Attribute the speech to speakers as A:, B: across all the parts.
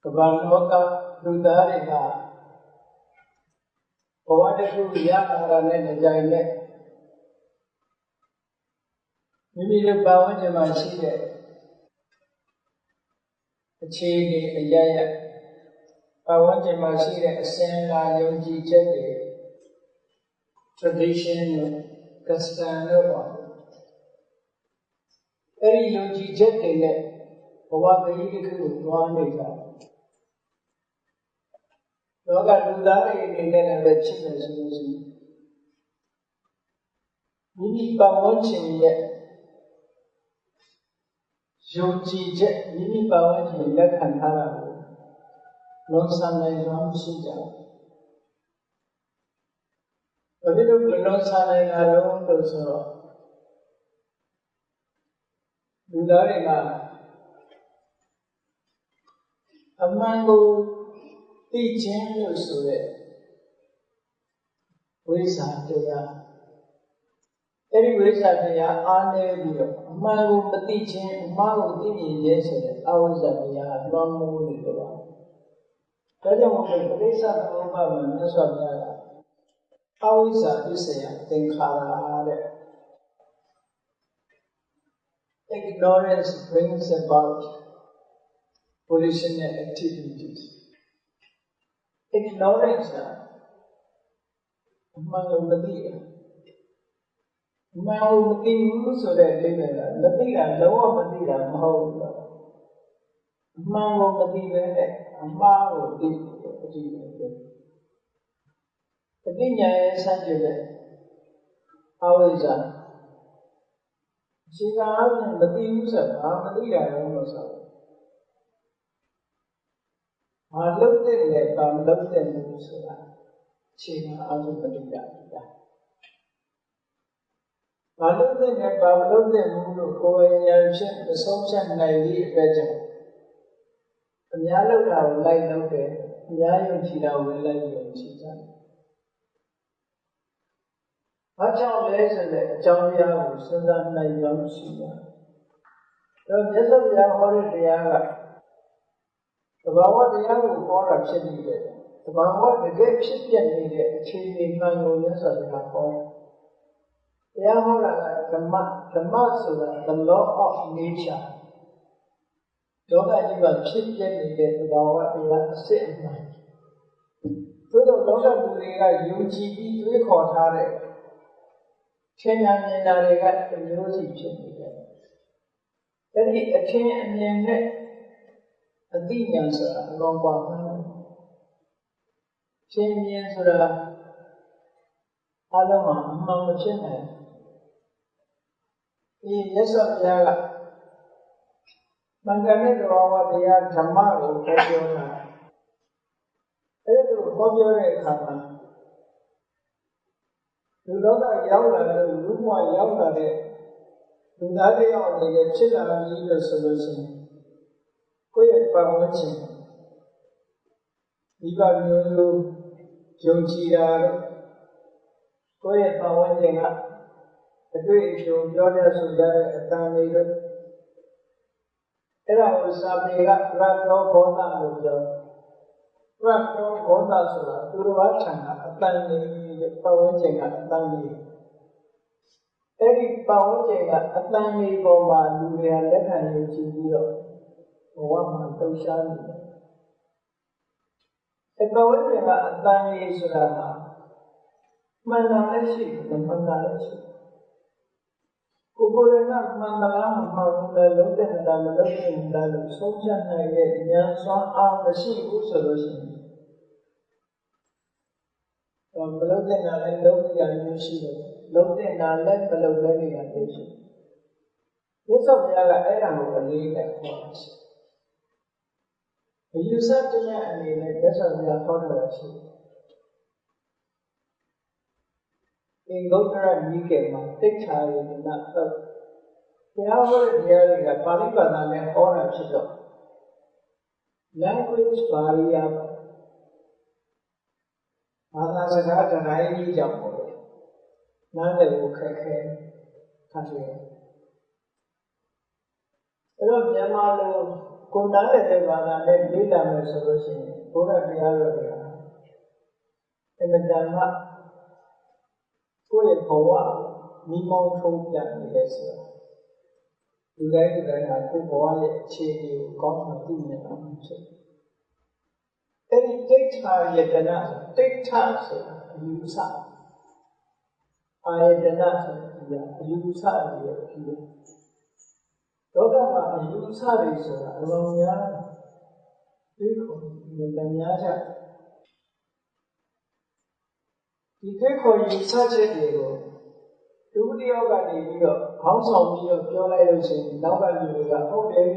A: ကဘာလောကလူသားတွေကဘဝတစ်ခုရလာတာနဲ့ကြိုင်နဲ့မိမိတို့ပတ်ဝန်းကျင်မှာရှိတဲ့အခြေအနေအရရပတ်ဝန်းကျင်မှာရှိတဲ့အစဉ်အလာယုံကြည်ချက်တွေ tradition နဲ့ custom တို့ပါအဲ့ဒီယုံကြည်ချက်တွေနဲ့ဘဝခရီးတစ်ခုကိုသွားနေတာလောကလူသားတွေအနေနဲ့လည်းဖြစ်နေဆိုလို့ရှိရင်မိမိပတ်ဝန်းကျင်ရဲ့ယုံကြည်ချက်မိမိပတ်ဝန်းကျင်လက်ခံထားတာကိုလုံးစံနိုင်စွာမရှိကြဘူး။ဘာဖြစ်လို့မလုံးစံနိုင်တာလဲလို့ဆိုတော့လူသားတွေမှာအမှန်ကိုသိခြင်းလို့ဆိုတဲ့ဝိဇ္ဇာတရားအဲ့ဒီဝိဇ္ဇာတရားအားနည်းပြီးတော့အမှန်ကိုမသိခြင်းအမှားကိုသိမြင်ခြင်းဆိုတဲ့အဝိဇ္ဇာတရားလွှမ်းမိုးနေလို့ပါဒါကြောင့်မို့ပရိစ္ဆေသမုပ္ပါဒ်မှာမြတ်စွာဘုရားကအဝိဇ္ဇာပစ္စယသင်္ခါရတဲ့ ignorance brings about volitional activities ignorance အမှန်ကိုမသိတာအမှန်ကိုမသိဘူးဆိုတဲ့အဓိပ္ပာယ်ကမသိတာလုံးဝမသိတာမဟုတ်ဘူးအမှန်ကိုမသိဘဲနဲ့အမှားကိုသိတယ်အကြည့်ပဲအပညာရဲ့ဆန့်ကျင်တဲ့အဝိဇ္ဇာရှိကအားဖြင့်မသိဘူးဆိုတာမသိတာရောလို့ဆိုတော့ဘာလုပ်တဲ့လဲဘာမလုပ်တဲ့ဘူးဆိုတာရှိကအားဖြင့်မသိတာဘာလို့တဲ့နဲ့ဘာမလုပ်တဲ့ဘူးလို့ကိုယ်ဉာဏ်ဖြင့်မဆုံးဖြတ်နိုင်သည့်အတွက်ကြောင့်အများလောက်တာကိုလိုက်လုပ်တယ်အများယုံကြည်တာကိုလိုက်ယုံကြည်ကြတယ်ဘာကြောင့်လဲဆိုတဲ့အကြောင်းတရားကိုစဉ်းစားနိုင်ကြောင်းရှိတာတော့မြတ်စွာဘုရားဟောတဲ့တရားကသဘာဝတရားကိုဟောတာဖြစ်နေတယ်သဘာဝတကယ်ဖြစ်ပြနေတဲ့အခြေအနေမှန်ကိုမြတ်စွာဘုရားဟောတရားဟောတာကဓမ္မဆိုတာ the law of nature လောကကြီးမှာဖြစ်ပြနေတဲ့သဘာဝတရားအစစ်အမှန်သို့တော့လောကလူတွေကယုံကြည်ပြီးတွေးခေါ်ထားတဲ့ထင်မြင်တာတွေကတစ်မျိုးစီဖြစ်နေတယ်အဲ့ဒီအထင်အမြင်နဲ့အသိဉာဏ်ဆိုတာအလုံးကွာမှန်းထင်မြင်ဆိုတာအလုံးမှာအမှန်မဖြစ်နိုင်ဒီမြတ်စွာဘုရားကမင်္ဂလာနဲ့သဘာဝတရားဓမ္မကိုဟောပြောတာအဲ့ဒါကိုဟောပြောတဲ့အခါမှာလူလောကရောက်လာတဲ့လူ့ဘဝရောက်လာတဲ့လူသားတွေအောင်နေဖြစ်လာပြီလို့ဆိုလို့ရှိရင်ကိုယ့်ရဲ့ပတ်ဝန်းကျင်ဒီပါမျိုးလိုယုံကြည်တာကိုယ့်ရဲ့ပတ်ဝန်းကျင်ကအတွေ့အကြုံပြောတဲ့ဆိုကြတဲ့အတန်တွေလို့အဲ့ဒါကိုစာပေကရတ္တောဘောဓလို့ပြောရတ္တောဘောဓဆိုတာသူတော်ဘာထံကအတန်တွေပတ်ဝန်းကျင်ကအတန်တွေအဲ့ဒီပတ်ဝန်းကျင်ကအတန်တွေပေါ်မှာလူတွေကလက်ခံယူကြည့်ပြီးတော့ဘဝမှာလှုပ်ရှားနေတယ်။ပတ်ဝန်းကျင်ကအတန်တွေဆိုတာဟာမှန်တာလည်းရှိတယ်မှန်တာလည်းရှိတယ်။ကိုယ်ကမှန်တာလားမမှန်ဘူးလားလုံးတဲ့တာမလုံးတဲ့တာလို့ဆုံးဖြတ်နိုင်တဲ့ဉာဏ်စွမ်းအားမရှိဘူးဆိုလို့ရှိရင်မလုံးတဲ့တာလည်းလုံးတဲ့တာမျိုးရှိတယ်လုံးတဲ့တာလည်းမလုံးတဲ့နေရာမျိုးရှိတယ်။ဒီဆိုဘုရားကအဲ့ဒါကိုအလေးနဲ့ဟောတာရှိတယ်။အယူဆတရားအနေနဲ့မြတ်စွာဘုရားဟောတာရှိတယ်။ဒီဂௌတရနိကေမှာသိက္ခာယနာတော့ဘုရားဟောတဲ့တရားတွေကပါဠိဘာသာနဲ့ဟောတာဖြစ်တော့ language barrier ဘာသာစကားတရိုင်းကြီးကြောင့်ပေါ့လေနားလည်ဖို့ခက်ခဲခက်ခဲအဲ့တော့မြန်မာလို ကိုနားရတဲ့ဘာသာနဲ့လေ့လာမယ်ဆိုလို့ရှိရင်ဘုရားတရားတော်တွေဟာအမှန်တမ်းကိုယ့်ရဲ့ဘဝမိမောင်းထုံးပြနေတယ်ဆိုတာလူတိုင်းဟာကိုယ့်ဘဝရဲ့အခြေအနေကိုကောင်းမှသိနေအောင်ဖြစ်အဲ့ဒီဒိဋ္ဌာယတနာဒိဋ္ဌာဆိုတာအယူဆအာယတနာဆိုတာအယူဆရဲ့အဖြစ်လောကမှာအယူဆတွေဆိုတာအလုံးများဒီကိုဉာဏ်များချက်ဒီခေတ်ခေါ်ယူဆချက်တွေကိုဒုတိယကနေပြီးတော့ခေါင်းဆောင်ပြီးတော့ပြောလိုက်လို့ရှိရင်နောက်ကလူတွေကဟုတ်တယ်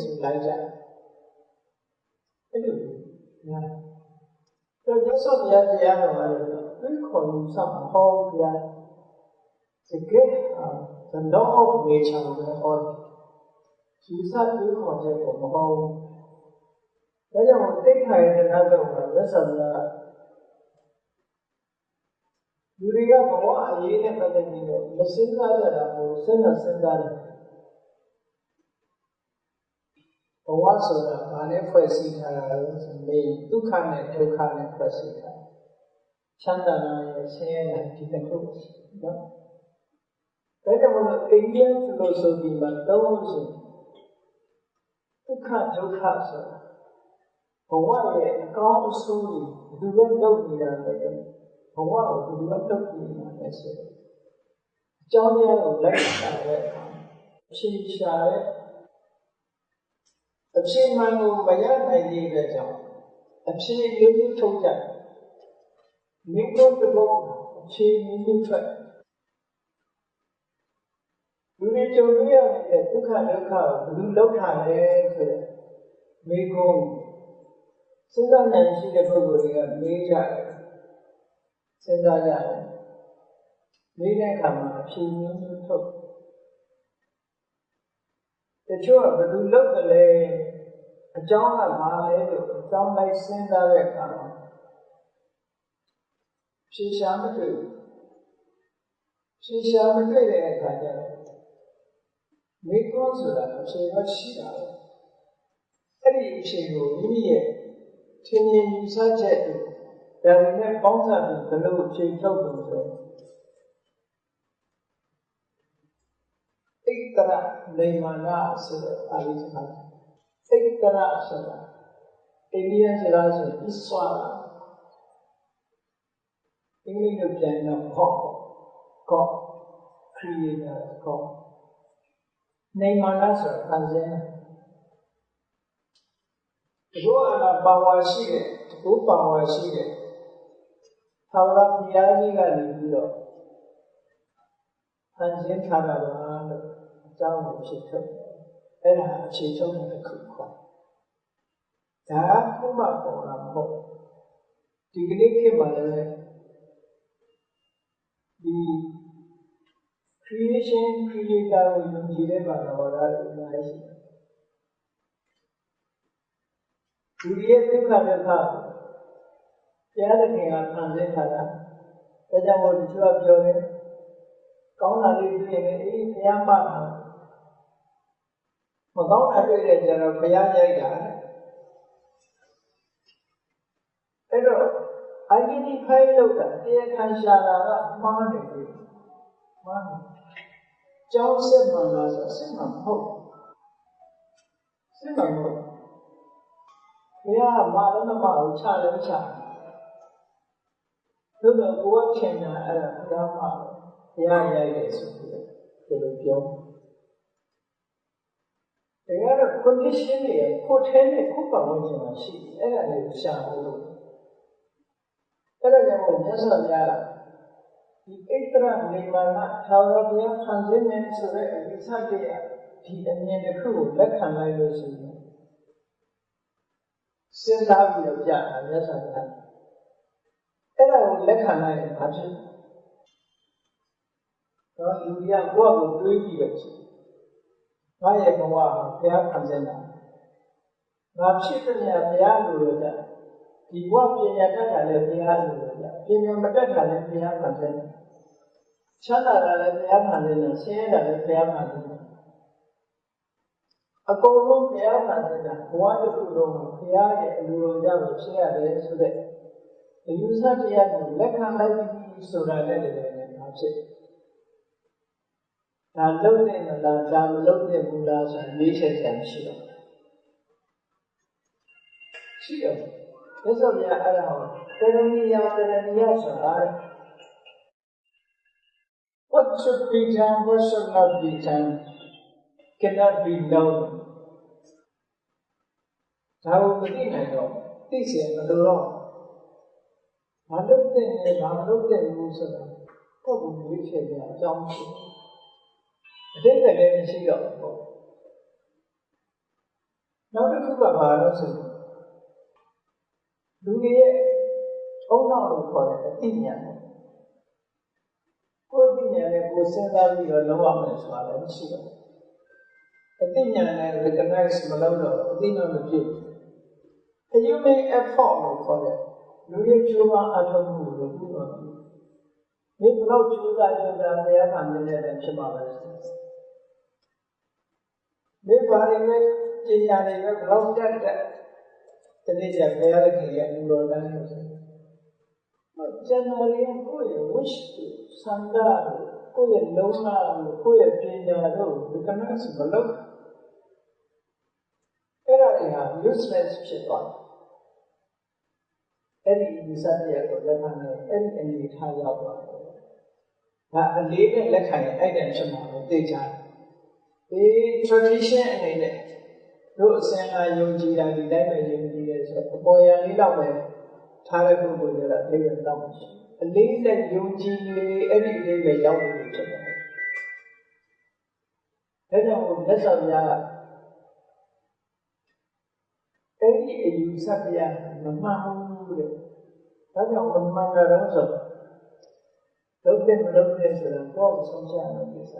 A: ဆိုလိုက်ကြအဲ့လိုညာတော့ကျဆော့ပြတရားတော်မှာလည်းခေတ်ခေါ်ယူဆမဟုတ်ဗျာဒီကေthe law of nature ကိုဟောယူဆခေတ်ခေါ်ချက်ကိုမဟုတ်ဒါကြောင့်တိတ်ခိုင်တဲ့နောက်တော့လက်ဆောင်ကလူတွေကဘဝအရေးနဲ့ပတ်သက်ပြီးတော့မစဉ်းစားကြတာကိုစဉ်းစားတယ်ဘဝဆိုတာဘာနဲ့ဖွဲ့စည်းထားတာလဲဆိုရင်ဒုက္ခနဲ့ဒုက္ခနဲ့ဖွဲ့စည်းထားချမ်းသာနဲ့ဆင်းရဲတဲ့ဒီတစ်ခုနော်ဒါကြောင့်မို့လို့အိန္ဒိယဖီလိုဆိုဖီမှာသုံးလို့ရှိရင်ဒုက္ခဒုက္ခဆိုတာဘဝရဲ့အကောင်းအဆိုးတွေဘယ်လိုလုပ်နေတာလဲဘဝကိုဘယ်လိုလုပ်နေတာလဲဆိုတော့အကြောင်းတရားကိုလက်ခံတဲ့အခါအဖြေရှာတဲ့အဖြေမှန်ကိုမရနိုင်တဲ့အတွက်ကြောင့်အဖြေလေးထုတ်ကြမိဘတို့အဖြေမျိုးထွက်လူတွေကြုံရတဲ့ဒုက္ခဒုက္ခကိုဘယ်လိုလုပ်ထားလဲဆိုတဲ့မိဘစဉ်းစားနိုင်ရှိတဲ့ပုဂ္ဂိုလ်တွေကမေးကြတယ်စဉ်းစားကြတယ်မေးတဲ့အခါမှာအဖြေမျိုးထုတ်တချို့ကဘယ်လိုလုပ်ကြလဲအကြောင်းကဘာလဲလို့အကြောင်းလိုက်စဉ်းစားတဲ့အခါမှာဖြေရှားမတွေ့တဲ့အခါကျတော့မိကောဆိုတာအဖြေတော့ရှိတာပဲအဲ့ဒီအဖြေကိုမိမိရဲ့ထင်မြင်ယူဆချက်တွေဒါတွေနဲ့ပေါင်းစပ်ပြီးဘယ်လိုဖြေထုတ်လို့ဆိုဣတ္တရနေမာနာဆိုတဲ့အာရိသနာဣတ္တရဆိုတာအိန္ဒိယစကားဆိုအစ္ဆွာအင်္ဂလိပ်လိုပြန်တော့ God creator God နေမာနာဆိုတာဖန်ဆင်းတကူအနာပါဝါရှိတဲ့တကူပါဝါရှိတဲ့သာဝရဘုရားကြီးကနေပြီးတော့ဖန်ဆင်းထားတာပါလို့အကြောင်းကိုဖြစ်ထုတ်အဲ့ဒါအခြေထုတ်တဲ့တစ်ခုခေါ်ဒါကခုမှပေါ်တာမဟုတ်ဒီကနေ့ခေတ်မှာလည်းဒီ creation creator ကိုယုံကြည်တဲ့ဘာသာတော်တွေအများကြီးရှိတယ်ဒီရဲ့ဒုက္ခဒုက္ခဘုရားသခင်ကဖန်ဆင်းထားတာဒါကြောင့်မို့ဒီလိုပြောတယ်ကောင်းတာလေးတွေ့ရင်အေးဘုရားမှတ်တာမကောင်းတာတွေ့တဲ့ကျတော့ဘုရားရိုက်တာအဲ့တော့ identify လုပ်တာတရားခံရှာတာကမှားနေပြီမှားနေကျောင်းစစ်မှန်လားဆိုစစ်မှန်မဟုတ်စစ်မှန်မဟုတ်ဘုရားမာလည်းမမကိုချလည်းချသို့တော့ကိုယ်ကထင်တာအဲ့ဒါဘုရားမှာဘုရားရိုက်တယ်ဆိုပြီးဒီလိုပြောတရားတော့ condition တွေကိုထဲနဲ့ခုပတ်ဝန်းကျင်မှာရှိတယ်အဲ့ဒါလေးရှာဖို့လို့အဲ့ဒါကြောင့်မြတ်စွာဘုရားဒီဣတ္တရနေမာနထာဝရဘုရားဖန်ဆင်းနေဆိုတဲ့အယူဆတရားဒီအမြင်တစ်ခုကိုလက်ခံလိုက်လို့ရှိရင်စဉ်းစားပြီးတော့ပြတာမြတ်စွာဘုရားအဲ့ဒါကိုလက်ခံလိုက်ရင်ဘာဖြစ်တော့လူတွေကကိုယ့်ကိုတွေးပြီးတော့ဖြစ်ငါရဲ့ဘဝဟာဘုရားဖန်ဆင်းတာငါဖြစ်တဲ့နေရာဘုရားလိုလို့ကြဒီဘဝပညာတတ်တာလည်းဘုရားလိုလို့ကြပညာမတတ်တာလည်းဘုရားဖန်ဆင်းတယ်ချမ်းသာတာလည်းဘုရားဖန်ဆင်းတယ်ဆင်းရဲတာလည်းဘုရားဖန်ဆင်းတယ် အကုန်လုံးဘုရားသာသနာဘဝတစ်ခုလုံးမှာဘုရားရဲ့အလိုတော်ကြောင့်ဖြစ်ရတယ်ဆိုတဲ့အယူဆတရားကိုလက်ခံလိုက်ပြီးဆိုတာလည်းတကယ်နဲ့မဖြစ်ဒါလုံးနေမလားဒါမလုံးနေဘူးလားဆိုရွေးချယ်ကြမရှိတော့ရှိတော့မြတ်စွာဘုရားအဲ့ဒါကိုတရဏီယဆိုတာ What should be done, what should not be done cannot be known. ဒါကိုမသိနိုင်တော့သိစေမလို့တော့ဘာလို့တဲ့လဲဘာမလို့တဲ့ဘူးဆိုတာကိုယ့်ကိုရွေးချယ်ကြအကြောင်းရှိအတိတ်ကလည်းမရှိတော့ဘူးနောက်တစ်ခုကဘာလို့ဆိုလူတွေရဲ့အုံနောက်လို့ခေါ်တဲ့အသိဉာဏ်ကိုယ်သိဉာဏ်နဲ့ကိုယ်စဉ်းစားပြီးတော့လုပ်ရမယ်ဆိုတာလည်းမရှိတော့အသိဉာဏ်နဲ့ recognize မလုပ်တော့အသိဉာဏ်မဖြစ်ဘူး human effort လို့ခေါ်တဲ့လူရဲ့ကြိုးပမ်းအထောက်အမှုလို့ပြောတာဒီဘလောက်ကြိုးစားဘုရားကမြင်တဲ့ဖြစ်မှာပဲဒီဘာတွေနဲ့ပညာတွေပဲဘလောက်တက်တနေ့ကျဘုရားခင်ရဲ့အလိုတိုင်းလို့ဆိုကျန်တော်ရဲ့ကိုယ့်ရဲ့ wish ဆန္ဒကိုယ့်ရဲ့လုံလာကိုယ့်ရဲ့ပညာတို့ဒီကနေ့စမလို့အဲ့ဒါတွေက useless ဖြစ်သွားတယ်အဲ့ဒီစတဲ့ကိုလက်ခံနေအဲ့ဒီအနေထားရောက်သွားတယ်ဒါအလေးနဲ့လက်ခံရင်အဲ့တန်ဖြစ်မှာလို့သိကြတယ်ဒီ tradition အနေနဲ့တို့အစင်လာယုံကြည်တာဒီတိုင်းပဲယုံကြည်ရဲဆိုအပေါ်ရန်လေးတော့ပဲထားတဲ့ပုဂ္ဂိုလ်တွေကအိမ်တော့မရှိအလေးနဲ့ယုံကြည်လေအဲ့ဒီအလေးပဲရောက်နေလို့ဖြစ်တယ်ဒါကြောင့်မြတ်စွာဘုရားအဲ့ဒီအယူဆတရားမမှန်ဘူးတဲ့ဒါကြောင့်မမှန်ကြတော့ဆိုလုပ်တဲ့မလုပ်တဲ့ဆိုတာကိုယ်ဆုံးဖြတ်ရမယ့်ကိစ္စ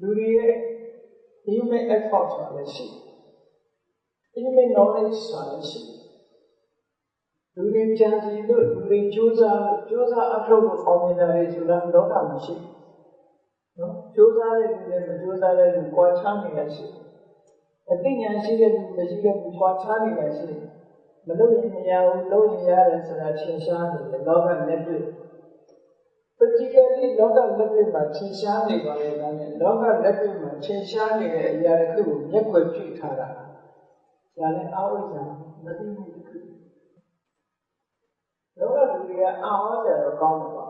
A: လူတွေရဲ့ human effort ဆိုတာလည်းရှိ human knowledge ဆိုတာလည်းရှိလူတွေကြံစီလို့လူတွေကြိုးစားအထောက်လို့အောင်မြင်တာတွေဆိုတာလောကမှာရှိနော်ကြိုးစားတဲ့လူတွေမကြိုးစားတဲ့လူကွာခြားနေတာရှိအသိဉာဏ်ရှိတဲ့လူမရှိတဲ့လူကွာခြားနေတာရှိမလို့ရင်မရဘူးလို့ရင်ရတယ်ဆိုတာထင်ရှားနေတယ်လောကလက်တွေ့particularly လောကလက်တွေ့မှာထင်ရှားနေပါလေဒါနဲ့လောကလက်တွေ့မှာထင်ရှားနေတဲ့အရာတစ်ခုကိုမျက်ွယ်ပြုထားတာဒါလည်းအဝိဇ္ဇာမသိမှုတစ်ခုလောကလူတွေကအာဟောကြတော့ကောင်းတယ်ပါ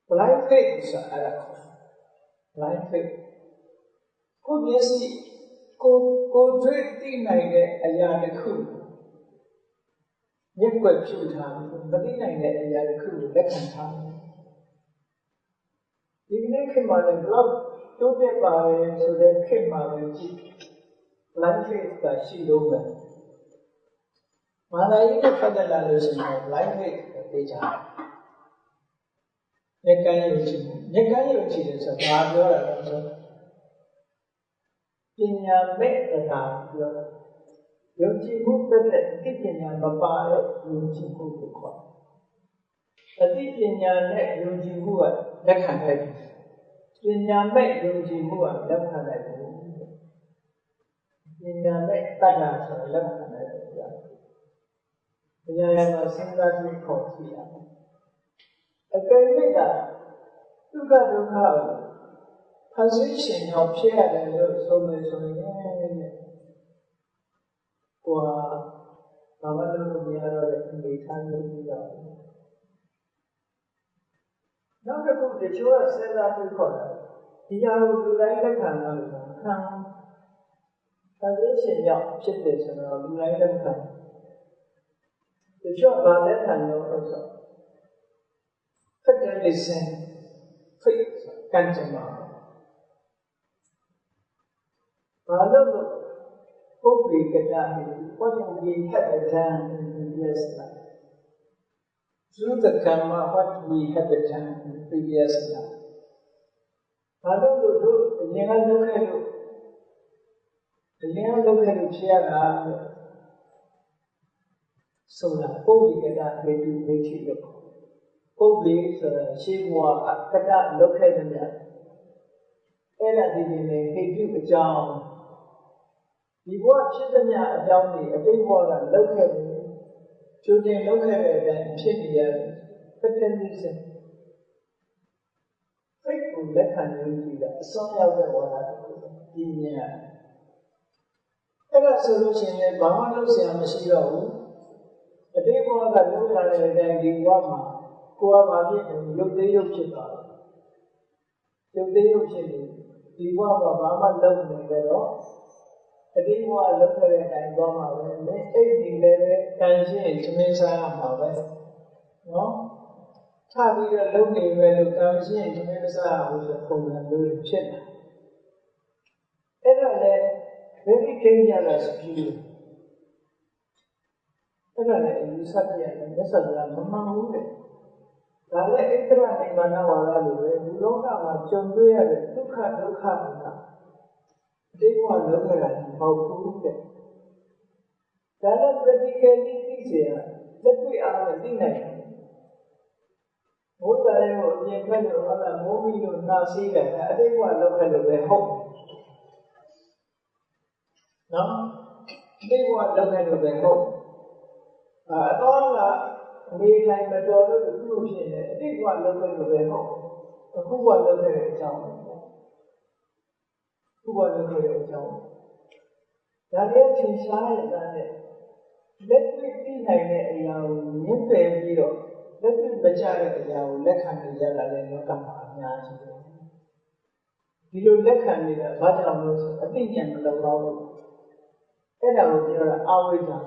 A: blind faith ဆိုတာအဲ့ဒါ blind faith ကိုမျက်စိကိုတွေ့သိနိုင်တဲ့အရာတစ်ခုမျက်ွယ်ပြုထားပြီးမသိနိုင်တဲ့အရာတစ်ခုကိုလက်ခံထားဒီကနေ့ခေတ်မှာလည်းဘလောက်တိုးတက်ပါလဲဆိုတဲ့ခေတ်မှာလည်းကြည့် blind faith ကရှိလို့ပဲမာနရေးနဲ့ပတ်သက်လာလို့ရှိရင် blind faith ကိုသိကြတယ်ဉာဏ်ကယုံကြည်တယ်ဆိုတာဘာပြောတာလဲဆိုပညာမဲ့တရားပြောတာယုံကြည်မှုတစ်သက်အသိပညာမပါတဲ့ယုံကြည်မှုကိုခေါ်အသိပညာနဲ့ယုံကြည်မှုကလက်ခံနိုင်တယ်ပညာမဲ့ယုံကြည်မှုကလက်ခံနိုင်တယ်ပညာမဲ့တတ်တာဆိုလက်ခံနိုင်တယ်ဗျာတရားရမှာစဉ်းစားပြီးခေါ်ကြည့်ရမယ်အကယ်၍ကဒုက္ခကိုဖန်ဆင်းရှင်ကြောင့်ဖြစ်ရတယ်လို့ဆိုမယ်ဆိုရင်ကိုယ်ဘာမှလုပ်မရတော့တဲ့အနေထားမျိုးပြီးတော့နောက်တစ်ခုတချို့ကစဉ်းစားပြီးခေါ်တာဒီဟာကိုလူတိုင်းလက်ခံရလို့ခံဖန်ဆင်းရှင်ကြောင့်ဖြစ်တယ်ဆိုတော့လူတိုင်းလက်ခံတချို့ကလက်ခံလို့ဆို fatalism faith ကံကြမ္မာဘာလို့ပုဂ္ဂိကတာဟိ what we have done in previous life through the karma what we have done in previous life ဘာလို့တို့အရင်ကလုပ်ခဲ့လို့ဖြစ်ရတာဆိုတာပုဂ္ဂိကတာဟိတုဒိဋ္ဌိလို့ပုဂ္ဂိဆိုတာရှင်းဘဝကတလုပ်ခဲ့တဲ့ အဲ့ဒါဒီနေဟိတုအကြောင်းဒီဘဝဖြစ်သမျှအကြောင်းတွေအတိတ်ဘဝကလောက်ခဲ့တယ်ကျိုးတင်လောက်ခဲ့တဲ့အတိုင်းဖြစ်နေရတယ်တကယ်ကြီးစင်စိတ်ကိုလက်ခံနေကြည့်တာအစွမ်းရောက်တဲ့ဝါဒတစ်ခုဒီမြင်ရတယ်အဲ့ဒါဆိုလို့ရှိရင်ဘာမှလုပ်စရာမရှိတော့ဘူးအတိတ်ဘဝကလောက်လာတဲ့အတိုင်းဒီဘဝမှာကိုယ်ကဘာဖြစ်လဲရုပ်သေးရုပ်ဖြစ်သွားတယ်ရုပ်သေးရုပ်ဖြစ်နေဒီဘဝမှာဘာမှလုပ်နေကြတော့အတိတ်ဘဝလုပ်ခဲ့တဲ့အတိုင်းသွားမှာပဲမင်းအိတ်ဒီလည်းပဲတန်ရှင်းသမင်းစားရမှာပဲနော်ထပြီးတော့လုပ်နေပဲလို့တန်ရှင်းသမင်းစားရဘူးဆိုပုံစံမျိုးဖြစ်လာအဲ့ဒါလည်း very dangerous view အဲ့ဒါလည်းယူဆပြရတယ်မြတ်စွာဘုရားမမှန်ဘူးတဲ့ဒါလည်းဣတ္တရနိဗ္ဗာန်ဝါဒလိုပဲဒီလောကမှာကြုံတွေ့ရတဲ့ဒုက္ခဒုက္ခကအတိတ်ဘဝလောက်ခဲ့တာမဟုတ်ဘူးတဲ့ဒါလည်း practically သိစေရလက်တွေ့အားနဲ့သိနိုင်တယ်ဘုရားလည်းကိုအပြင်ဘက်လို့ဟုတ်လားမိုးမီလို့နှာစေးတယ်အတိတ်ဘဝလောက်ခဲ့လို့ပဲဟုတ်နော်အတိတ်ဘဝလောက်ခဲ့လို့ပဲဟုတ်အတော်ကနေတိုင်းမတော်လို့သူ့လို့ဖြစ်နေအတိတ်ဘဝလောက်ခဲ့လို့ပဲဟုတ်အခုဘဝလောက်ခဲ့တဲ့အကြောင်းခုဘဝလောက်ခဲ့တဲ့အကြောင်းဒါလည်းသင်ရှားရတဲ့လက်တွေ့သိနိုင်တဲ့အရာကိုမြင်ပယ်ပြီးတော့လက်တွေ့မကျတဲ့အရာကိုလက်ခံနေကြတာလည်းလောကမှာအများကြီးပဲဒီလိုလက်ခံနေတာဘာကြောင့်လဲဆိုအသိဉာဏ်မလုံလောက်ဘူးအဲ့ဒါကိုပြောတာအဝိဇ္ဇာ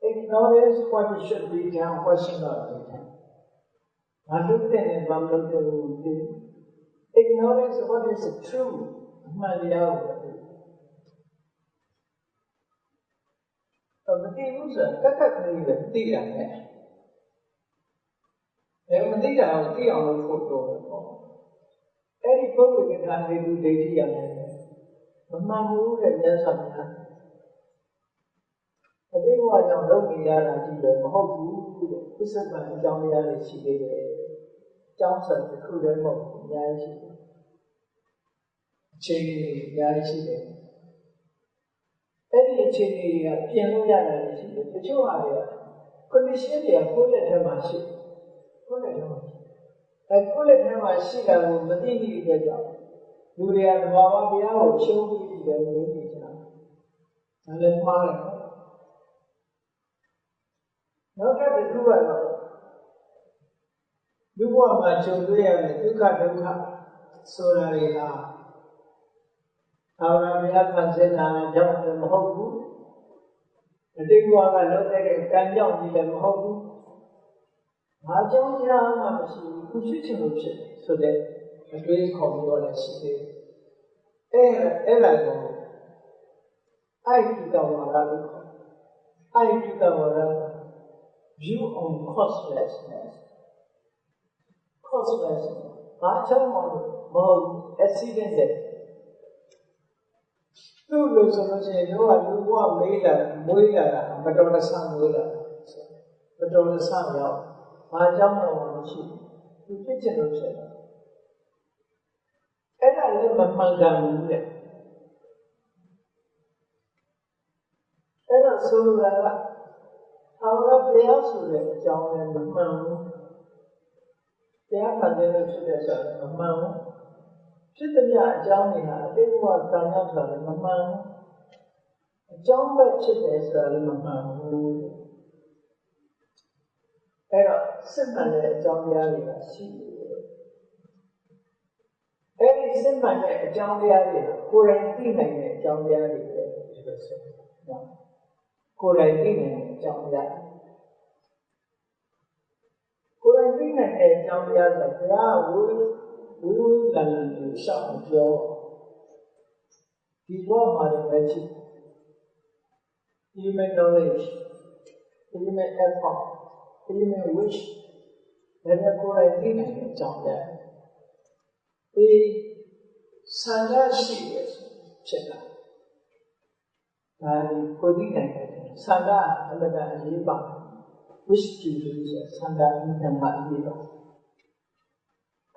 A: ignorance what it should be done what should not be done ဘာလို့တဲ့လဲဘာလို့တဲ့လို့ ignorance what is true အမှန်တရားကိုမသိဘူးဆိုတာကကလေးပဲသိတာနဲ့မသိတာကိုသိအောင်လို့ဖို့တော့အဲ့ဒီပုဂ္ဂိုလ်ကဟေတုဒိဋ္ဌိရတယ်မမှန်ဘူးတဲ့မြတ်စွာဘုရားအဘိဓမ္မာကြောင့်လုပ်နေရတာကြည့်တယ်မဟုတ်ဘူးတဲ့သစ္စာပံအကြောင်းတရားတွေရှိသေးတယ်အကြောင်းဆက်တစ်ခုတည်းမဟုတ်ဘူးအများကြီးရှိတယ်အချိန်ကြီးအများကြီးရှိတယ်အဲ့ဒီအခြေအနေတွေကပြင်လို့ရတယ်ရှိတယ်တချို့ဟာတွေက condition တွေကကိုယ့်လက်ထဲမှာရှိကိုယ့်လက်ထဲမှာကိုယ့်လက်ထဲမှာရှိတာကိုမသိမိတဲ့ကြောင့်လူတွေကသဘာဝတရားကိုရှုံးပြီးပြီးတော့နေနေကြတာဒါလည်းမှားတယ်နောက်တစ်ခုကတော့လူဘဝမှာကြုံတွေ့ရတဲ့ဒုက္ခဒုက္ခဆိုတာတွေဟာအာရမယခံစင်တာကြောင့်လည်းမဟုတ်ဘူးအတိတ်ဘဝကလုပ်တဲ့ကံကြောင့်ကြီးလည်းမဟုတ်ဘူးဘာကြောင့်တရားမှမရှိဘူးသူဖြစ်ချင်လို့ဖြစ်ဆိုတဲ့အတွေးခေါ်ပြီးတော့လည်းရှိသေးတယ်အဲ့ဒါကိုအိုက်တူတော်ဝါဒလို့ခေါ်အိုက်တူတော်ဝါဒ view on causelessness ဘာကြောင့်မဟုတ် accident တဲ့သူ့လို့ဆိုလို့ရှိရင်တို့ကလူဘဝမွေးလာတာမတော်တဆမွေးလာမတော်တဆရောက်ဘာကြောင့်မှမရှိသူဖြစ်ချင်လို့ဖြစ်တာအဲ့ဒါလည်းမမှန်ကန်ဘူးတဲ့အဲ့တော့ဆိုလိုတာကသာဝရတရားဆိုတဲ့အကြောင်းလည်းမမှန်ဘူးတရားမှန်တယ်လို့ဖြစ်တဲ့ဆိုတော့မမှန်ဘူးဖြစ်တဲ့မြအကြောင်းတွေဟာအတိတ်ဘဝကံရောက်ဆိုတာလည်းမမှန်ဘူးအကြောင်းပဲဖြစ်တယ်ဆိုတာလည်းမမှန်ဘူးအဲ့တော့စစ်မှန်တဲ့အကြောင်းတရားတွေကရှိတယ်အဲ့ဒီစစ်မှန်တဲ့အကြောင်းတရားတွေကိုယ်တိုင်သိနိုင်တဲ့အကြောင်းတရားတွေပဲဒီလိုဆိုနော်ကိုယ်တိုင်သိနိုင်တဲ့အကြောင်းတရားကိုယ်တိုင်သိနိုင်တဲ့အကြောင်းတရားဆိုဘုရားဝိလန်ကိုရှောက်ပြောဒီဘောမှာလည်းပဲရှိ human knowledge human effort human wish ဒါကကိုယ်တိုင်သိနိုင်တဲ့အကြောင်းတရားဒီဆန္ဒရှိတဲ့ဖြစ်တာဒါကိုသိနိုင်တယ်ဆန္ဒအမှန်တအရေးပါ wish to do ဆန္ဒအမှန်တအရေးပါ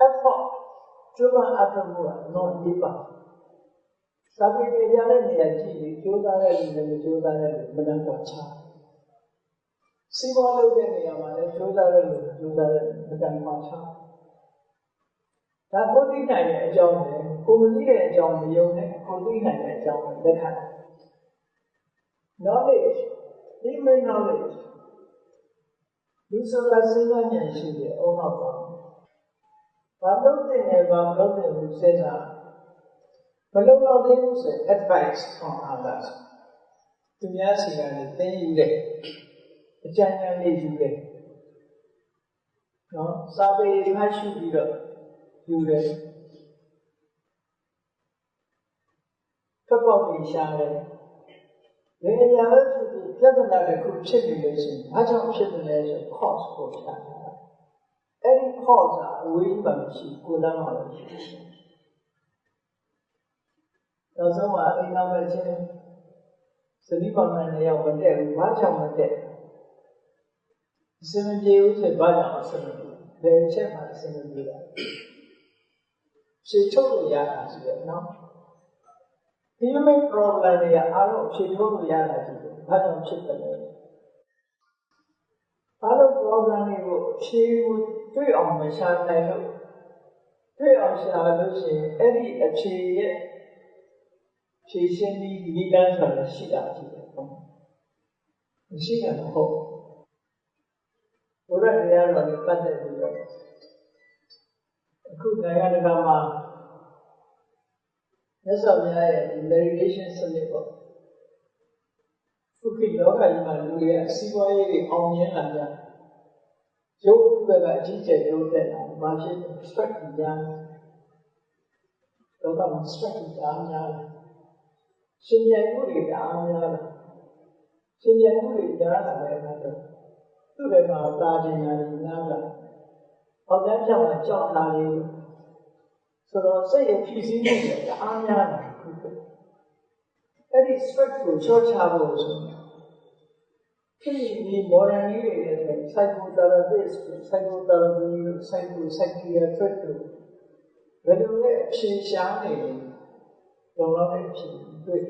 A: effort Cuba Atamu, not Yipa. Sabi Jale Niaji, Jodara, Jodara, Madame Siva Logania, Jodara, Madame Macha. That would be nice, John, who need a John, you who need a John, the kind. Knowledge, even knowledge. Lusola Sina and she, oh my God. But nothing about nothing who says that. But no one who says advice on others. To Yasi and the thing you get. The genuinely you get. No, Sabi, I should be the. You get. Couple of share. When you have to be another good tribulation, I don't tribulation cause for time. Any cause we must go down. Now, someone in our mention, Saliban and they are there, watch on the deck. 7 years at Baja, they check my 7 years. She told me, no? Human problem, I don't she told me, I don't check the name. Other problem, she would put on my side, I look. Put on Shah, any achieve. She sent me the dance on the sheet out of the she had a hope. What are the other on the planet? Could I have a gamma? That's all the meditation syllable. Cookie dog, I know, see why on the other. Joe, whether teacher, Joe, that margin, striking down. Don't striking down. Senior Woody down. Senior Woody down. To the Martin and Nala. Of that time, John Nali. So say a piece in the Anya. That is stressful, short travels. The modern psychotherapist, psychiatrist. When you change Shani, the knowledge is good.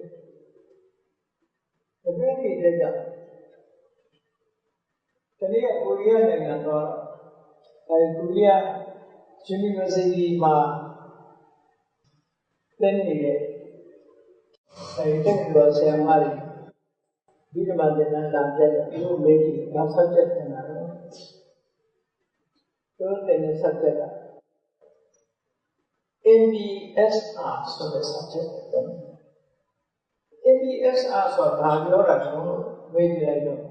A: The very data. Kaya Korea and Korea University ma then I think was a married. We demand that you make it a subject and another. Don't think a subject. MBSR so the subject. MBSR so Bhagyora maybe I don't.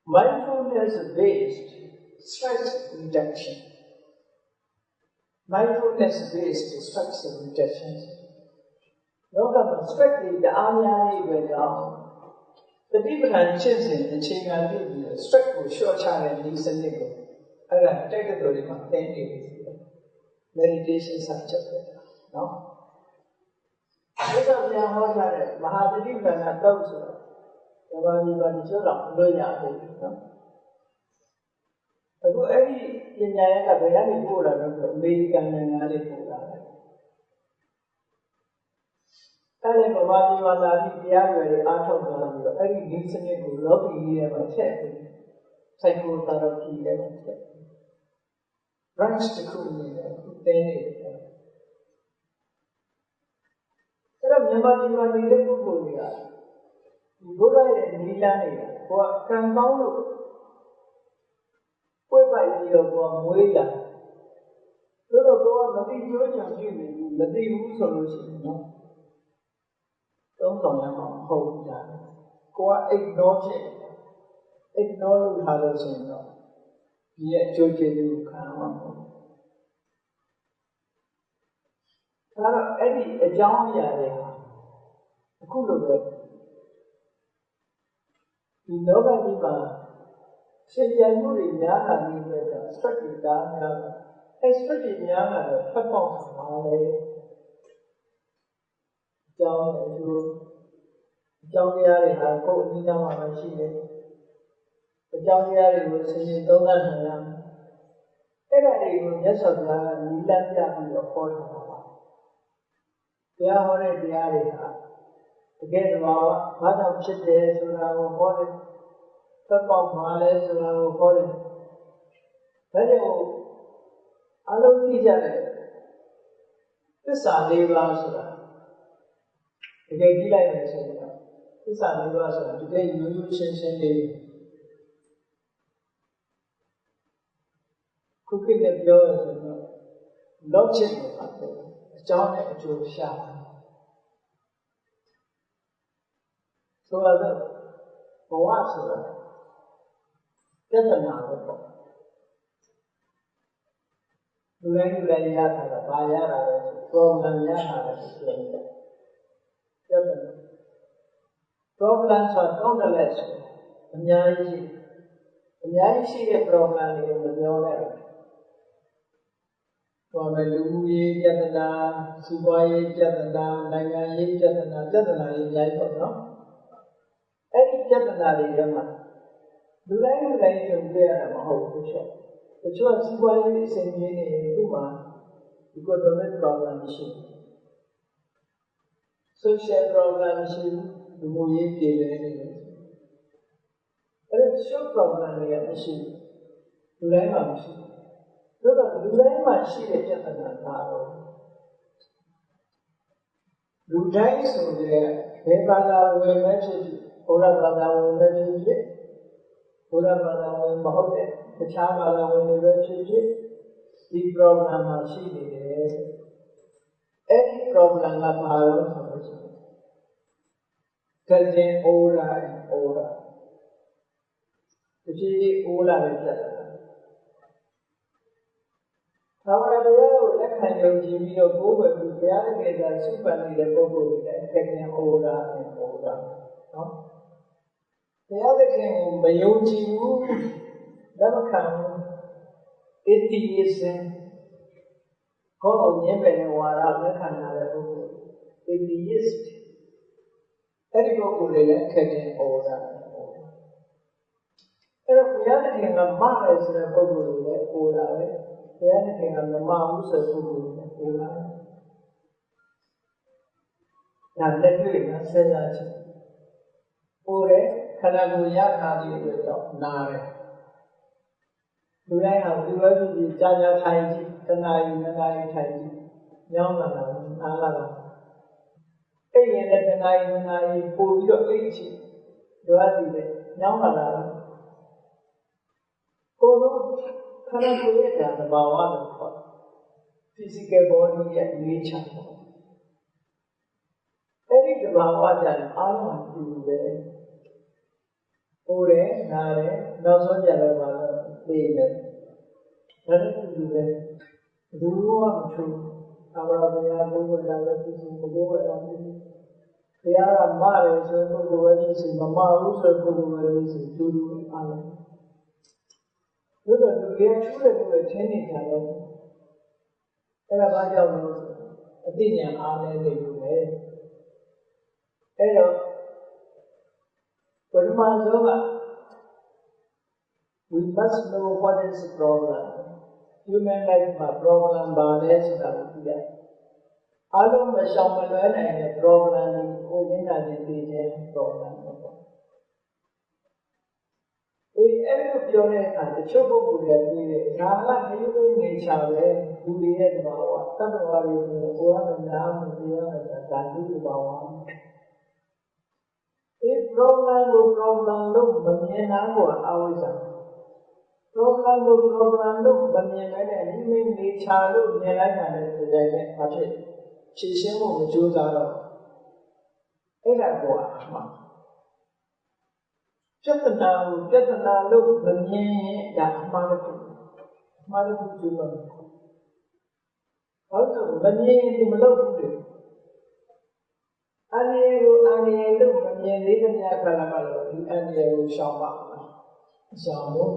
A: Mindfulness-based stress reduction. Mindfulness-based stress reduction. No, strictly the army went down. The people are chasing the chain and the strict short challenge is a nigger. I like technically meditation subject. No? Those are the Mahadri and those. Ago any in Yaya Bayani Pura, American and Alipura. Alabama, Malaki, Yahweh, Art of the very decent to love you ever said. Psychotherapy ever said. Branch to cool, then there are never needed to go there. Buddha and Nilani, what can go? Whereby you are Muida. Little go on the Georgian, the Dibu solution. Don't hold that. Go ignore it. Ignore Halosin. Yet Georgian can. Eddie, a John Yaya. A cool nobody say Yamuri Yana needed strictly down, especially Yana, Papa, John Yari had called me down on the John Yari was saying, don't let him. အဲ့ဒါတွေကိုမြတ်စွာဘုရားကနိလန်းပြပြီးတော့ဟောထားတာပါတရားဟောတဲ့တရားတွေဟာတကယ်တော့ဘာကြောင့်ဖြစ်တယ်ဆိုတာကိုဟောတယ်သက်ပေါက်မှာလဲဆိုတာကိုဟောတယ်ဒါကြောင့်အလုံးသိကြတယ်သစ္စာ၄ပါးဆိုတာတကယ်ကြည့်လိုက်မယ်ဆိုတော့သစ္စာ၄ပါးဆိုတာတကယ်ရိုးရိုးရှင်းရှင်းလေးခုခေတ်နဲ့ပြောရဆိုတော့ logic လို့ပါတယ်အကြောင်းနဲ့အကျိုးရှာတယ်ဆိုတော့ဘဝဆိုတာပြဿနာပဲပေါ့လူတိုင်းရတာကဘာရတာလဲဆို problem ရတာလဲဆိုပြဿနာ problem ဆိုတာကောင်းတယ်လဲဆိုအများကြီးရှိတဲ့ problem တွေကိုမပြောနဲ့ဘာပဲလူမှုရေးပြဿနာစီးပွားရေးပြဿနာနိုင်ငံရေးပြဿနာတွေအများကြီးပေါ့နော်အဲ့ဒီပြဿနာတွေကမှလူတိုင်းကြုံတွေ့ရတာမဟုတ်ဘူးတချို့ကစီးပွားရေးအစဉ်ကြီးနေသူ့မှာ economic problem ရှိတယ် social problem ရှိလူမှုရေးပြည်လည်နေတယ်အဲ့ဒီ social problem တွေကမရှိဘူးလူတိုင်းမှာမရှိဘူးဒါတော့လူတိုင်းမှာရှိတဲ့ပြဿနာကတော့လူတိုင်းဆိုတဲ့ဘယ်ဘာသာဝင်ပဲဖြစ်ဖြစ်ဘုရားဘာသာဝင်ပဲဖြစ်ဖြစ်ဘုရားဘာသာဝင်မဟုတ်တဲ့တခြားဘာသာဝင်တွေပဲဖြစ်ဖြစ်ဒီ problem မှာရှိနေတယ်အဲ့ဒီ problem ကဘာလို့ဆိုလို့ရှိရင်getting older and older ဒီအိုးလာတဲ့ပြဿနာသာဝရတရားကိုလက်ခံယုံကြည်ပြီးတော့ကိုယ်ပဲဘုရားတကယ်သာစုပန်နေတဲ့ပုဂ္ဂိုလ်တွေလည်း getting older and older နော်ဘုရားသခင်ကိုမယုံကြည်ဘူးလက်မခံဘူး atheism ကိုယ်ကိုမြင်ပယ်တဲ့ဝါဒလက်ခံထားတဲ့ပုဂ္ဂိုလ် atheist အဲ့ဒီပုဂ္ဂိုလ်တွေလည်း getting older and older အဲ့တော့ဘုရားသခင်ကမတယ်ဆိုတဲ့ပုဂ္ဂိုလ်တွေလည်း older ပဲဘုရားသခင်ကမမဘူးဆိုတဲ့ပုဂ္ဂိုလ်တွေလည်း older ဒါလက်တွေ့ကစဉ်းစားကြည့်olderခန္ဓာကိုယ်ရထားသည့်အတွက်ကြောင့်နာတယ်လူတိုင်းဟာဒီဘက်ကြီးကြာထိုင်ကြည့်တဏှာယူနှစ်နာရီထိုင်ကြည့်ညောင်းလာတာနားလာတာအဲ့ရင်လည်းတဏှာယူနှစ်နာရီပို့ပြီးတော့အိတ်ချင်လိုအပ်တယ်ညောင်းလာတာကိုယ်တို့ခန္ဓာကိုယ်ရဲ့ဓာတ်သဘာဝလို့ခေါ် physical body ရဲ့ nature အဲ့ဒီသဘာဝကြတယ်အားလုံးအတူပဲပိုတယ်နားတယ်နောက်ဆုံးကြတော့ပါတော့သိတယ်ဒါနဲ့တူပဲလူရောမထူအဘရာဘုရားဘုရားလည်းဖြစ်စီမဘုရားလည်းဖြစ်စီဘုရားကမတယ်ဆိုရင်ဘုရားဖြစ်စီမမဘူးဆိုရင်ဘုရားလည်းဖြစ်စီတူတူအားလုံးတို့တော့လူရဲ့ထူးတဲ့လူရဲ့ထင်းနေကြတော့အဲ့ဒါဘာကြောင့်လဲအသိဉာဏ်အားနည်းနေလို့ပဲအဲ့တော့ပရမဇောက we must know what is the problem human life မှာ problem ဘာလဲဆိုတာကိုသိရတယ်အားလုံးမရှောင်မလွဲနိုင်တဲ့ problem ကိုရင်းတာချင်းသိတဲ့ problem ပေါ့အဲ့လိုပြောတဲ့အခါတချို့ပုဂ္ဂိုလ်တွေပြီးတယ်ဒါကရိုးရိုးနေချပဲလူတွေရဲ့သဘာဝသတ္တဝါတွေဆိုရင်ကိုယ်ကမနာမပြရတာဒါလူသဘာဝဒီ problem ကို problem လို့မမြင်နိုင်ဘူးအဝိဇ္ဇာ problem ကို problem လို့မမြင်နိုင်တဲ့ဒီမိနေချလို့မြင်လိုက်တာလည်းဒီတိုင်းနဲ့အဖြစ်ဖြည့်ရှင်းဖို့မကြိုးစားတော့အဲ့ဒါကိုအမှားပြဿနာလို့မမြင်ရင်ဒါအမှားတစ်ခုကျိုးတော့ဘာလို့မမြင်ရင်ဒီမလုပ်ဘူးလေအန္တရာယ်လို့မမြင်သေးတဲ့အခါကလည်းဒီအန္တရာယ်ကိုရှောင်ပါရှောင်လို့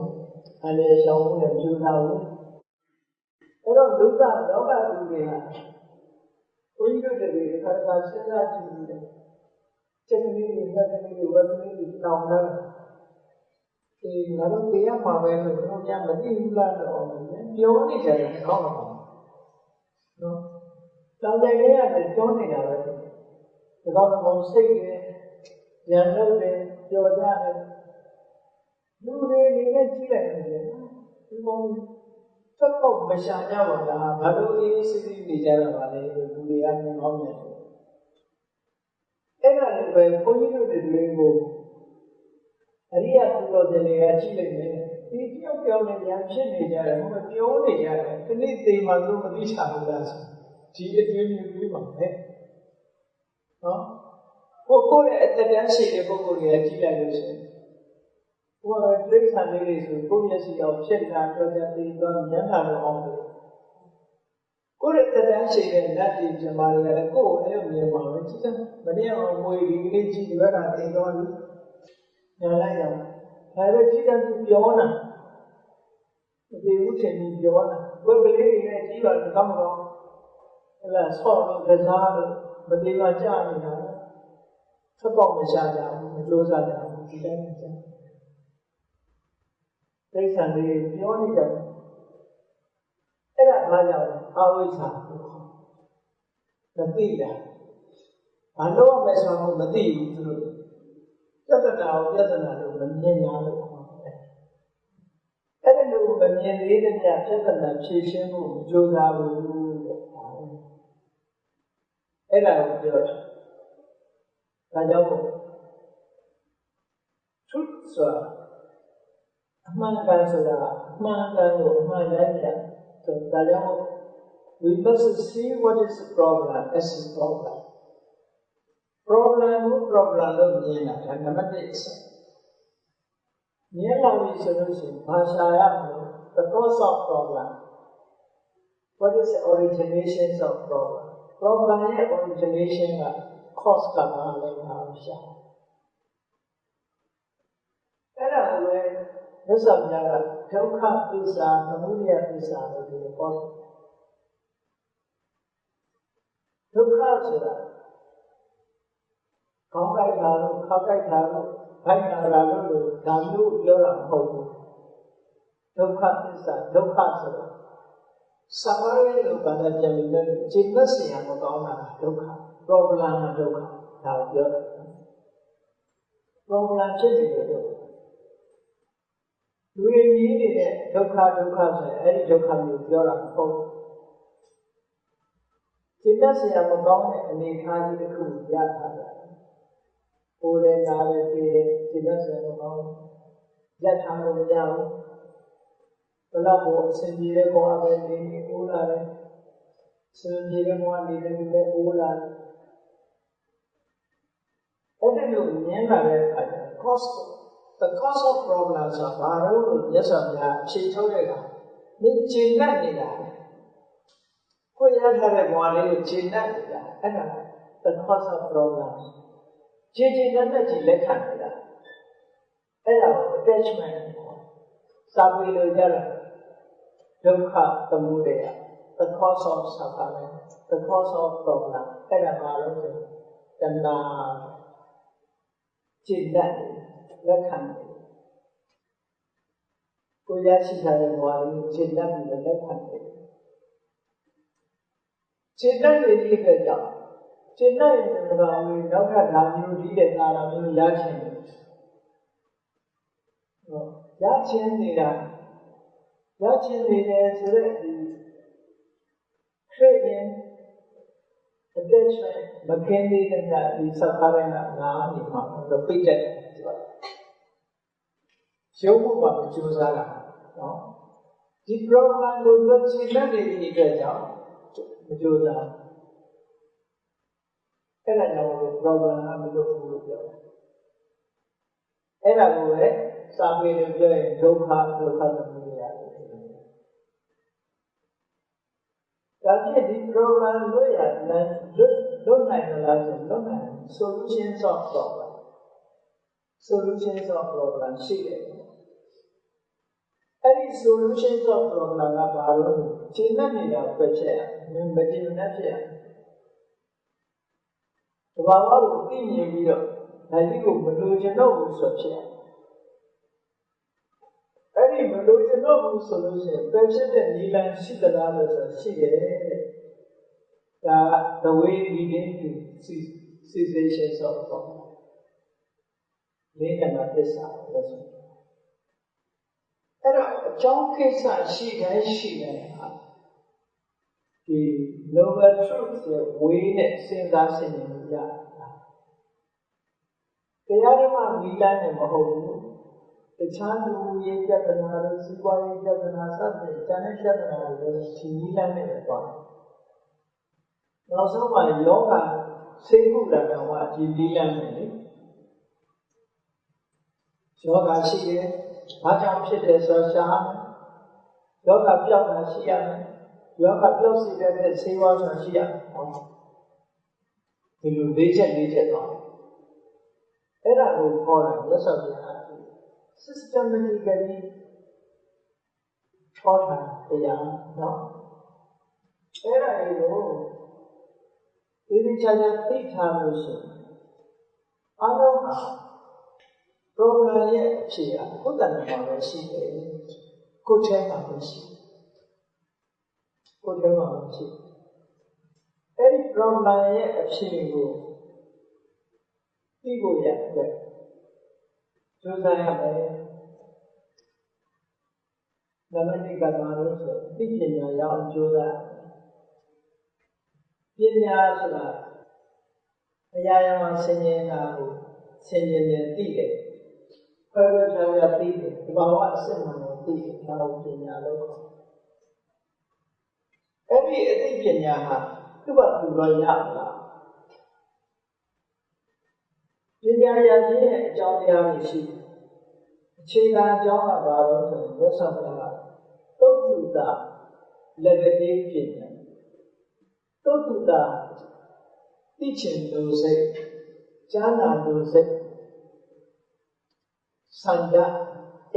A: အန္တရာယ်ရှောင်ဖို့လည်းကြိုးစားဘူးအဲ့တော့လောကလူတွေကဘုန်းကြီးတို့တွေခါခါစဉ်းစားကြည့်တယ်ချက်ကလေးတွေငှက်ကလေးတွေဝက်ကလေးတွေတောင်းတာ ငါတို့တရားမှာပဲလို့ကျွန်တော်များမသိဘူးလားတော့ပြောနေကြတယ်ကောင်းတော့နော်တောင်းတကယ်ရတယ်ပြောနေတာပဲဒီကောင်စိတ်နဲ့ဉာဏ်နဲ့ပြောကြတယ်လူတွေနေနဲ့ကြည့်လိုက်တယ်ဒီကောင်သက်တော့မရှာကြပါလားဘာလို့အေးစစ်စစ်နေကြတာပါလဲလူတွေကမြင်အောင်တယ်အဲ့ဒါလည်းပဲဘုန်းကြီးတို့တွေကိုအရိယသူတော်စင်တွေကကြည့်လိုက်မယ်ဒီပြောင်းနေကြဖြစ်နေကြတယ်ဟိုမပြောနေကြတယ်ဒီနေ့သိမှလို့မသိချဘူးလားဆိုဒီအတွင်းမျိုးလေးပါပဲနော်ကိုယ့်ရဲ့အတ္တတန်းရှိတဲ့ပုဂ္ဂိုလ်တွေကကြည့်လိုက်လို့ရှိရင်ဟိုကတိစ္ဆာလေးတွေဆိုကိုယ့်မျက်စိအောင်ဖြစ်တာတော့ကြသိတော့ဉာဏ်လာလို့အောင်တယ်ကိုယ့်ရဲ့အတ္တတန်းရှိတဲ့နတ်တွေဇမားတွေကလည်းကိုယ့်ကိုအဲ့လိုမြင်ပါပဲကြည့်တယ်မနေ့ကငွေဒီကနေ့ကြည့်ဒီဘက်ကသိတော့ပြီညာလိုက်တော့ဒါပဲကြည့်တယ်သူပြောတာဒီဥထင်ကြီးပြောတာဘယ်ကလေးတွေနဲ့ကြည့်ပါတော့ကောင်းမကောင်းအဲ့ဒါဆော့လို့ကစားလို့မသေးပါကြနေတာသက်ပေါက်မရှာကြဘူးမကြိုးစားကြဘူးဒီတိုင်းကြတိစ္ဆာလေးပြောနေကြတယ်အဲ့ဒါဘာကြောင့်အဝိဇ္ဇာမသိတာဘာလို့မဆိုတော့မသိဘူးသူတို့ပြဿနာကိုပြဿနာလို့မမြင်ညာလို့အဲ့ဒီလိုမမြင်သေးတဲ့ပြဿနာဖြေရှင်းဖို့မကြိုးစားဘူးအဲ့ဒါကိုပြောတာဒါကြောင့်truth ဆိုတာအမှန်ကန်ဆိုတာအမှန်ကန်ကိုအမှန်တိုင်းပြဆိုဒါကြောင့် we must see what is the problem as a problem problem လို့မြင်တာဒါနံပါတ်1မြင်လာပြီဆိုလို့ရှိရင်ဘာရှာရမလဲ the cause of problem what is the origination of problem ရဲ့ origination က cause ကဘာလဲငါရှာအဲ့ဒါကိုပဲမြတ်စွာဘုရားကဒုက္ခသစ္စာသမုဒယသစ္စာလို့ပြောတယ်ဒုက္ခဆိုတာခေါင်းကိုက်တာလို့ခေါက်ကိုက်တာလို့ဘိုက်နာတာလို့ဒါမျိုးပြောတာမဟုတ်ဘူးဒုက္ခသစ္စာဒုက္ခဆိုတာစဘာဝလို့ဘာသာပြန်ပြီးတော့ခြေသက်စရာမကောင်းတာဒုက္ခ problem ဒုက္ခဒါကိုပြောတယ် problem ဖြစ်နေတယ်လို့လူရင်းကြီးနေတဲ့ဒုက္ခဆိုရင်အဲ့ဒီဒုက္ခမျိုးပြောတာမဟုတ်ဘူးခြေသက်စရာမကောင်းတဲ့အနေအထားကြီးတစ်ခုရထားတယ်ကိုယ်လည်းနားလည်းသိတယ်ခြေသက်စရာမကောင်းရက်ထားလို့မရဘူးဘလောက်ကိုအစဉ်ပြေတဲ့ကောပဲနေနေအိုးလာတယ်အစဉ်ပြေတဲ့ကောနေတဲ့လူလည်းအိုးလာတယ်အဲ့ဒီလိုမြင်လာတဲ့အခါကျ the cause of problem ဆိုတာဘာလို့မြတ်စွာဘုရားဖြေထုတ်တဲ့အခါမင်းကျင့်တတ်နေတာကိုရထားတဲ့ဘဝလေးကိုကျင့်တတ်နေတာအဲ့ဒါ the cause of problem ကျင့်တတ်တဲ့လက်ခံနေတာအဲ့ဒါကို attachment စာပေလိုကြတယ်ဒုက္ခသမုဒယ the cause of suffering the cause of problem အဲ့ဒါဘာလို့ဆိုတဏှာကျင့်တတ်လက်ခံကိုရရှိထားတဲ့ဘဝလေးကျင့်တတ်ပြီးလက်ခံတယ်ကျင့်တတ်တဲ့ဒီကကြောင့်ကျင့်တတ်ရင်လည်းဘာလို့နောက်ထပ်ဓာမျိုးဒီတဲ့သာလာမျိုးရချင်တယ်ရချင်နေတာရချင်နေတယ်ဆိုတဲ့ဒီ craving attachment မကင်းသေးတဲ့ဒီစကားရင်းကငါးနေမှာတော့ပိတ်တယ်ဆိုတာရုပ်ဘုရားကိုကြိုးစားတာနော်ဒီ problem ကိုသိချင်တဲ့ဒီအတွက်ကြောင့်မကြိုးစားအဲ့ဒါကြောင့် problem ကမလုပ်ဘူးလို့ပြောတယ်အဲ့ဒါကိုပဲစာပေလိုပြောရင်ဒုက္ခသမုဒယလို့ပြောတယ်ဒါဖြင့်ဒီ problem လို့ရတဲ့လွတ်နိုင်လားဆိုလွတ်နိုင် solutions of problem ရှိတယ်အဲ့ဒီ solutions of problem ကဘာလို့ရှင်းနေနေတာပဲဖြစ်ရမကြည့်နဲ့ဖြစ်ရတဘာဝကိုသိမြင်ပြီးတော့ဒါကြီးကိုမလိုချင်တော့ဘူးဆိုဖြစ်ရ မလို့ကျွန်တော်ဘူးဆိုလို့ရှိရင်ပဲဖြစ်တဲ့နီလန်ရှိသလားလို့ဆိုရှိတယ်ဒါ the way leading to cessation of thought လေးကနာသစ္စာလို့ဆိုအဲ့တော့အကြောင်းကိစ္စရှိတိုင်းရှိတိုင်းဟာဒီ noble truth ရဲ့ way နဲ့စဉ်းစားဆင်ခြင်လို့ရတာတရားဓမ္မနီလန်နဲ့မဟုတ်ဘူးတခြားလူရေးပြဿနာတွေစီးပွားရေးပြဿနာစသဖြင့်ဉာဏ်နဲ့ပြဿနာတွေဒီနီလန်နဲ့ပဲသွားတယ်နောက်ဆုံးမှာယောဂစိတ်မှုတာတော့ဒီနီလန်နဲ့လေယောဂရှိတယ်ဘာကြောင့်ဖြစ်တယ်ဆိုရှားမယ်ယောဂပြောက်တာရှိရမယ်ယောဂပြောက်စီတဲ့ဆေးဝါးဆိုတာရှိရမယ်ဒီလို၄ချက်သွားအဲ့ဒါကိုခေါ်တာမြတ်စွာဘုရား systematically ထောက်ထားတရားနော်အဲ့ဒါတွေကိုဒီချာချာသိထားလို့ရှိရင်အလုံးဟာ problem ရဲ့အဖြစ်အကိုယ်တဏ္ဍာမှာပဲရှိတယ်ကိုယ်ထဲမှာပဲရှိကိုယ်ထဲမှာပဲရှိအဲ့ဒီ problem ရဲ့အဖြစ်ကိုသိဖို့ရတဲ့ကျိုးစားရမယ်နမတိကဘာလို့ဆိုသိပညာရအောင်ကျိုးစားပညာဆိုတာအရာရာမှာဆင်ញင်တာကိုဆင်ញင်နေသိတယ်ဘယ်လိုကြောင့်ရသိတယ်ဒီဘာဝအစစ်မှန်ကိုသိတယ်ဒါကိုပညာလို့ခေါ်အဲ့ဒီအသိပညာဟာသူ့ဘာသူတော့ရမလားပညာရခြင်းရဲ့အကြောင်းတရားတွေရှိတယ်အခြေခံအကြောင်းကဘာလို့ဆိုရင်မြတ်စွာဘုရားသုတ္တုတလက်တည်းပညာသုတ္တုတသိချင်လို့စိတ်ကြားနာလို့စိတ်စန္ဒ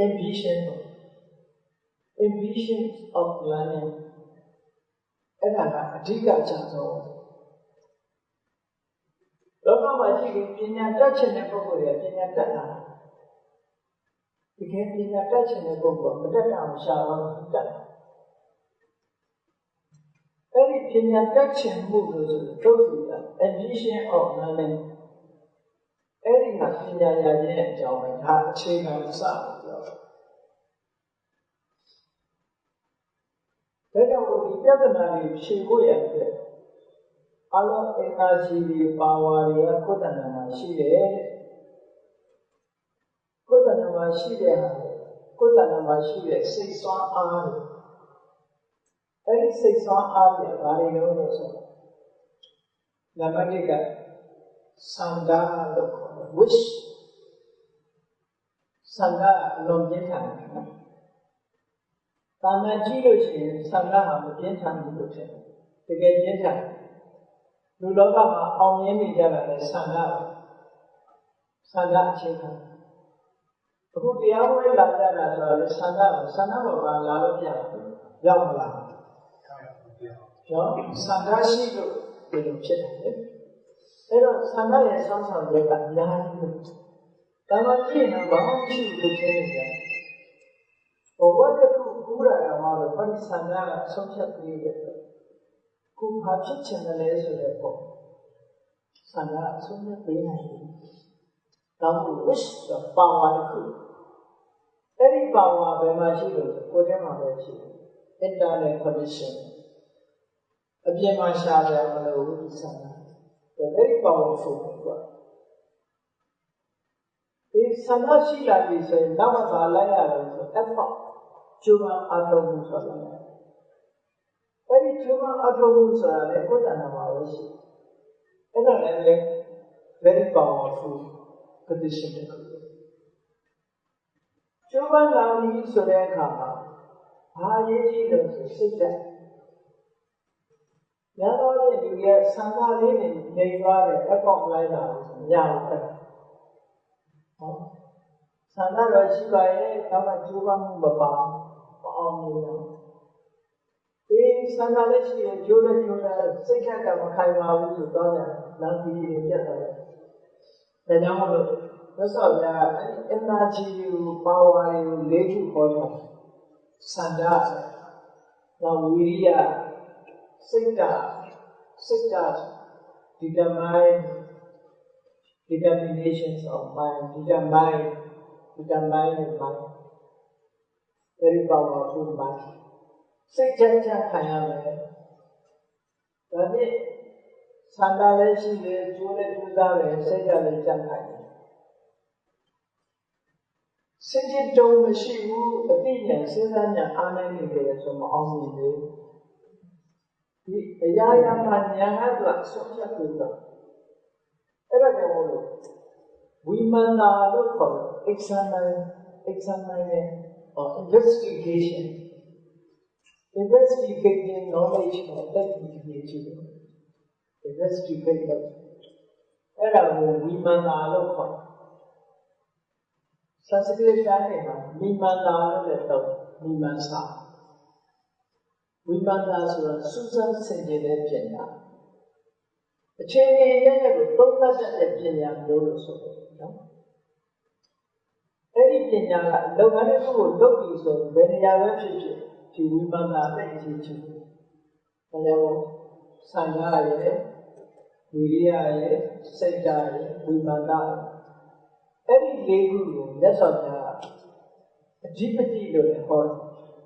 A: ambition of learning အဲ့ဒါကအဓိကအချက်ဆုံးလောကမှာရှိတဲ့ပညာတတ်ချင်တဲ့ပုဂ္ဂိုလ်ရဲ့ပညာတတ်တာဒီကပညာတတ်ချင်တဲ့ပုဂ္ဂိုလ်မတတ်တာကိုရှာတော့တတ်အဲ့ဒီပညာတတ်ချင်မှုလို့ဆိုသုတ္တုတ ambition of learning အဲ့ဒီမှာပညာရခြင်းအကြောင်းပဲဒါအခြေခံအစလို့ပြောတယ်ဒါကြောင့်ဒီပြဿနာတွေဖြေဖို့ရတဲ့အလုံး energy တွေ power တွေကကိုယ်တဏ္ဍာမှာရှိတယ်ကိုယ်တဏ္ဍာမှာရှိတဲ့ဟာကိုယ်တဏ္ဍာမှာရှိတဲ့စိတ်ဆွမ်းအားတွေအဲ့ဒီစိတ်ဆွမ်းအားတွေဘာတွေလဲလို့ဆိုနံပါတ်1ကစံဒါလို့ wish စံဒါလုံးပြင်းထန်တယ်နော်။တာမန်ကြည့်လို့ရှိရင်စံဒါဟာမပြင်းထန်ဘူးလို့ထင်တယ်။တကယ်ပြင်းထန်လူလောကမှာအောင်မြင်နေကြတာလည်းစံဒါပဲ။စံဒါအခြေခံ။အခုတရားဝဲလာကြတာဆိုတော့စံဒါပဲ။စံဒါပေါ်မှာလာလို့ပြရောက်မလား။ရောက်စံဒါရှိလို့ဒီလိုဖြစ်တယ်လေ။အဲ့တော့ဆန္ဒရဲ့ဆောင်းဆောင်ချက်ကအများကြီးပဲ။ဒါမှကြည့်ရင်ဘာမှမရှိဘူးလို့ပြောနေကြတယ်။ဘဝတစ်ခုကူးရတာမှတော့ဘာဆန္ဒကဆုံးဖြတ်ပြီးတယ်။ကိုဘာဖြစ်ချင်တယ်လဲဆိုတဲ့ပေါ့။ဆန္ဒအဆုံးဖြတ်ပေးနိုင်တယ်။ဒါမှ wish ဆို power တစ်ခု။အဲ့ဒီ power ဘယ်မှာရှိလို့ကိုယ်ထဲမှာပဲရှိတယ်။ internal condition အပြင်မှာရှာကြမလို့ဒီဆန္ဒvery powerful ပေါ့ဒီဆန္ဒရှိလာပြီဆိုရင်နောက်မှဘာလိုက်ရတယ်ဆို effort ကျိုးပန်းအထောက်မှုဆိုတာလည်းအဲ့ဒီကျိုးပန်းအထောက်မှုဆိုတာလည်းကိုယ်တဏ္ဍာမှာပဲရှိအဲ့ဒါလည်း very powerful condition တစ်ခုကျိုးပန်းလာပြီဆိုတဲ့အခါမှာဘာအရေးကြီးလို့ဆိုစိတ်ဓာတ်ရတော့တဲ့လူရဲ့ဆန္ဒလေးတွေနေသွားတယ်အပေါက်လိုက်တာကိုမရဘူးအဲ့ဒါဟောဆန္ဒတော့ရှိပါရဲ့ဒါမှကြိုးပမ်းမှုမပါအောင်လို့ဒီဆန္ဒလေးရှိရင်ကြိုးနဲ့ကြိုးနဲ့စိတ်ဓာတ်ကမခိုင်ပါဘူးဆိုတော့လမ်းကြီးတွေပြတ်သွားတယ်ဒါကြောင့်မို့လို့သစ္စာပြအဲ့ဒီ energy ကို power ကိုလေးခုခေါ်တာ Sanda, Viriya, Siddha, determinations of mind, determine and mind. Very powerful mind. Siddha Kayame. That is, Sandale Shile, Jule Judare, Siddha Kayame. Siddha Dome Shivu, opinion, Siddha Anani, some omni. The Yaya Manya like social people. Women are look for examine or investigation. Investigating knowledge or technique. Investigate them. Women are look for. Sanskrit women are women are. Women are Susan Senjele Jena. A chain don't let the Jena do so. Any Jena, no matter who look is so very refugee to women are teaching. Sangaya, Viriya, Siddha, women are. Any legal, that's what GPT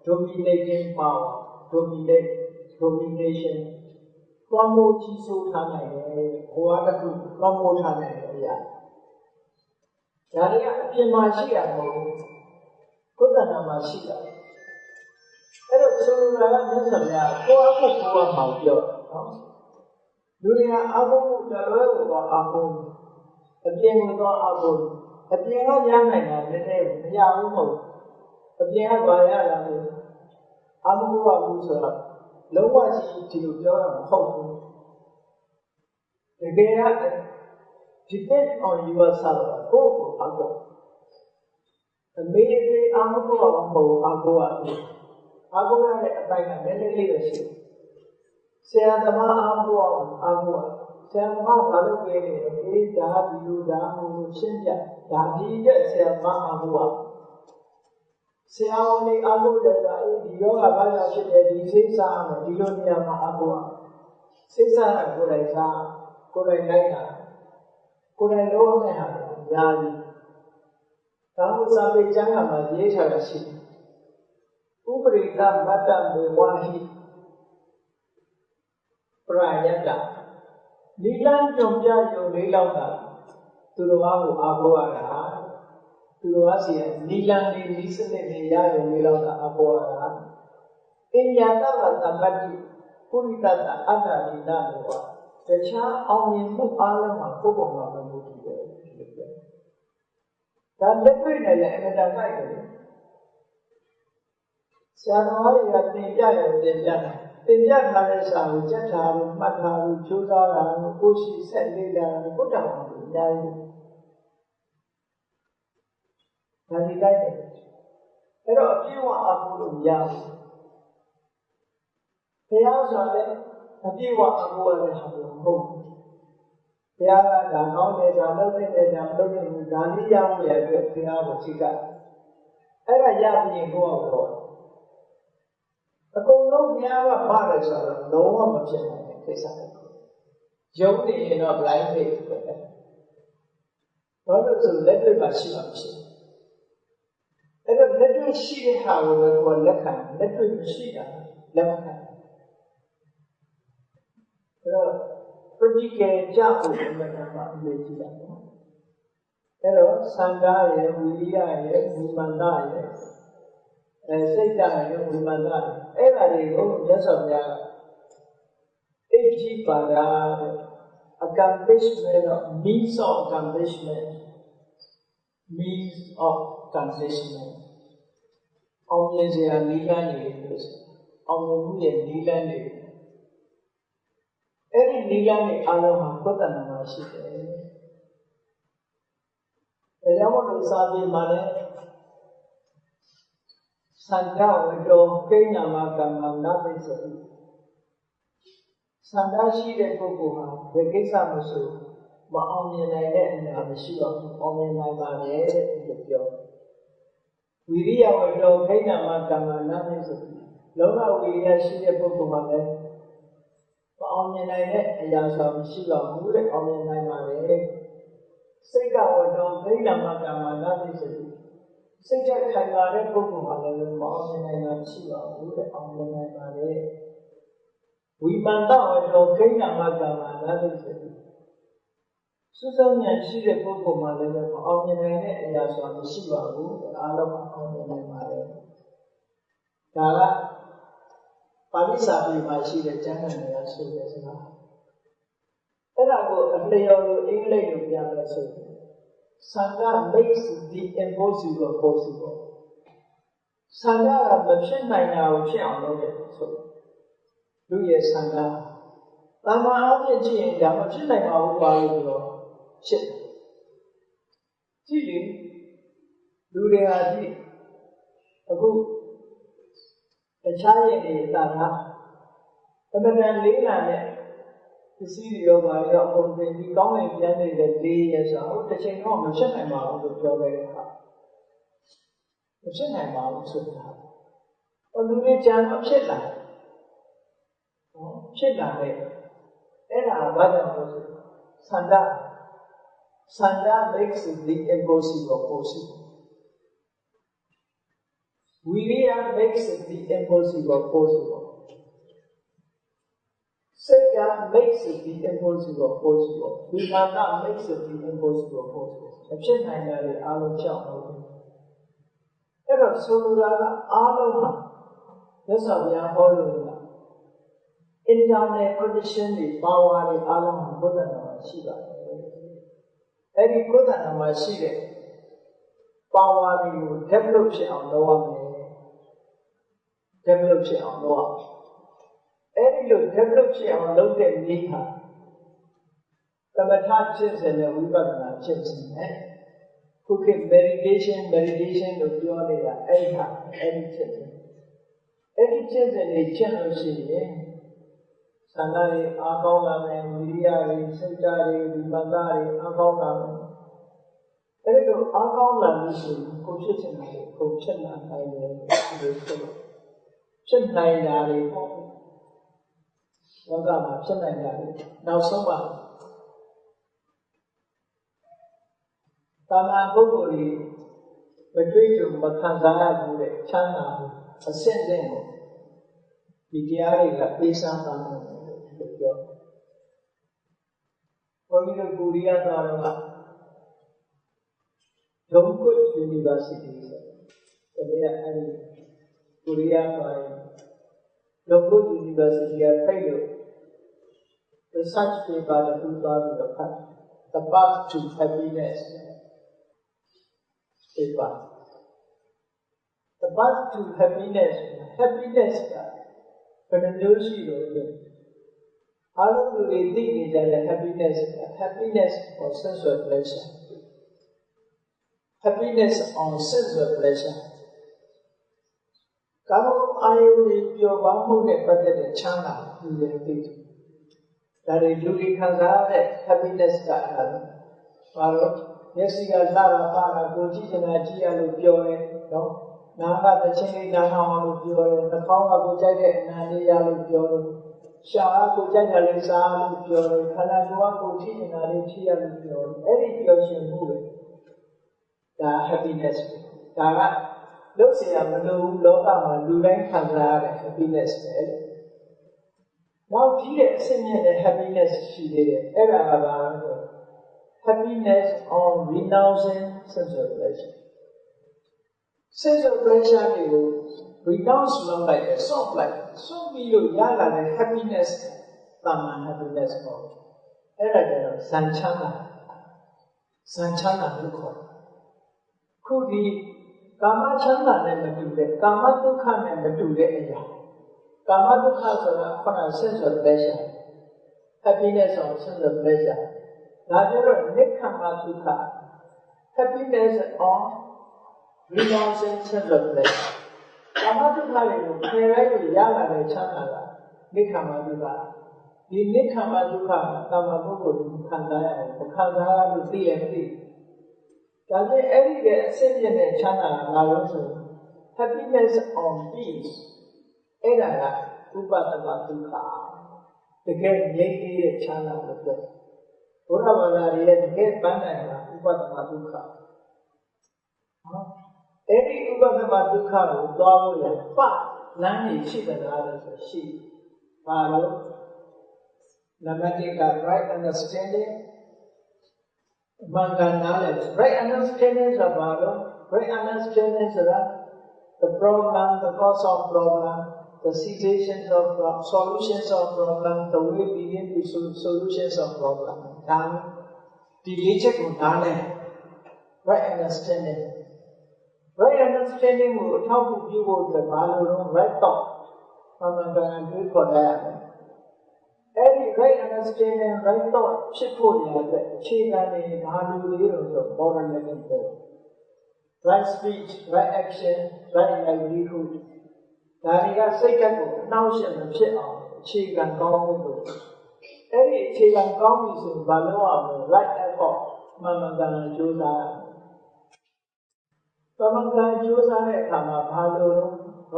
A: dominating power. Domination. Kwamo chiso thane, hoada ku kwamo thane ya. Yari apima shiya mo, kodana ma shiya. Ero sura nyasanya, ko aku kuwa maujyo. Dunia aku dalwe ko aku, apien ko aku, apien ka janai na nene ya mo, apien ka baya la mo. Aku aku sura. Lower to your home. Depend on yourself. Go, immediately, Ago, like a many leadership. Say, Ago, say, Mama, you down, Shinja, Dadi, say, Ago. Se only Abu that yoga Balashi, the Sisa, Dilonia Mahabua. Sisa, Kodaina, Kodaina, Yadi. Tamu Sabi Jangama, Yesharashi. Ubrita, Madame de Wahi. Prayata. Nilan Jomja, you Nilanga. Turuahu Abuara. Turuasia, Nilan, listening, Yayo, Milana, Aboa. In Yatara, Tamati, Puritata, Ada, Nidanoa. The child only moved Alama, Koboma, Mutu. That living in the night. Sanoi at Ninja, Ninja, Jetta, Mataru, Chudara, Bushi, Sendida, Buddha, and he died. There are a few Abu Yam. They also a few Abu home. They are now they are nothing and I'm looking with Dania, we are good to have a chica. And I yam in go out. The Golo Yama fathers are no one of them. Jody in a blind way. Not to let me machine. Let me see how we will look at. Let me see how. Pretty good job with the Hello, Sangaya, Viriya, Vimandaya, Siddha, Vimandaya. Everybody, just of that. H. Pada, accomplishment, means of accomplishment. Means of accomplishment. Omnes are Nilani, Omni Nilani. Every Nilani Alama Kotana Shite. The Yamato Sabi Mane Santa Widow Kena Magama Nabi Sandashi de Kokuha, the Kesa Musu, but only an idea and a Shiva, only my body in the pure. Viriya Vado Kainama Kama Nami Lona Viriya Shia Pukumale Omnine Ayasam Shiva Mure Omnine Sega Vado Kainama Kama Nami Sega Kaimare Pukumale Omnine Shiva Mure Omnine Vimanda Vado Kainama Kama Nami Susan she the Pukumale Omnine Ayasam Shiva Mure Omnine Kala Palisabi Mashi Channel Sugasana. Erago a layer English of Yamaso. Sangha makes the impossible possible. Sangha machine now shall so. Do yes, Sangha. Lama Aji and Yamachin like our value. Shit. Chili. Do they are a good. The child is that the man Lena, the city of my own, the going generally the day as out the chain home, the Shanghai Mount of your very heart. The Shanghai Mount should have. Or do they jam of Shetland? Shetland, Ella, Badam, Sanda makes the impossible possible. Viriya makes the impossible possible. Sega makes the impossible possible. Vimana makes the impossible possible. Action Nine Alo Chao. Ever Sura Aloha. That's how we are holding. Internet condition the power of Aloha Buddha Shiva. Every Buddha Shiva. Power you develop it on the one. Develop it on law. Any you develop it on local Niha. The Matachins and the Vibana Chipsin, cooking meditation of Yonia, any children. Any children a channel city, Sanari, Akolam, Viriari, Sentari, Vibandari, Akolam. Any to Akolam is Coaching and Chân này là để nó ra mà chân này là để đào sâu vào. Tam an bố bồ đi về truy dùng mà tham gia bồ để chán nào và xem lên một vì cái ái là bê sang tam an được chưa? Có những cái bồ đi ăn vào là giống cốt university cái này là anh Korea by Local University of Cairo. Research paper the path to happiness paper. The path to happiness when a new zero. How do we think that happiness or sense of pleasure? Happiness on sense of pleasure. Kamo ayu your bamu ne patate chana you that is looking happiness Paro, Yesiga Lara Para, Goji and Ajia Lupiore, no, Naha the Chini Naha Lupiore, the Kama Gojade and Nania Lupiore, Shah Gojada Lisa Lupiore, Kanagua Goji and Alicia Lupiore, any Yoshi movie. The happiness. Look, see, I'm a new local, do like happiness. Now, Peter singing the happiness she did, happiness on renouncing sense of pleasure. Sense of pleasure, you renounce love like a song like so you yala the happiness, Tama happiness for. Sanchana, look on. Could be Kama Chanda never do that, Kama Dukha never do that. Kama Dukha for a sense of pleasure, happiness or sense of pleasure. Najero Nikama Dukha, happiness on renouncing sense of pleasure. Kama Dukha is very Yala Chanda, Nikama Dukha. The Nikama Dukha, Kama Mugu, Kandaya, Kandaya to see and see. ဒါပေမဲ့အဲ့ဒီရဲ့အစစ်ပြည့်တဲ့ချမ်းသာကဘာလို့ဆို happiness on peace အဲ့ဒါကဥပဒနာဒုက္ခတကယ်ငြိမ်းတဲ့ချမ်းသာလို့ပြောဘုရားဘာသာရဲ့တကယ်ပန်းနိုင်တာဥပဒနာဒုက္ခအဲ့ဒီဥပဒနာဒုက္ခကိုသွားလို့ရလမ်းကြီးရှိတယ်လားလို့ဆိုရှိဘာလို့နံပါတ်1က right understanding မှန်ကန်နားလည် right understanding ဆိုတာဘာလို့ right understanding ဆိုတာ the problem the cause of problem the situations of solutions of problem the way begin to solutions of problem ဒါဒီလေးချက်ကိုနားလည် right understanding right understanding ကိုအထောက်အကူပြုဖို့အတွက်ဘာလို့လဲ right thought မှန်ကန်တွေးခေါ်ရမယ်အဲ့ဒီ right understanding right thought ဖြစ်ဖို့ရတဲ့အခြေခံတွေဘာလို့လဲလို့ဆို moral living ပဲ right speech right action right livelihood ဒါတွေကစိတ်ဓာတ်ကိုအနှောင့်အယှက်မဖြစ်အောင်အခြေခံကောင်းဖို့လို့အဲ့ဒီအခြေခံကောင်းပြီဆိုရင်ဘာလို့အောင် right effort မှန်ကန်ကြိုးစားရမယ်မှန်ကန်ကြိုးစားတဲ့အခါမှာဘာလို့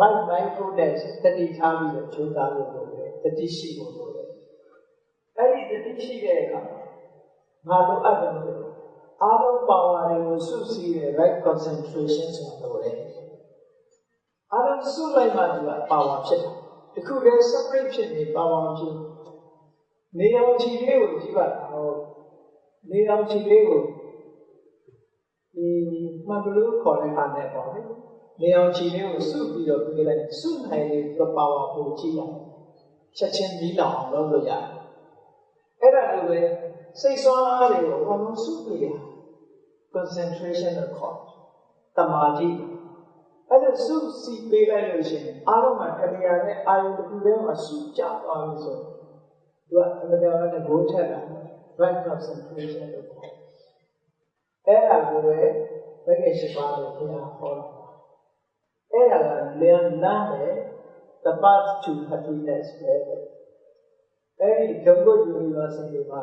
A: right mindfulness တတိထားပြီးကြိုးစားလို့ရတယ်တတိရှိဖို့လို့ရတယ်အဲ့ဒီတတိရှိတဲ့အခါမှာဘာလို့အပ်တယ်လဲအားလုံး power တွေကိုစုစည်းတဲ့ right concentration ဆိုလို့ရတယ်အားလုံးစုလိုက်မှသူက power ဖြစ်တယ်တခုတည်း separate ဖြစ်နေ power ဖြစ်နေအောင်ခြေလေးကိုကြည့်ပါတော့နေအောင်ခြေလေးကိုဒီမှန်ဘလို့ခေါ်တဲ့ဟာနဲ့ပေါ့လေနေအောင်ခြေလေးကိုစုပြီးတော့ပြေးလိုက်စုနိုင်လေသူ power ပိုကြည့်ရတယ်ချက်ချင်းပြီးလောင်အောင်လုပ်လို့ရတယ်အဲ့ဒါလိုပဲစိတ်ဆွမ်းအားတွေကိုအကုန်လုံးစုပြီးရ concentration ကိုခေါ်တမာတိအဲ့ဒါစုစီပေးလိုက်လို့ရှိရင်အားလုံးကတဏှာနဲ့အာယုတစ်ခုတည်းမှာစုကြသွားပြီဆိုရင်သူကအမှန်တရားနဲ့ဘိုးထက်တာ right concentration လို့ခေါ်အဲ့ဒါကိုပဲဘယ်ကိစ္စပါလို့ဘုရားဟောတာအဲ့ဒါကလမ်းနဲ့ the path to happiness ပဲအဲ့ဒီဒုက္ခ University မှာ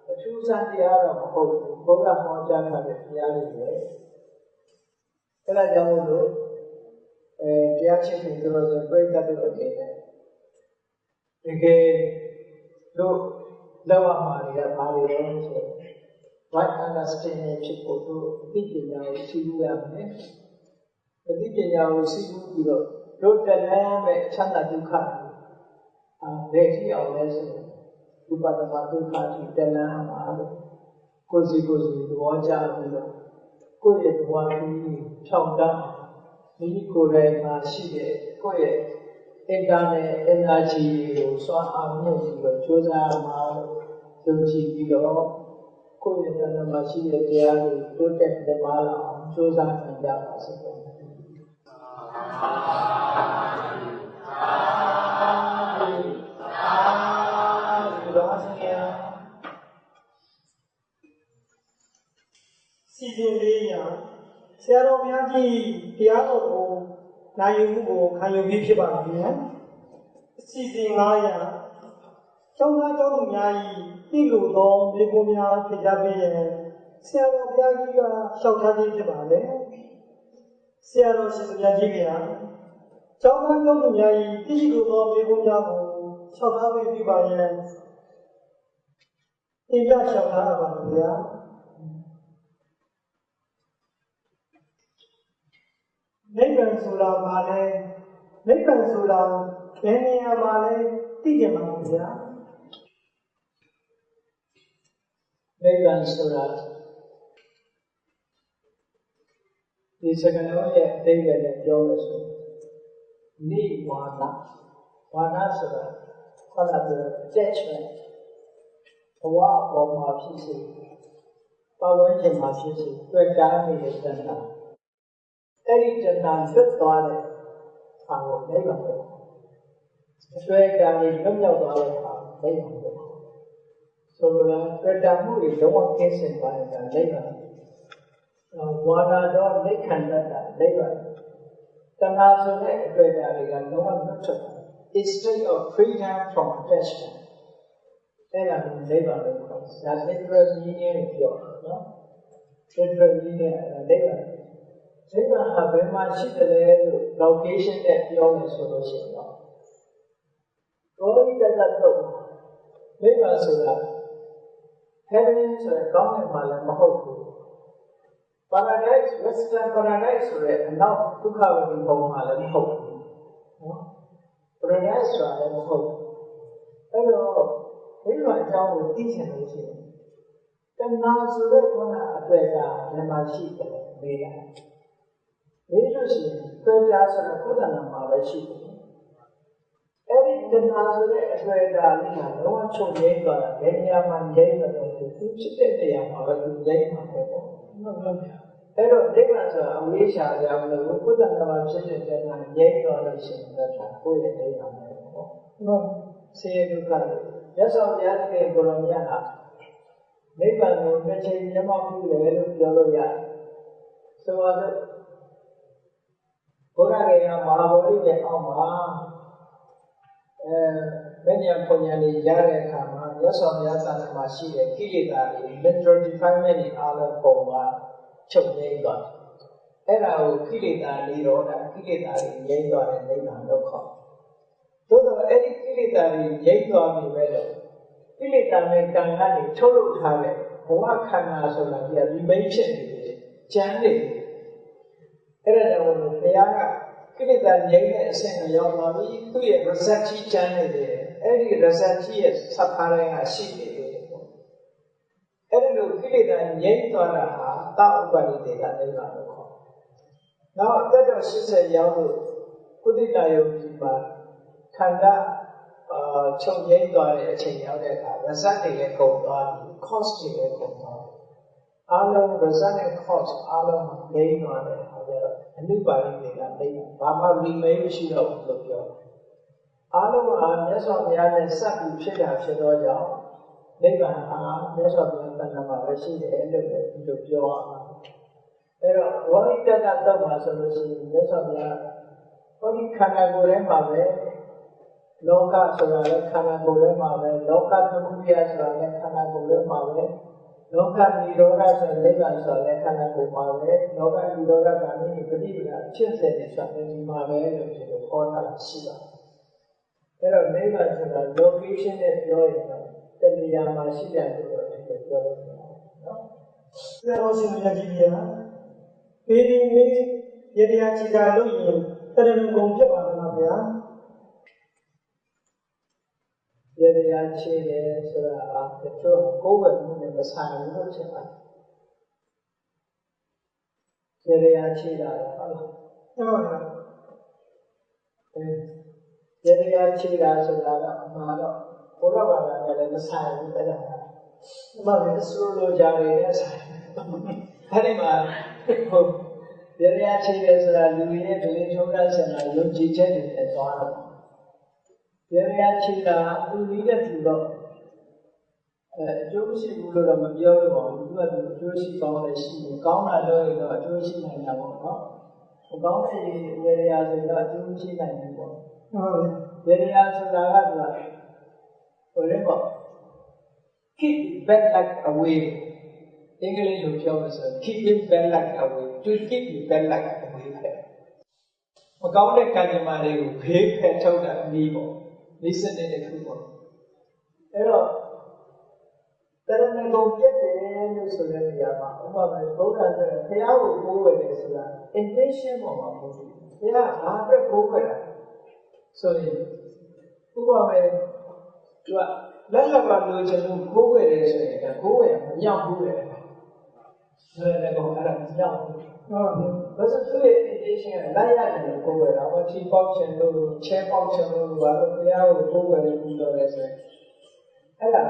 A: အထူးဆန်းတရားတော့မဟုတ်ဘူးဘုရားဟောကြားထားတဲ့တရားတွေပဲအဲ့ဒါကြောင့်မို့လို့တရားချင်းတွေတို့ဆိုပြိတ္တတို့အနေနဲ့တကယ်တို့လောက်ရမှာတွေကဘာတွေလဲဆို right understanding ဖြစ်ဖို့တို့အသိပညာကိုသိလို့ရမယ်အသိပညာကိုသိပြီးတော့တို့တဏှာမဲ့ချမ်းသာဒုက္ခဘယ်ထိအောင်လဲဆိုဥပဒနာဒုက္ခที่တဏှာမှာလို့ကိုယ်စီသဘောကျပြီးတော့ကိုယ့်ရဲ့ဘဝကြီးဖြောင့်တန်းမိမိကိုယ်တိုင်မှာရှိတဲ့ကိုယ့်ရဲ့ internal energy ကိုစွမ်းအားမြင့်ပြီးတော့ကြိုးစားမှာယုံကြည်ပြီးတော့ကိုယ့်ရဲ့တဏှာမှာရှိတဲ့တရားတွေတိုးတက်ပြပါလာအောင်ကြိုးစားနိုင်ကြပါစေ။
B: စီစဉ်လေးရာဆရာတော်များကြီးတရားတော်ကိုနိုင်ယူမှုကိုခံယူပြီးဖြစ်ပါပြီ။စီစဉ်9ရာကျောင်းသားကျောင်းသူများ၏ဤလိုသောမိဘများဖြစ်ကြပြီးရင်ဆရာတော်ဘုရားကြီးကလျှောက်ထားခြင်းဖြစ်ပါလေ။ဆရာတော်ရှင်ဘုရားကြီးကကျောင်းသားကျောင်းသူများ၏ဤလိုသောမိဘများကိုလျှောက်ထားပြီးပြပါရင်တင်ပြလျှောက်ထားပါဗျာ။နိဗ္ဗာန်ဆိုတာဘာလဲနိဗ္ဗာန်ဆိုတာဘယ်နေရာမှာလဲသိကြပါဦးဗျာ
A: နိဗ္ဗာန်ဆိုတာဒီစကားလုံးရဲ့အတိတ်နဲ့ပြောလို့ဆိုနိဝါဒဝါဒဆိုတာခေါ်တာပြော attachment ဘဝအပေါ်မှာဖြစ်စေပတ်ဝန်းကျင်မှာဖြစ်စေတွေ့တာနေတဲ့တဏှာအဲ့ဒီတဏှာလွတ်သွားတဲ့ဟာကိုနိဗ္ဗာန်ပဲတွေ့တာနေလွတ်မြောက်သွားတဲ့ဟာနိဗ္ဗာန်ပဲဆိုလိုတာတွေ့တာမှုတွေလုံးဝကင်းစင်သွားတဲ့နိဗ္ဗာန်ဝါဒတော့လက်ခံတတ်တာနိဗ္ဗာန်တဏှာဆိုတဲ့အတွေ့အကြုံတွေကလုံးဝလွတ်ထွက်သွားတယ် state of freedom from attachment အဲ့ဒါကိုနိဗ္ဗာန်လို့ခေါ်တယ်ဒါ literal meaning ကိုပြောတာနော် central ကြီးနဲ့နိဗ္ဗာန်နိဗ္ဗာန်ဟာဘယ်မှာရှိတယ်လို့ location နဲ့ပြောမယ်ဆိုလို့ရှိရင်တော့ဘောဓိတတ္တတော့နိဗ္ဗာန်ဆိုတာ heaven ဆိုတဲ့ကောင်းကင်မှာလည်းမဟုတ်ဘူး paradise western paradise ဆိုတဲ့အနောက်ဒုက္ခဝတိဘုံမှာလည်းမဟုတ်ဘူးနော် paradise ဆိုတာလည်းမဟုတ်ဘူးအဲ့တော့နိဗ္ဗာန်အကြောင်းကိုသိချင်လို့ရှိရင်တဏှာဆိုတဲ့ခုနအတွေ့အကြုံဘယ်မှာရှိတယ်မေးလိုက်မေးလို့ရှိရင်တွေ့ကြဆိုတဲ့ခုနကမှာပဲရှိတယ်အဲ့ဒီတဏှာဆိုတဲ့အတွေ့အကြုံလေးကလုံးဝချုပ်ငြိမ်းသွားတာဘယ်နေရာမှာငြိမ်းတယ်လို့သူဖြစ်တဲ့နေရာမှာပဲသူငြိမ်းမှာပဲပေါ့ဟုတ်ပါဗျာအဲ့တော့နိဗ္ဗာန်ဆိုတာအဝိဇ္ဇာကြောင့်လို့ခုနကမှာဖြစ်တဲ့တဏှာငြိမ်းသွားလို့ရှိရင်တော့ကိုယ့်ရဲ့နိဗ္ဗာန်ပဲပေါ့ဟုတ်ဆင်းရဲဒုက္ခမြတ်စွာဘုရားသခင်ကိုယ်တော်မြတ်ဟာနိဗ္ဗာန်ကိုတစ်ချိန်မျက်မှောက်ပြုတယ်လို့ပြောလို့ရတယ်။ဆိုတော့ဘုရားကေယမဟာဗောဓိရဲ့အောက်မှာမဉ္ဇဉ်ပုံညာတွေရတဲ့အခါမှာမြတ်စွာဘုရားသာသနာမှာရှိတဲ့ကိလေသာတွေ mental defilement တွေအားလုံးပုံမှာချုပ်ငြိမ်းသွားတယ်။အဲ့ဒါကိုကိလေသာនិရောဓကိလေသာတွေငြိမ်းသွားတဲ့နိဗ္ဗာန်လို့ခေါ်တယ်။သို့တော့အဲ့ဒီကိလေသာတွေငြိမ်းသွားပြီပဲလို့ကိလေသာနဲ့ကံကနေထုတ်လုပ်ထားတဲ့ဘဝခန္ဓာဆိုတာကြီးက remain ဖြစ်နေတယ်ကျန်နေတယ်အဲ့ဒါကြောင့်ဘုရားကကိလေသာငြိမ်းတဲ့အဆင့်ကိုရောက်သွားပြီသူ့ရဲ့ result ကြီးကျန်နေတယ်အဲ့ဒီ result ကြီးရဲ့သတ်ထားတဲ့ကရှိနေတယ်ပေါ့အဲ့ဒီလိုကိလေသာငြိမ်းသွားတာဟာသာဥပနိဒေကနိဗ္ဗာန်လို့ခေါ်နောက်အသက်တော်80ရောက်လို့ကုသနာယုံဒီမှာခန္ဓာချုပ်ငြိမ်းသွားတဲ့အချိန်ရောက်တဲ့အခါ result တွေလည်းကုန်သွားပြီ cost တွေလည်းကုန်သွားပြီအားလုံး result နဲ့ cost အားလုံးငြိမ်းသွားတဲ့အခါကျတော့အနုပါရိသေကသိဘာမှ remain မရှိတော့ဘူးလို့ပြောအားလုံးဟာမြတ်စွာဘုရားနဲ့စပ်ပြီးဖြစ်တာဖြစ်သောကြောင့်နိဗ္ဗာန်ဟာမြတ်စွာဘုရားတဏ္ဍာမှာပဲရှိတယ်လို့ဒီလိုပြောရမှာအဲ့တော့ဝိရိတတတော့မှာဆိုလို့ရှိရင်မြတ်စွာဘုရားဟောဒီခန္ဓာကိုယ်ထဲမှာပဲလောကဆိုတာလည်းခန္ဓာကိုယ်ထဲမှာပဲလောကသမုဒယဆိုတာလည်းခန္ဓာကိုယ်ထဲမှာပဲလောကនិရောဓဆိုတဲ့နိဗ္ဗာန်ဆိုတာလည်းခန္ဓာကိုယ်မှာပဲလောကនិရောဓကမိပฏิပဒါဖြစ်စေတဲ့ဆိုတာလည်းဒီမှာပဲလို့ဒီလိုခေါ်တာရှိပါတယ်အဲ့တော့နိဗ္ဗာန်ဆိုတာ location နဲ့ပြောရင်တော့တဏှာမှာရှိတယ်လို့ပြောလို့ရတယ်နော်
B: ဆရာတော်ရှင်မြတ်ကြီးကပေဒီမေရတရားချီတာလို့ရင်တရဏဂုံဖြစ်ပါလားဗျာ
A: ရတရားချေတယ်ဆိုတာတချို့ကိုယ်ပဲမှုနဲ့မဆိုင်ဘူးလို့ထင်ပါတယ်ရတရားချေတာဟုတ်လား
B: ဟုတ်ပါ
A: ဘူးရတရားချေတာဆိုတာတော့အမှန်တော့ဘုရားဘာသာနဲ့လည်းမဆိုင်ဘူးအဲ့ဒါကဒီမှာအစိုးလိုကြတွေနဲ့ဆိုင်အဲ့ဒီမှာဟုတ်ရတရားချေတယ်ဆိုတာလူရဲ့ဒလိထုံးတာဆက်လာယုံကြည်ချက်တွေနဲ့သွားတော့ရတရားချီတာသူနည်းတဲ့သူတော့အကျိုးရှိဘူးလို့တော့မပြောလို့ပါဘူးသူကသူအကျိုးရှိကောင်းတယ်ရှိတယ်ကောင်းတာလို့ရင်တော့အကျိုးရှိနိုင်တာပေါ့နော်မကောင်းတဲ့ရတရားဆိုတော့အကျိုးရှိနိုင်တယ်ပေါ့ဟုတ်ပြီရတရားဆိုတာကသူကဟိုလေပေါ့ keep bad luck away အင်္ဂလိပ်လိုပြောလို့ဆို keep bad luck away to keep bad luck away မကောင်းတဲ့ကံကြမ္မာတွေကိုဘေးဖယ်ထုတ်တာအနည်းပေါ့ဒီစနစ်တစ်ခုပေါ့အဲ့တော့တရဏဂုံပြည့်တယ်လို့ဆိုတဲ့နေရာမှာဥပမာဘုရားဆိုဘုရားကိုကိုးဝယ်တယ်ဆိုတာ intention ပေါ်မှာပုံပြီးဘုရားဘာအတွက်ကိုးဝယ်တာဆိုရင်ဥပမာသူကလက်လက်ပါလို့ချင်လို့ကိုးဝယ်တယ်ဆိုရင်ကိုးဝယ်မမြောက်ဘူးလေဆိုတဲ့ကောင်အဲ့ဒါမမြောက်ဘူးဟုတ်ပြီဘာလို့သူ့ရဲ့ intention ကလိုက်ရတယ်လို့ကိုယ်ဝယ်တာဘာချီပေါက်ချင်လို့ချဲပေါက်ချင်လို့ဘာလို့ဘုရားကိုကိုယ်ဝယ်လို့ပြောလဲဆိုရင်အဲ့ဒါ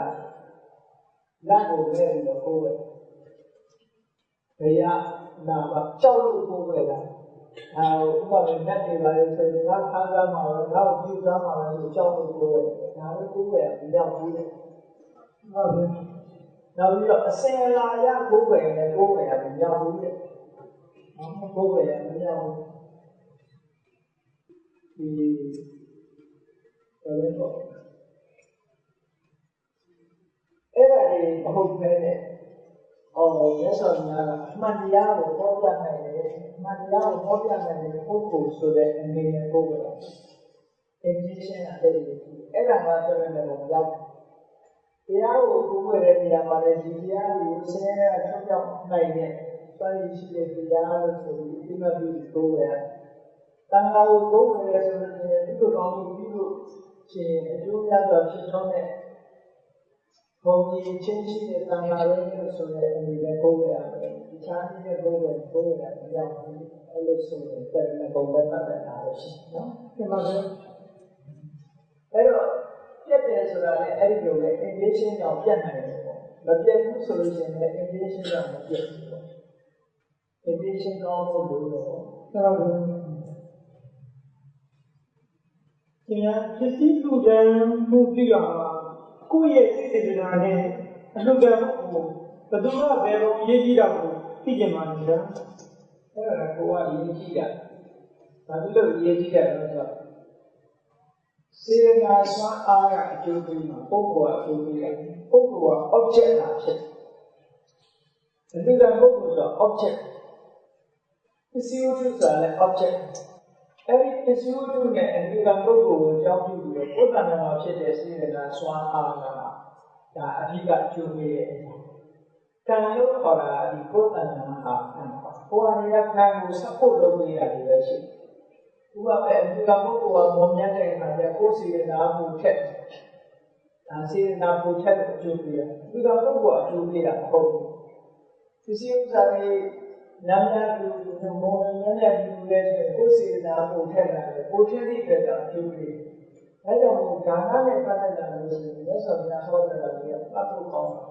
A: လက်ကိုပဲလို့ကိုယ်ဝယ်ဘုရားနာပါကြောက်လို့ကိုယ်ဝယ်တာဥပမာနဲ့နေပါလေဆိုရင်ငါခါးသားမှာပဲငါ့ကိုပြုသားမှာပဲလို့ကြောက်လို့ကိုယ်ဝယ်ဒါလည်းကိုယ်ဝယ်မမြောက်ဘူးလေဟုတ်ပြီနောက်ပြီးတော့အစင်လာရကိုယ်ဝယ်လည်းကိုယ်ဝယ်မမြောက်ဘူးလေဘုရားမရဘူးဒီဘယ်လိုပေါ့အဲ့ဒါကြီးမဟုတ်ပဲနဲ့ မြတ်စွာဘုရားကအမှန်တရားကိုဟောပြနိုင်တယ်အမှန်တရားကိုဟောပြနိုင်တဲ့ပုဂ္ဂိုလ်ဆိုတဲ့အနေနဲ့ပုဂ္ဂိုလ်အင်းကြီးရှင်းတဲ့အဲ့ဒါမှဆိုရင်လည်းရောက်တရားကိုကိုယ်ွယ်တဲ့နေရာမှာလည်းဒီတရားကိုဆင်းရဲထုတ်ပြောင်းနိုင်တဲ့စွမ်းရည်ရှိတဲ့တရားလို့ဆိုပြီးဒီမှာပြီးကိုယ်ွယ်တန်ခါကိုကိုယ်ွယ်ရဲဆိုရင်ဒီလိုကောင်းပြီးလို့ရှင်အကျိုးများစွာဖြစ်ထွန်းတဲ့ဘုံကြီးချင်းရှိတဲ့တန်ခါလေးလို့ဆိုတဲ့အနေနဲ့ကိုယ်ွယ်ရတယ်ဒီချားနေတဲ့ကိုယ်ွယ်ရတယ်ကြောက်ပြီးအဲ့လိုဆိုရင်တဲ့ဘုံနဲ့ပတ်သက်တာရှိနော်ဒီမှာဆိုအဲ့တော့ပြတ်တယ်ဆိုတာလည်းအဲ့ဒီလိုပဲ inflation ကြောင့်ပြတ်နိုင်တယ်ပေါ့မပြတ်ဘူးဆိုလို့ရှိရင်လည်း inflation ကြောင့်မပြတ်ဘူးပေါ့ inflation ကောင်းဖို့လိုတော့ဟုတ်တယ်
B: ဒီကပစ္စည်းလူတန်းမှုပြုရမှာကိုယ့်ရဲ့စိတ်စေတနာနဲ့အလှူခံမှုကိုဘယ်သူကဘယ်လိုရေးကြည့်တာကိုသိကြမှာလဲ
A: အဲ့ဒါကိုကရေးကြည့်တာဘာလို့ရေးကြည့်တာလဲဆိုတော့စေတနာစွမ်းအားကအကျိုးပေးမှာပုဂ္ဂိုလ်ကအကျိုးပေးတယ်ပုဂ္ဂိုလ်က object လာဖြစ်တယ်အလူကပုဂ္ဂိုလ်ဆို object ပစ္စည်းဝတ္ထုဆိုတာလည်း object အဲ့ဒီပစ္စည်းဝတ္ထုနဲ့အလူကပုဂ္ဂိုလ်ကိုကြောင်းပြုပြီးတော့ပုဒ်တဏ္ဍာမှာဖြစ်တဲ့စေတနာစွမ်းအားကဒါအဓိကအကျိုးပေးတဲ့အရာကံလို့ခေါ်တာဒီပုဒ်တဏ္ဍာဟာဟိုအရာကံကို support လုပ်ပေးတာတွေပဲရှိတယ်ဥပမာအလူကပုဂ္ဂိုလ်ကမောမြတ်တဲ့အခါကျကိုယ်စေတနာကိုထက်ဒါစေတနာကိုထက်အကျိုးပေးတာအလူကပုဂ္ဂိုလ်အကျိုးပေးတာမဟုတ်ဘူးပစ္စည်းဥစ္စာတွေနာမည်ကိုမောမြတ်တဲ့လူတွေဆိုကိုယ်စေတနာကိုထက်တာလေကိုထက်သည့်အတွက်အကျိုးပေးဒါကြောင့်ဒါနနဲ့ပတ်သက်တာလို့ဆိုရင်မြတ်စွာဘုရားဟောတာတွေကပတ်ဖို့ကောင်းတာ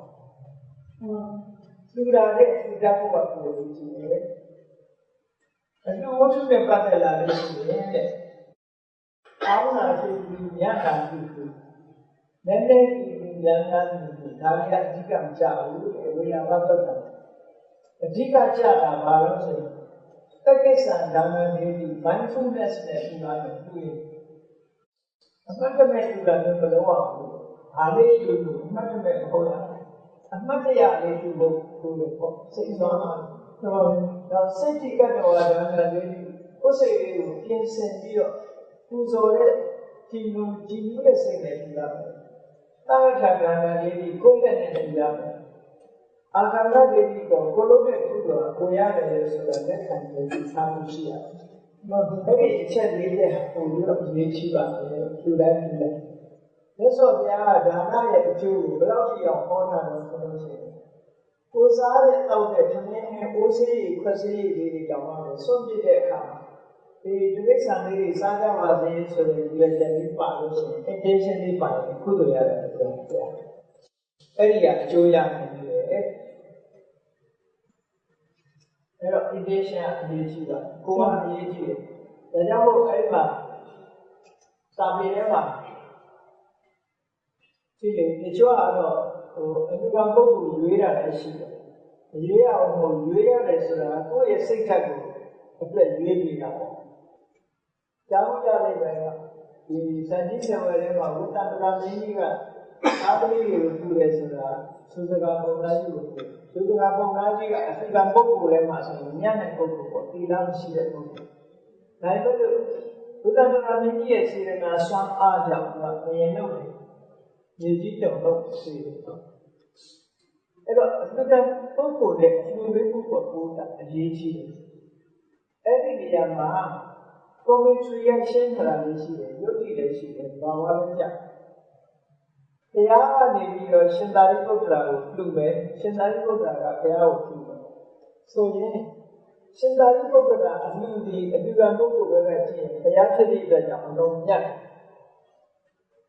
A: လူတာတဲ့လူတာကိုကိုယ်ကြည့်နေတယ်အလူဝတ္ထုနဲ့ပတ်သက်လာလို့ရှိရင်တဲ့အာဝနာရှိပြီးညတာပြီးနည်းနည်းပြီးညတာပြီးဒါရီအဓိကမကြဘူးဝေယဝတ္တတာအဓိကကြတာဘာလို့ဆိုရင်တက္ကိစ္စံဓမ္မနေပြီး mindfulness နဲ့ဒီမှာတွေ့အမှတ်တမဲ့တူတာမျိုးမလုပ်ရဘူးဒါလေးတူလို့အမှတ်တမဲ့မဟုတ်လားအမှတ်တရလေးတူလို့ပေါ့စိတ်သွားမှာတော့စိတ်တိကတော်ဓမ္မလေးကိုယ်စိတ်လေးကိုပြင်ဆင်ပြီးတော့ပူဇော်တဲ့ဒီလူရဲ့စိတ်နဲ့တူတာပဲတာဝထကံလေးဒီကိုယ်နဲ့တူတာပဲအာခန္ဓာလေးဒီကိုကိုလုံးတဲ့ကုသိုလ်ကိုရတယ်ဆိုတာလက်ခံပြီးသာမှုရှိရတယ်။အဲ့ဒီအချက်လေးတဲ့ပုံပြီးတော့ရေးချိပါတယ်ထူတိုင်းထူတိုင်းမြတ်စွာဘုရားကဒါနရဲ့အကျိုးကိုဘယ်လောက်ထိအောင်ဟောတာလဲဆိုလို့ရှိရင်ကိုယ်စားတဲ့တောက်တဲ့ခမင်းနဲ့အိုးဆေးခွက်ဆေးလေးတွေတောင်မှဆွန့်ပစ်တဲ့အခါဒီဒိဋ္ဌိဆံလေးတွေစားကြပါစေဆိုရင်ဒီရဲ့လေးပါလို့ရှိရင် intention လေးပါရင်ကုသိုလ်ရတယ်ပြောပြ။အဲ့ဒီကအကျိုးရမယ်လေ။အဲ့တော့ intention အရေးကြီးပါကိုယ်ကအရေးကြီးတယ်။ဒါကြောင့်မို့အဲ့မှာစာပေထဲမှာဒီလေတချို့ကတော့အလူကပုဂ္ဂိုလ်ရွေးတာလည်းရှိတယ်။ရွေးရအောင်မို့ရွေးရတယ်ဆိုတာကိုယ့်ရဲ့စိတ်ဓာတ်ကိုအပြည့်ရွေးပြီးတာပေါ့။ကြောင်းကြလိုက်ပဲဒီစံကြီးဆံဝဲထဲမှာဝတ္တန္တရာမင်းကြီးကအားသမီးတွေကိုထူတယ်ဆိုတာသုဇဂပုံသားကြီးကိုသုဇဂပုံသားကြီးကအလူကပုဂ္ဂိုလ်ထဲမှာဆိုရင်ညံ့တဲ့ပုဂ္ဂိုလ်ပေါ့တီလာမရှိတဲ့ပုဂ္ဂိုလ်။ဒါပေမဲ့ဝတ္တန္တရာမင်းကြီးရဲ့စေတနာစွမ်းအားကြောင့်ကမြင်လို့မြေကြီးတောင်တော့ရှိတယ်။အဲ့တော့အလူကပုဂ္ဂိုလ်နဲ့လူတွေပုဂ္ဂိုလ်ကိုအရေးကြီးတယ်။အဲ့ဒီနေရာမှာ commentary ရရှင်းထားတာလည်းရှိတယ်ယုတ်တိလည်းရှိတယ်ဘာဝလည်းကြဘုရားကနေပြီးတော့ရှင်သာရိပုတ္တရာကိုလှူမယ်ရှင်သာရိပုတ္တရာကဘုရားကိုလှူမယ်ဆိုရင်ရှင်သာရိပုတ္တရာအလှူဒီအလူကပုဂ္ဂိုလ်ပဲကြည့်ရင်ဘုရားဖြစ်တဲ့အတွက်ကြောင့်အလုံးမြတ်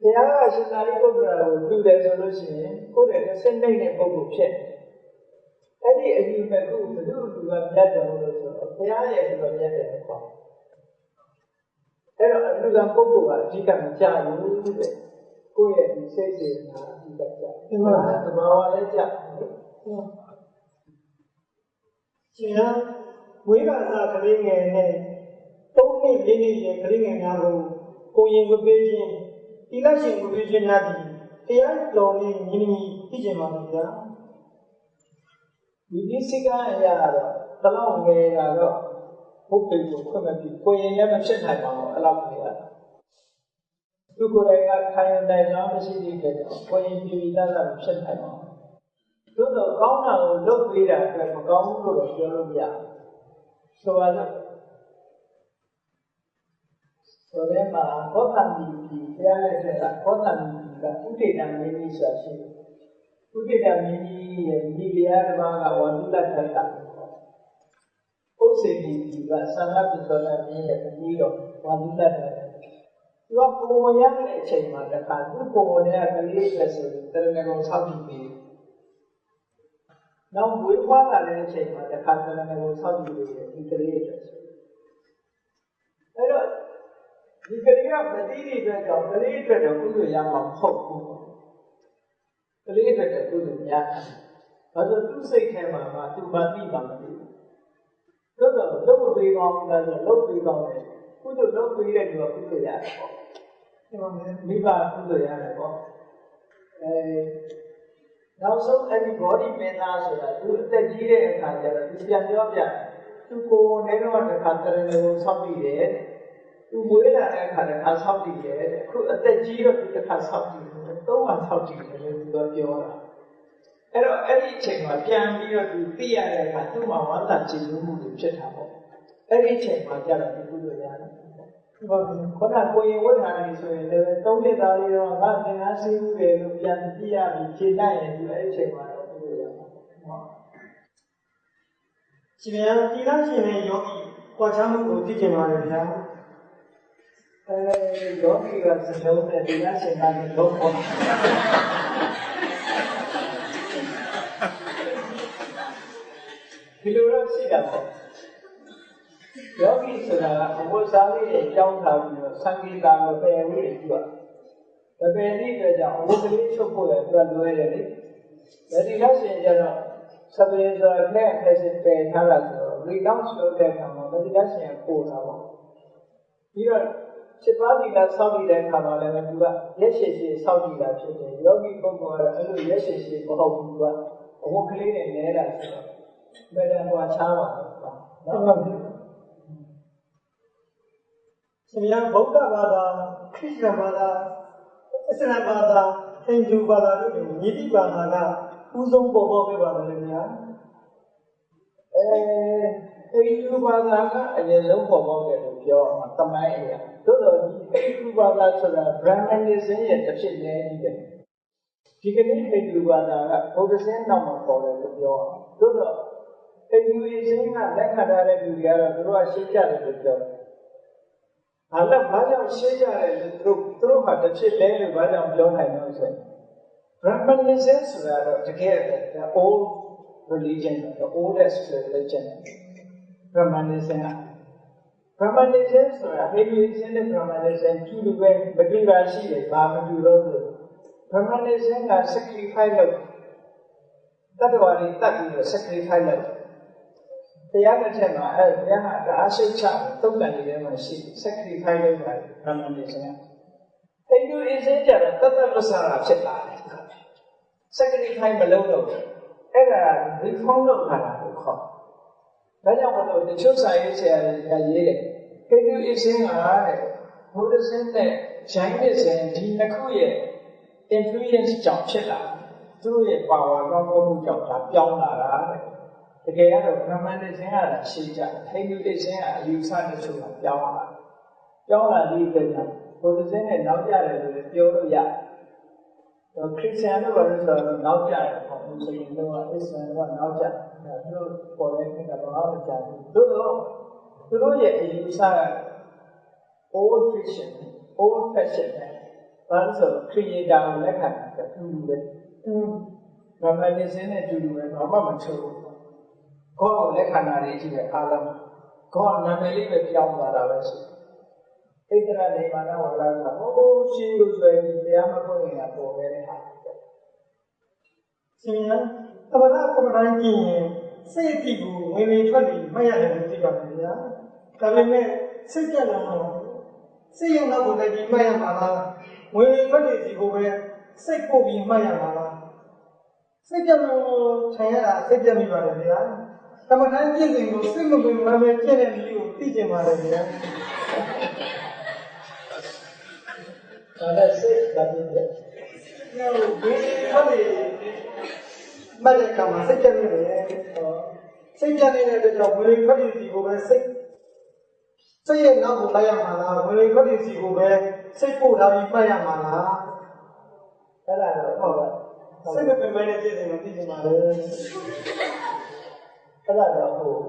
A: ဘုရားကရှင်သာရိပုတ္တရာကိုလှူတယ်ဆိုလို့ရှိရင်ကိုယ့်ရဲ့စိတ်နဲ့ပုဂ္ဂိုလ်ဖြစ်အဲ့ဒီအလူကကုဘုလူကမြတ်တယ်လို့ဆိုတော့ဘုရားရဲ့လူကမြတ်တယ်ပေါ့အဲ့တော့အလူကပုဂ္ဂိုလ်ကအဓိကမကြဘူးတဲ့ကိုယ့်ရဲ့ဒီစိတ်စေနာအဓိကကြဒီမှာသဘာဝလည်းကြ
B: ရှင်ဝိပါဒကလေးငယ်နဲ့၃နှစ်၄နှစ်ရဲ့ကလေးငယ်များကိုရင်ဝပေးခြင်းတိလရှင်ဝပေးခြင်းများသည်တရားတော်နဲ့ညီညီသိကျင်ပါလေဗျာ
A: ဒီဒီစိတ်ကအရာတော့တလောက်ငယ်တာတော့ဟုတ်ပြီကိုခွင့်မပြုကိုရင်လည်းမဖြစ်နိုင်ပါဘူးအဲ့လောက်ငယ်တာသူကိုယ်တိုင်ကခံရတဲ့ကြောင့်မရှိသေးတဲ့ကိုရင်ပြည်သားကဖြစ်နိုင်ပါဘူးသို့တော့ကောင်းတာကိုလုပ်ပေးတာအတွက်မကောင်းဘူးလို့ပြောလို့မရဘူးဆိုပါစို့ဆိုရဲမှာဘောဓမီကြီးတရားလက်ထက်ကဘောဓမီကြီးကဥဒေတံမင်းကြီးဆိုတာရှိတယ်ဥဒေတံမင်းကြီးရဲ့ဒီတရားတစ်ပါးကဝန္တုလထက်ကဥစ္စေတီကြီးကသံဃာပိသောတာမင်းရဲ့ပြီးတော့ဝန္တုလထက်သူကပုံရတဲ့အချိန်မှာတခါသူ့ပုံနဲ့ကလေးပဲဆိုရင်တရဏဂုံဆောက်ပြီးပြီနောက်ဝေဖွားလာတဲ့အချိန်မှာတခါတရဏဂုံဆောက်ပြီးပြီဒီကလေးပဲဆိုအဲ့တော့ဒီကလေးကမတိတိအတွက်ကြောင့်ကလေးအတွက်တော့ကုသိုလ်ရမှာမဟုတ်ဘူးကလေးအတွက်တော့ကုသိုလ်များဘာလို့သူ့စိတ်ထဲမှာကသူမသိပါမသိဘူးသို့တော့လုပ်မပေးကောင်းဘူးလားဆိုလုပ်ပေးကောင်းတယ်ကုသိုလ်လုပ်ပေးတဲ့လူကကုသိုလ်ရတယ်ပေါ့ဒီမှာမိဘကုသိုလ်ရတယ်ပေါ့နောက်ဆုံးအဲ့ဒီ body မင်းသားဆိုတာသူအသက်ကြီးတဲ့အခါကျတော့သူပြန်ပြောပြသူကိုယ်နဲ့တော့တစ်ခါတရဏဂုံဆောက်ပြီးတယ်သူမွေးလာတဲ့အခါတစ်ခါဆောက်ပြီးတယ်အခုအသက်ကြီးတော့သူတစ်ခါဆောက်ပြီးတယ်သုံးခါဆောက်ပြီးတယ်လို့သူကပြောတာအဲ့တော့အဲ့ဒီအချိန်မှာပြန်ပြီးတော့သူသိရတဲ့အခါသူ့မှာဝမ်းသာကြည်နူးမှုတွေဖြစ်တာပေါ့အဲ့ဒီအချိန်မှာကျတော့ဒီကုသိုလ်ရတယ်ဒီမှာခေါင်းကိုရင်ဝတ်ထားနေဆိုရင်လည်းသုံးနှစ်သားလေးတော့ငါသင်္ကန်းစည်းမှုတွေလို့ပြန်ကြည့်ရပြီးခြေနိုင်ရင်ဒီအဲ့ဒီအချိန်မှာတော့ကုသိုလ်ရမှာဟုတ်
B: ရှင်ဗျာဒီလားရှင်နဲ့ယောဂီပွားချမှုကိုသိကျင်ပါတယ်ဗျာ
A: ယောဂီကစလုံးနဲ့ဒီလားရှင်ကနေလုံးပေါ်ဒီလိုတော့ရှိတာပေါ့ယောဂီဆိုတာကဘုရားလေးရဲ့ကြောင်းထားပြီးတော့သံဃာမပယ်ဘူးလေသူကမပယ်တဲ့အတွက်ကြောင့်အဝတ်ကလေးချုပ်ဖို့လည်းသူကလွယ်တယ်လေဒီလားရှင်ကျတော့သဗ္ဗေဇာနဲ့ခက်စစ်ပယ်ထားတာဆိုတော့ renounce လုပ်တဲ့အခါမှာဒီလားရှင်ပို့တာပေါ့ပြီးတော့7ပါးဒီလားစောင့်နေတဲ့အခါမှာလည်းသူကရက်ရှည်ရှည်စောင့်ကြည့်တာဖြစ်တယ်ယောဂီပုဂ္ဂိုလ်ကတော့အဲ့လိုရက်ရှည်ရှည်မဟုတ်ဘူးကအဝတ်ကလေးနဲ့နဲတာဆိုတော့ဘယ်တန်ကွာချားပါလဲနော်ဟုတ်ပြီ
B: ရှင်ဗျာဗုဒ္ဓဘာသာခရစ်ယာန်ဘာသာအစ္စလာမ်ဘာသာဟိန္ဒူဘာသာတို့ညီတိဘာသာကဥဆုံးပေါ်ပေါ်ပြပါတယ်ဗျာ
A: ဟိန္ဒူဘာသာကအရင်ဆုံးပေါ်ပေါ်တယ်လို့ပြောမှာတမိုင်းအရာသို့တော်ဒီဟိန္ဒူဘာသာဆိုတာ Brahmanism ရဲ့တစ်ဖြစ်နေကြီးတယ်ဒီကနေ့ဟိန္ဒူဘာသာကဗုဒ္ဓဆင်းနောက်မှာပေါ်တယ်လို့ပြောသို့တော့ဟိန္ဒူအရှင်ကလက်ခံထားတဲ့လူတွေကတော့သူတို့ကရှင်းကြတယ်လို့ပြောအဲ့တော့ဘာကြောင့်ရှင်းကြတယ်လဲသူတို့ဟာတစ်ဖြစ်လဲလို့ဘာကြောင့်ပြောနိုင်လို့ဆိုရင် Brahmanism ဆိုတာတော့တကယ်ပဲ the old religion the oldest religion Brahmanism ဆိုတာ Hinduism နဲ့ Brahmanism ကျူတူပဲမတူတာရှိတယ်ဘာမတူလို့ဆို Brahmanism က sacrifice လုပ်တတ္တဝါတွေတတ်ပြီးတော့ sacrifice လုပ်တရားတစ်ချက်မှာအဲ့ဘုရားကအားရှိချတုံ့ပြန်နေတယ်မှာရှိ sacrifice လုပ်တာ Brahmanism ကHinduism ကျတော့တတ်တတ်လို့စားတာဖြစ်လာတယ် sacrifice မလုပ်တော့အဲ့ဒါ reform လုပ်တာလို့ခေါ်ဒါကြောင့်မလို့တချို့စာရေးဆရာတွေကရေးတယ်Hinduism ကတဲ့ Buddhism နဲ့ Jainism ဒီနှစ်ခုရဲ့ influence ကြောင့်ဖြစ်လာသူတို့ရဲ့ power ကောင်းမှုကြောင့်ဒါပြောင်းလာတာတဲ့တကယ်ကတော့ Brahmanism ကရှင်းကြတယ် Hinduism ကအယူဆတချို့ကပြောင်းလာပြီးတဲ့ကြောင့် Buddhism နဲ့နောက်ကျတယ်လို့ပြောလို့ရတယ်ခရစ်ယာန်တို့ဘာလို့ဆိုတော့နောက်ကျတယ်ပေါ့မွတ်စလင်တို့ကအစ္စလာမ်တို့ကနောက်ကျတယ်သူတို့ပေါ်တဲ့ခေတ်ကဘာမှမကျဘူးသူတို့ရဲ့အယူဆက old fashion ပဲဘာလို့ဆို creator ကိုလက်ခံတာတူပဲ Brahmanism နဲ့တူပဲဘာမှမချိုးဘူးကိုယ်ကိုလက်ခံတာတွေကြီးပဲအားလုံးကိုယ်နာမည်လေးပဲပြောင်းသွားတာပဲရှိဣတရနေမာနဝါဒဆိုတာဟိုးရှိလို့ဆိုရင်တရားမဖို့ရင်ပေါ်ခဲ့တဲ့ဟာ
B: ရှင်ဗျာတပ္ပကမ္မတိုင်းကြည့်ရင်စိတ်အတိကိုဝင်နေထွက်နေမှတ်ရတယ်လို့သိပါတယ်ဗျာဒါပေမဲ့စိတ်ကြက်လာတော့စိတ်ရဲ့နောက်ကိုလည်းဒီမှတ်ရမှာလားဝင်နေထွက်နေစီကိုပဲစိတ်ပို့ပြီးမှတ်ရမှာလား စိတ်ကြလို့ထိုင်ရတာစိတ်ကြမိပါတယ်ဗျာသမထမ်းကျင့်စဉ်ကိုစိတ်မပင်မမဲကျင့်တဲ့နည်းကိုသိကျင်ပါတယ်ဗျာ
A: ဒါလည်းစိတ်ကပြည့်တယ်
B: နောက်ဒီဟုတ်တယ်မတဲ့ကမှာစိတ်ကြမိတယ်စိတ်ကြနေတဲ့အတွက်ကြောင့်ဝင်လေထွက်လေစီကိုပဲစိတ်ရဲ့နောက်ကိုလိုက်ရမှာလားဝင်လေထွက်လေစီကိုပဲစိတ်ပို့ထားပြီးမှတ်ရမှာလား
A: အဲ့ဒါတော့ဟုတ်ပါ
B: စိတ်မပင်မနဲ့ကျင့်စဉ်ကိုသိချင်ပါလေ
A: အဲ့ဒါတော့ဟုတ်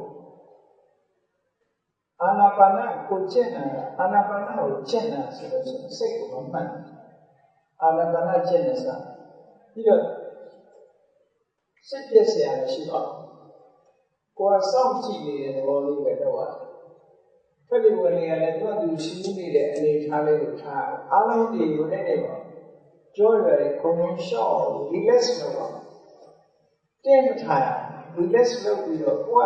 A: အာနာပါနကိုကျင့်တာအာနာပါနကိုကျင့်တာဆိုတော့စိတ်ကိုမမှတ်အာနာပါနကျင့်နေစားပြီးတော့စိတ်ပြည့်စရာရှိပါကိုယ်စောင့်ကြည့်နေတဲ့သဘောလေးပဲတော့ဖက်ပြီးဝင်နေရတယ်သူကသူရှင်းနေတဲ့အနေထားလေးကိုထားအားလုံးဒီလိုနဲ့နေပါကြောရတယ်ခုံရှော့ relax လုပ်ပါတင်းမထားရ relax လုပ်ပြီးတော့ကိုက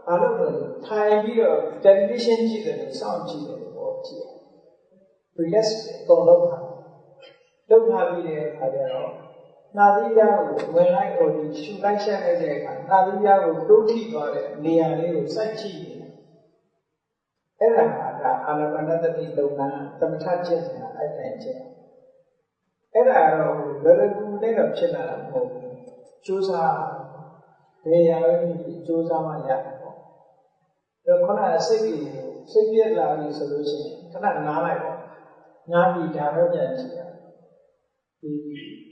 A: အားလုံးကိုထိုင်ပြီးတော့ television ကြည့်တယ်စောင့်ကြည့်တယ်ပေါ့ကြည့် relax ကုန်လုပ်ထားပြီးတဲ့အခါကျတော့နာသီးပြားကိုဝင်လိုက်ကိုဒီရှူလိုက်ရှက်လိုက်တဲ့အခါနာသီးပြားကိုတိုးထိသွားတဲ့နေရာလေးကိုစိုက်ကြည့်တယ်အဲ့ဒါကအာနာပါနသတိလုပ်ငန်းသမထကျင့်တာအဲ့တိုင်းကျင့်အဲ့ဒါတော့လွယ်လွယ်ကူကူနဲ့တော့ဖြစ်လာတာမဟုတ်ဘူးကြိုးစားဘယ်ရာပဲဖြစ်ကြိုးစားမှရတယ်ပေါ့အဲ့ခုနကစိတ်ပြက်လာပြီဆိုလို့ရှိရင်ခဏနားလိုက်ပေါ့နားပြီးဒါပဲပြန်ကြည့်ရဒီ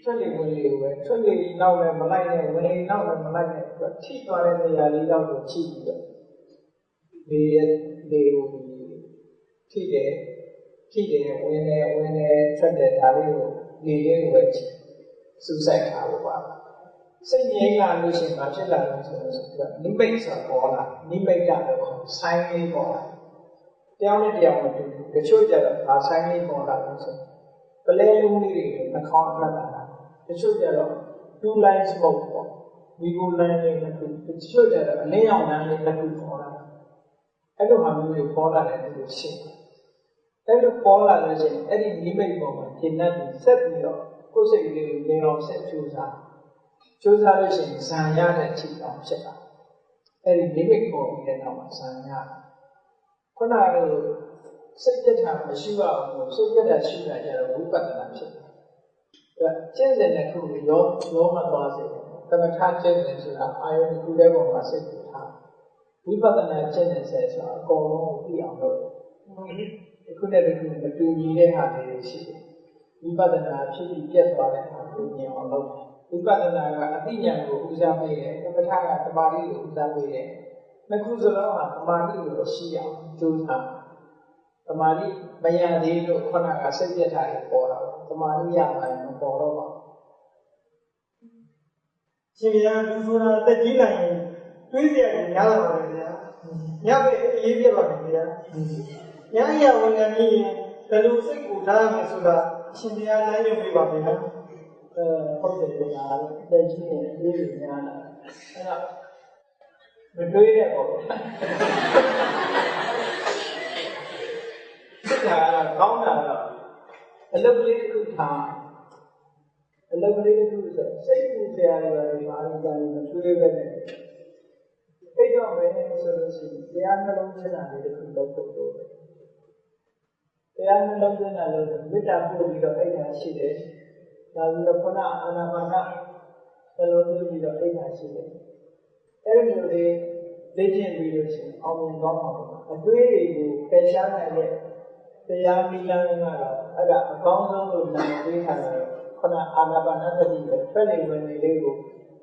A: ထွက်လေဝင်လေပဲထွက်လေနောက်လည်းမလိုက်နဲ့ဝင်လေနောက်လည်းမလိုက်နဲ့ထိသွားတဲ့နေရာလေးတော့ကိုကြည့်ပြီးတော့ဒီကိုထိတယ်ဝင်တယ်ထွက်တယ်ဒါလေးကိုလေလေးကိုပဲကြည့်စူးစိုက်ထားလို့ပါစိတ်ငြိမ်းလာလို့ရှိရင်ဘာဖြစ်လာလဲဆိုတော့နိမိတ်ဆိုပေါ်လာနိမိတ်ကတော့ဆိုင်းလေးပေါ်လာတရားနဲ့တရားမတူဘူးတချို့ကျတော့ဘာဆိုင်းလေးပေါ်လာလို့ဆိုပလဲလုံးလေးတွေနှာခေါင်းထွက်လာတာတချို့ကျတော့ two line smoke ပေါ့ဒီကို line လေးတစ်ခုတချို့ကျတော့အလင်းရောင်လမ်းလေးတစ်ခုပေါ်လာအဲ့လိုဟာမျိုးတွေပေါ်လာတယ်လို့ရှိရင်အဲ့လိုပေါ်လာလို့ရှိရင်အဲ့ဒီနိမိတ်ပေါ်မှာရှင်းတဲ့ဆက်ပြီးတော့ကိုယ်စိတ်လေးကိုလင်းအောင်ဆက်ကြိုးစားလို့ရှိရင်ဇံရတဲ့အချိန်တောင်ဖြစ်လာအဲ့ဒီနိမိတ်ပေါ်ပြီးတဲ့နောက်မှာဇံရခုနကစိတ်ပြတ်တာမရှိပါဘူးစိတ်ပြတ်တာရှိတာကြတော့ဝိပဿနာဖြစ်တယ်ကျင့်စဉ်တဲ့ခုရောမသွားစေဘူးသမထကျင့်စဉ်ဆိုတာအာယုတစ်ခုတည်းပေါ်မှာစိတ်ကိုထားဝိပဿနာကျင့်စဉ်ဆိုတာအကုန်လုံးကိုသိအောင်လုပ်တယ်ခုနဲ့တခုမတူညီတဲ့ဟာတွေရှိတယ်ဝိပဿနာဖြစ်ပြီးပြတ်သွားတဲ့ဟာကိုမြင်အောင်လုပ်တယ်ဝိပဿနာကအသိဉာဏ်ကိုဦးစားပေးတယ်သမထကသမာဓိကိုဦးစားပေးတယ်နှစ်ခုစလုံးဟာသမာဓိကိုရှိအောင်ကြိုးစားသမာဓိမရသေးလို့ခုနကစိတ်ပြတ်တာတွေပေါ်တာသမာဓိရမှမပေါ်တော့ပါ
B: ရှင်ဗျာသူဆိုတာတက်ကြီးလိုက်ရင်တွေးစရာကြီးများလာပါလေဗျာညပဲအေးပြပါမယ်ဗျာညရဝန်ခံကြီးဘယ်လိုစိတ်ကိုထားရမလဲဆိုတာရှင်ဗျာလမ်းညွှန်ပေးပါဗျာ
A: ဟုတ်တယ်ဗျာတက်ကြီးနဲ့အေးကြီးများလာအဲ့တော့မတွေးရပေါ့စိတ်ကကောင်းတာတော့အလုပ်ကလေးတစ်ခုထားအလုပ်ကလေးတစ်ခုဆိုစိတ်ပူစရာတွေဘာလို့ကြာနေမတွေးပဲနဲ့အဲ့တော့ဘယ်နဲ့ဆိုလို့ရှိရင်တရားနှလုံးသွင်းတာလေးတစ်ခုလုပ်ဖို့လိုတယ်တရားနှလုံးသွင်းတာလို့မေတ္တာပို့ပြီးတော့အဲ့ဒါရှိတယ်ဒါပြီးတော့ခုနအာနာပါနနှလုံးသွင်းပြီးတော့အဲ့ဒါရှိတယ်အဲ့ဒီလိုလေးလေ့ကျင့်ပြီးလို့ရှိရင်အောင်မြင်သွားမှာပါအတွေးတွေကိုပယ်ရှားနိုင်တဲ့တရားမိလန်းကတော့အဲ့ဒါအကောင်းဆုံးလို့နာမည်ထားတယ်ခုနအာနာပါနသတိပဲထွက်နေဝင်နေလေးကို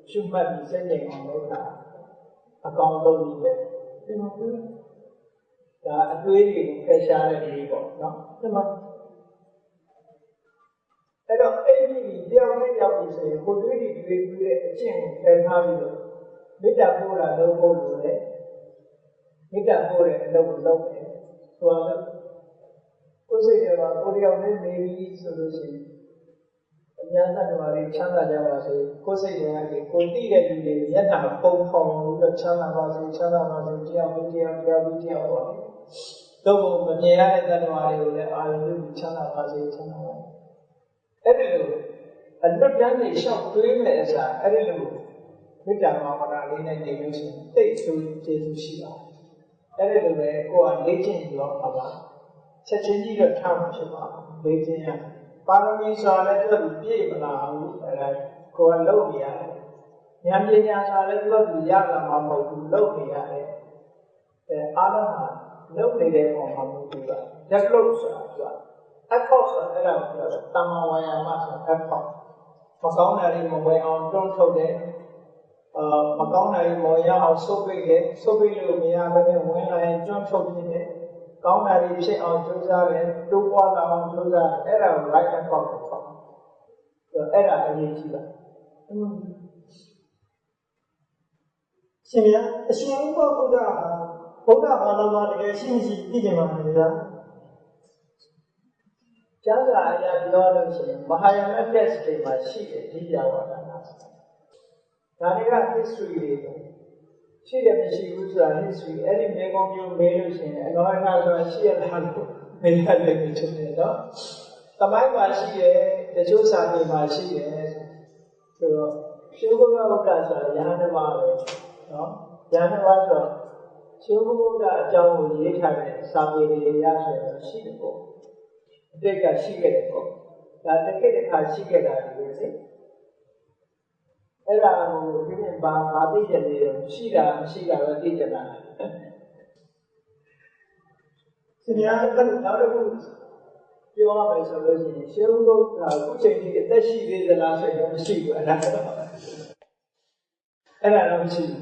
A: ရှုမှတ်ပြီးစိတ်ငြိမ်အောင်လုပ်တာအကောင်းဆုံးကြီးပဲဒီမှာဒါအတွေးတွေကိုဖယ်ရှားတဲ့လေးပေါ့နော်ဒီမှာအဲ့တော့အဲ့ဒီတရားနဲ့ရောက်ပြီဆိုရင်ကိုတွေးတဲ့အကျင့်ကိုဖယ်ထားပြီးတော့မေတ္တာပို့တာလုပ်ဖို့လိုတယ်မေတ္တာပို့တဲ့အလုပ်ကိုလုပ်တယ်ဆိုတော့ကိုယ်စိတ်ထဲမှာကိုယ်တယောက်နဲ့နေပြီးဆိုလို့ရှိရင်အများသတ္တဝါတွေချမ်းသာကြပါစေကိုယ်စိတ်ထဲကနေကိုယ်သိတဲ့လူတွေမျက်နှာပုံဖော်ပြီးတော့ချမ်းသာပါစေတယောက်ပြီးတယောက်ပေါ့တော့မမြင်ရတဲ့သတ္တဝါတွေကိုလည်းအာရုံပြုချမ်းသာပါစေအဲ့ဒီလို အလွတ်တန်းနေလျှောက်တွေးမဲ့အစားအဲ့ဒီလိုမေတ္တာဘာဝနာလေးနဲ့နေလို့ရှိရင်သိဆိုကျေစုရှိပါတယ်အဲ့ဒီလိုပဲကိုယ်ကလေ့ကျင့်ပြီးတော့ပါချက်ချင်းကြီးတော့ထားမှဖြစ်ပါလေ့ကျင့်ရပါရမီဆိုတာလည်းသူကပြည့်မလာဘူးအဲ့ဒါကိုယ်ကလုပ်နေရတယ်ဉာဏ်ပညာဆိုတာလည်းသူကရတာမှမဟုတ်ဘူးလုပ်နေရတယ်အားလုံးဟာလုပ်နေတဲ့ပုံမှာမဟုတ်ဘူးက develop ဆိုတာသူက effort ဆိုတာအဲ့ဒါကိုပြောတယ်တမ္မာဝါယာမဆိုတာ effort မကောင်းတာတွေမဝင်အောင်တွန်းထုတ်တယ်မကောင်းတာတွေမဝင်အောင်ဆုပ်ပိတ်တယ်ဆုပ်ပိတ်လို့မရဘဲနဲ့ဝင်လာရင်တွန်းထုတ်ပြတယ်ကောင်းတာတွေဖြစ်အောင်ကြိုးစားတယ်တိုးပွားလာအောင်ကြိုးစားတယ်အဲ့ဒါကို right effort ကိုခေါ်တယ်အဲ့ဒါအရေးကြီးတာ
B: ရှင်ဗျာအရှင်ဥပ္ပဗုဒ္ဓဗုဒ္ဓဘာသာမှာတကယ်ရှိမရှိသိကြပါမယ်ဗျာ
A: ကျမ်းစာအရာပြောလို့ရှိရင်မဟာယာန text တွေမှာရှိတယ်ဒီပြဝါဒနာဒါတွေက history တွေရှိတယ်မရှိဘူးဆိုတာ history အဲ့ဒီမြေကောင်မျိုးမေးလို့ရှိရင်အလောကဆိုတာရှိရလားလို့မေးရတယ်ဖြစ်တယ်နော်တမိုင်းမှာရှိတယ်တချို့စာပေမှာရှိတယ်ဆိုတော့ရှင်ဘုရားဗုဒ္ဓဆိုတာယဟန်ဓမ္မပဲနော်ယဟန်ဓမ္မဆိုတော့ရှင်ဘုရားအကြောင်းကိုရေးထားတဲ့စာပေတွေရဆိုရင်ရှိတယ်ပေါ့အတိတ်ကရှိခဲ့တယ်ပေါ့ဒါတစ်ခေတ်တစ်ခါရှိခဲ့တာဒီလိုလေအဲ့ဒါကိုဒီနေ့ဘာသိကြလဲရှိတာမရှိတာပဲသိကြတာ
B: ရှင်ဗျာ
A: နောက်တစ်ခုပြောရမယ်ဆိုလို့ရှိရင်ရှင်ဘုရားအခုချိန်ကြီးအသက်ရှိသေးသလားဆိုရင်မရှိဘူးအဲ့ဒါတော့မရှိဘူး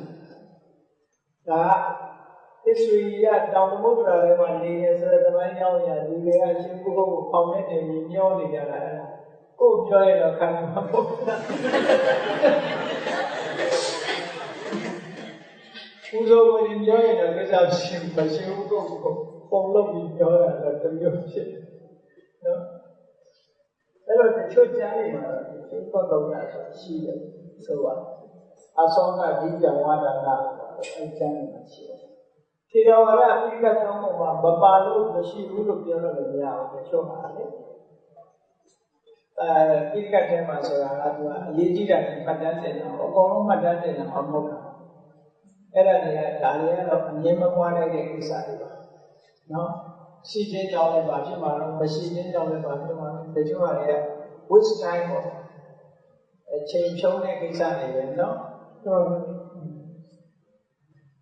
A: ဒါ history ကတောင်တမုဒ္ဒရာထဲမှာနေနေဆိုတဲ့သမိုင်းကြောင်းရလူတွေကရှင်ဘုရားကိုပေါင်နေတယ်ညှောနေကြတာကိုပြောရတော့ခံမှာပေါ့ဦးဇောဝင်ပြောရတော့ကိစ္စရှင်ဘုရားကိုပုံလို့ပြီးပြောတာတော့တမျိုးဖြစ်နော်အဲ့တော့တချို့ကျမ်းတွေမှာရှင်ဘုရားဆိုတာရှိတယ်ဆိုတော့အဆုံးကဒီပြဝါဒနာအဲ့ကျမ်းတွေမှာရှိတယ်ထေရဝါဒအပိကတ်ကြောင်းမှာမပါလို့မရှိဘူးလို့ပြောလို့လည်းမရဘူးတချို့မှာလေပိကတ်ထဲမှာဆိုတာကသူကအရေးကြီးတာနဲ့မှတ်တမ်းတင်တာအကုန်လုံးမှတ်တမ်းတင်တာမဟုတ်ဘူးအဲ့ဒါတွေကဒါတွေကတော့အငြင်းမပွားနိုင်တဲ့ကိစ္စတွေပါနော်ရှိခြင်းကြောင့်လည်းပါဖြစ်မှာတော့မရှိခြင်းကြောင့်လည်းပါဖြစ်မှာတချို့ကလည်း which time ပေါ့အချိန်ဖြုံးတဲ့ကိစ္စတွေပဲနော်ဟုတ်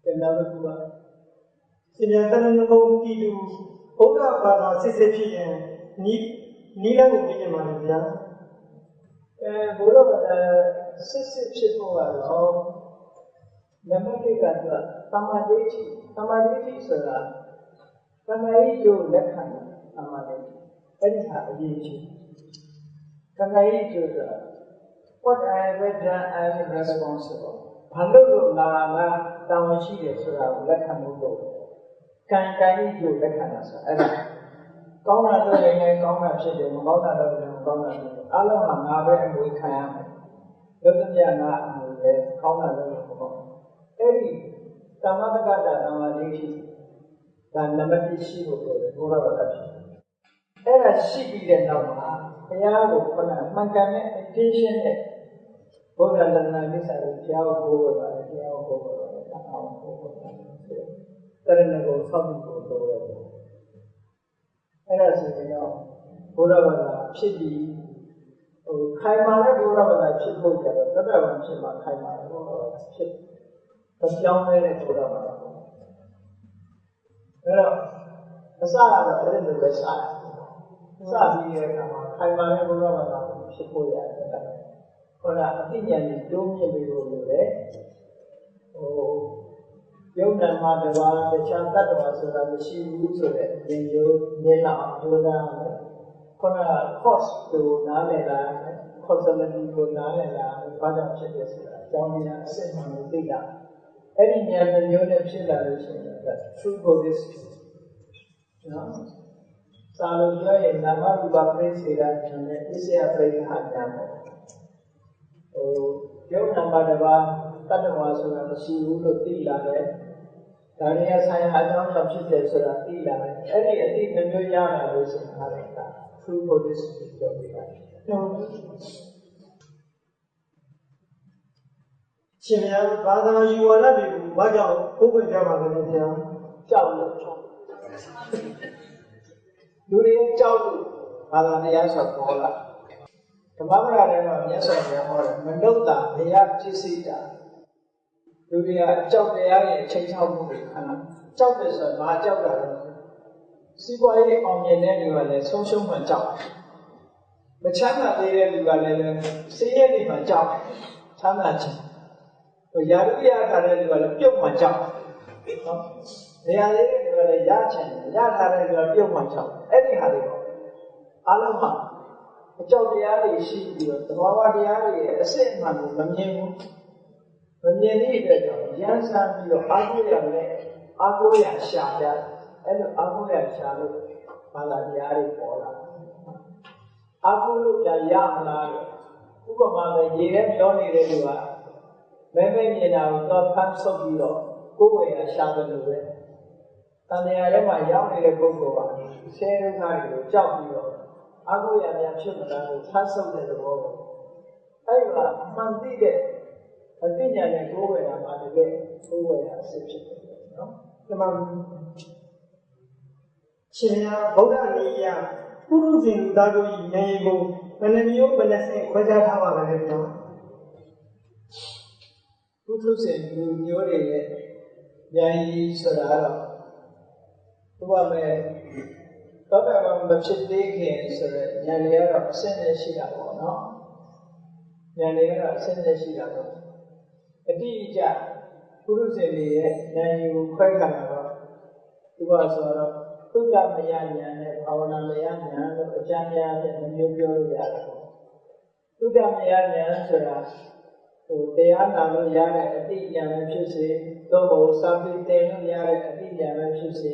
A: တယ်နောက်တစ်ခုက
B: ရှင်ဗျာတဏှာကုံပြည်သူဗုဒ္ဓဘာသာစစ်စစ်ဖြစ်ရင်နီးလန်းကိုပြင်ပါလေဗျာ
A: ဘုရားဘာသာစစ်စစ်ဖြစ်ဖို့ကတော့နံပါတ်1ကတော့သမာဓိဆိုတာသမာဓိကိုလက်ခံတာသမာဓိအဲ့ဒီဟာအရေးကြီးသမာဓိဆိုတာ what I have done I am responsible ဘာလို့ငါတာဝန်ရှိတယ်ဆိုတာကိုလက်ခံမှုလို့ကံကိုလက်ခံတာဆိုအဲ့ဒါကောင်းတာလုပ်ရင်လည်းကောင်းတာဖြစ်တယ်မကောင်းတာလုပ်ရင်လည်းမကောင်းတာဖြစ်တယ်အားလုံးကငါပဲအမွေခံရမယ်လုပ်သမျှငါအမွေပဲကောင်းတာလုပ်ရင်မကောင်းအဲ့ဒီသမထကတာသမာဓိရှိဒါနံပါတ်1ရှိဖို့ပြောတယ်ဘုရားဘာသာဖြစ်အဲ့ဒါရှိပြီးတဲ့နောက်မှာဘုရားကိုခဏမှန်ကန်တဲ့ attention နဲ့ဘုရားလန္နာကိစ္စကိုဘုရားကိုပို့ပါတယ်ဘုရားကိုပို့ပါတယ်အောင်ပို့ပါတယ်တရဏဂုံဆောက်ပြီးပို့တော့တယ်အဲ့ဒါဆိုရင်တော့ဘုရားဘာသာဖြစ်ပြီးခိုင်မာတဲ့ဘုရားဘာသာဖြစ်ဖို့ကြတော့တတ္တဝံဖြစ်မှာခိုင်မာတယ်ဘုရားဘာသာဖြစ်ပြောင်းလဲတဲ့ဘုရားဘာသာအဲ့တော့အစကတော့အဲ့ဒီလိုပဲစပြီးတဲ့အခါမှာခိုင်မာတဲ့ဘုရားဘာသာဖြစ်ဖို့ရတယ်ဟုတ်လားအသိဉာဏ်နဲ့တိုးမြင့်ပြီးလို့လည်းယုံနာမှာတပါးတခြားတတ္တဝါဆိုတာမရှိဘူးဆိုတဲ့ဉာဏ်မျိုးမြင်လာအောင်ကြိုးစားရမယ်ခုနက cost ကိုနားလည်လာရမယ် causality ကိုနားလည်လာဘာကြောင့်ဖြစ်တယ်ဆိုတာအကြောင်းရင်းအစစ်မှန်ကိုသိတာအဲ့ဒီဉာဏ်မျိုးနဲ့ဖြစ်လာလို့ရှိရင် true Buddhist နော်စာလို့ပြောရင်နာမရူပပရိစ္ဆေဒဉာဏ်နဲ့အစ္စယပရိက္ခဉာဏ်ပေါ့ယုံနာမှာတပါးတတ္တဝါဆိုတာမရှိဘူးလို့သိလာတယ်ဒါရီယာဆိုင်အကြောင်းကြောင့်ဖြစ်တယ်ဆိုတာသိလာတယ်အဲ့ဒီအသိမျိုးရလာလို့ရှိရင်အားလည်းtrue Buddhist ပြောပြပါတယ်
B: ရှင်ဗျာဘာသာယူဝါဒတွေကိုဘာကြောင့်ဘုတ်ဝင်ကြပါလဲဗျာ
A: ကြောက်လို့လူတွေကြောက်လို့ဘာသာတရားဆိုပေါ်လာဓမ္မပဒထဲမှာမြတ်စွာဘုရားဟောတယ်မနုဿာဘယပစ္စည်းတာလူတွေကကြောက်တရားရဲ့ချိန်ချောက်မှုတွေခန္ဓာကြောက်တယ်ဆိုတော့ဘာကြောက်တာလဲစီးပွားရေးအောင်မြင်တဲ့လူကလည်းဆုံးရှုံးမှကြောက်မချမ်းသာသေးတဲ့လူကလည်းဆင်းရဲနေမှကြောက်ချမ်းသာခြင်းရာထူးရထားတဲ့လူကလည်းပြုတ်မှကြောက်နော်နေရာလေးတဲ့လူကလည်းရချင်ရထားတဲ့လူကပြုတ်မှကြောက်အဲ့ဒီဟာတွေပေါ့အားလုံးမှာအကြောက်တရားတွေရှိပြီးတော့သဘာဝတရားတွေရဲ့အစစ်အမှန်ကိုမမြင်ဘူးမမြင်တဲ့အတွက်ကြောင့်ရမ်းဆန်းပြီးတော့အားကိုးရနဲ့အားကိုးရရှာကြအဲ့လိုအားကိုးရရှာလို့ဘာသာတရားတွေပေါ်လာအားကိုးလို့ပြန်ရမလားဥပမာပဲရေထဲပြောနေတဲ့လူကမဲမဲမြင်တာကိုတော့ဖမ်းဆုပ်ပြီးတော့ကိုယ်ဝေရရှာတယ်လို့ပဲတန်တရားထဲမှာရောက်နေတဲ့ပုဂ္ဂိုလ်ကဆဲဒုက္ခတွေကိုကြောက်ပြီးတော့အားကိုးရများဖြစ်မလားလို့ဖမ်းဆုပ်တဲ့သဘောပဲအဲ့ဒီမှာမှန်သိတဲ့အသိဉာဏ်နဲ့ကိုယ်ဝေရမှာတကယ်ကိုယ်ဝေရအစစ်ဖြစ်တယ်နော်ဒီမှာ
B: ရှင်ဗျာဗုဒ္ဓနည်းယပုရုဇဉ်လူသားတို့၏ဉာဏ်ရည်ကိုဘယ်နှမျိုးဘယ်နှဆင့်ခွဲခြားထားပါလဲဗျာ
A: ပုထုဇဉ်လူမျိုးတွေရဲ့ဉာဏ်ရည်ဆိုတာတော့ဘုရားမဲ့သောတာပန်မဖြစ်သေးခင်ဆိုတော့ဉာဏ်တွေကတော့အစင်းနဲ့ရှိတာပေါ့နော်ဉာဏ်တွေကတော့အစင်းနဲ့ရှိတာပေါ့အတိအကျပုရုဇဉ်တွေရဲ့ဉာဏ်ရည်ကိုခွဲထားတာတော့ဘုရားဆိုတော့သုတ္တမယဉာဏ်နဲ့ဘာဝနာမယဉာဏ်လို့အကျဉ်းများနဲ့မျိုးပြောလို့ရတယ်ပေါ့သုတ္တမယဉာဏ်ဆိုတာတရားနာလို့ရတဲ့အတိဉာဏ်ပဲဖြစ်စေသို့မဟုတ်စာပေသင်လို့ရတဲ့အတိဉာဏ်ပဲဖြစ်စေ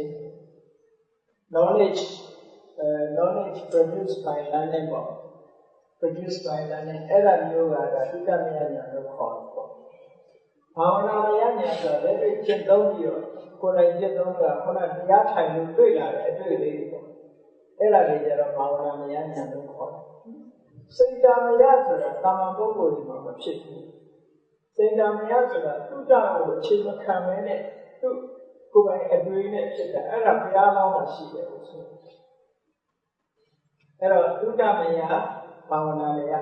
A: knowledge produced by learning ပေါ့ produced by learning အဲ့ဒါမျိုးကသုတ္တမယဉာဏ်လို့ခေါ်တယ်ပေါ့ဘာဝနာမယဉာဏ်ဆိုတာလည်းတွေ့ကျင့်သုံးပြီးတော့ကိုယ်တိုင်ကျင့်သုံးတာခုနတရားထိုင်လို့တွေ့လာတဲ့အတွေ့အလေးတွေပေါ့အဲ့ဒါတွေကြတော့ဘာဝနာမယဉာဏ်လို့ခေါ်တယ်စိတ်ဓာမယဆိုတာတာမန်ပုဂ္ဂိုလ်တွေမှာမဖြစ်ဘူးစိတ်ဓာမယဆိုတာသုတ္တကိုအခြေမခံမဲနဲ့သူ့ကိုယ်ပိုင်အတွေ့နဲ့ဖြစ်တာအဲ့ဒါဘုရားလောင်းမှာရှိတယ်လို့ဆိုအဲ့တော့သုတ္တမယဘာဝနာမယ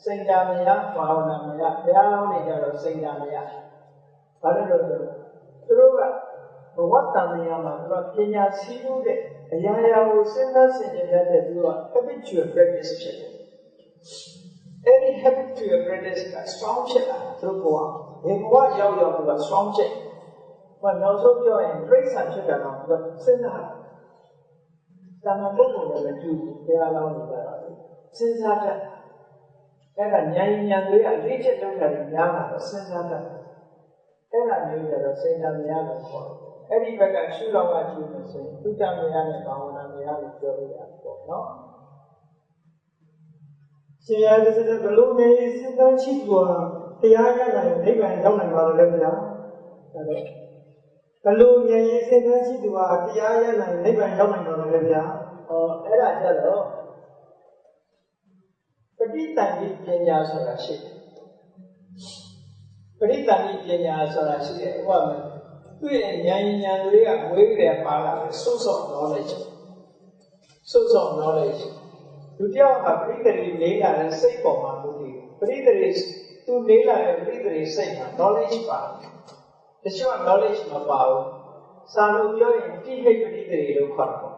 A: စိတ်ဓာမယဘာဝနာမယဘုရားလောင်းတွေကြတော့စိတ်ဓာမယဘာလို့လဲဆိုတော့သူတို့ကဘဝတန်မြာမှာသူကပညာရှိမှုတဲ့အရာရာကိုစဉ်းစားဆင်ခြင်ရတဲ့သူက habitual practice ဖြစ်တယ်အဲ့ဒီ habitual practice က strong ဖြစ်လာသူတို့ကဒီဘဝရောက်သူက strong ဖြစ်ဘာလို့ဆိုပြောရင် trace ဖြစ်တာတော့သူကစဉ်းစားတာမန်ပုဂ္ဂိုလ်လည်းမကြည့်ဘူးတရားလောင်းနေကြတာစဉ်းစားတတ်အဲ့ဒါဉာဏ်တွေကလေ့ကျင့်လုပ်တာတွေများတာတော့စဉ်းစားတတ်အဲ့ဒါမျိုးကြတော့စိတ်ဓာတ်များလို့ခေါ်တယ်အဲ့ဒီဘက်ကရှုတော့ကကြည့်လို့ဆိုရင်သုတ္တမယနဲ့ဘာဝနာမယလို့ပြောလို့ရတယ်ပေါ့နော်
B: ရှင်ရတဲ့ဘလို့နေစဉ်းစားချိသူဟာတရားရနိုင်နိဗ္ဗာန်ရောက်နိုင်ပါလို့ဗျာအဲ့တော့ဘလို့ဉာဏ်ရည်စဉ်းစားချိသူဟာတရားရနိုင်နိဗ္ဗာန်ရောက်နိုင်ပါလို့ဗျာ
A: အဲ့ဒါကြတော့ပဋိသန္ဓေပညာဆိုတာရှိတယ်ပဋိသန္ဓေပညာဆိုတာရှိတယ်ဥပမာသူ့ရဲ့ဉာဏ်တွေကဝေးကြပါလာတယ်စိုးစော knowledge လူတယောက်ဟာပဋိသန္ဓေလေးလာတဲ့စိတ်ပေါ်မှာမူတည်ပဋိသန္ဓေသူလေးလာတဲ့ပဋိသန္ဓေစိတ်မှာ knowledge ပါတယ်တချို့ knowledge မပါဘူးစာလို့ပြောရင်တိဟိတ်ပဋိသန္ဓေလို့ခေါ်တယ်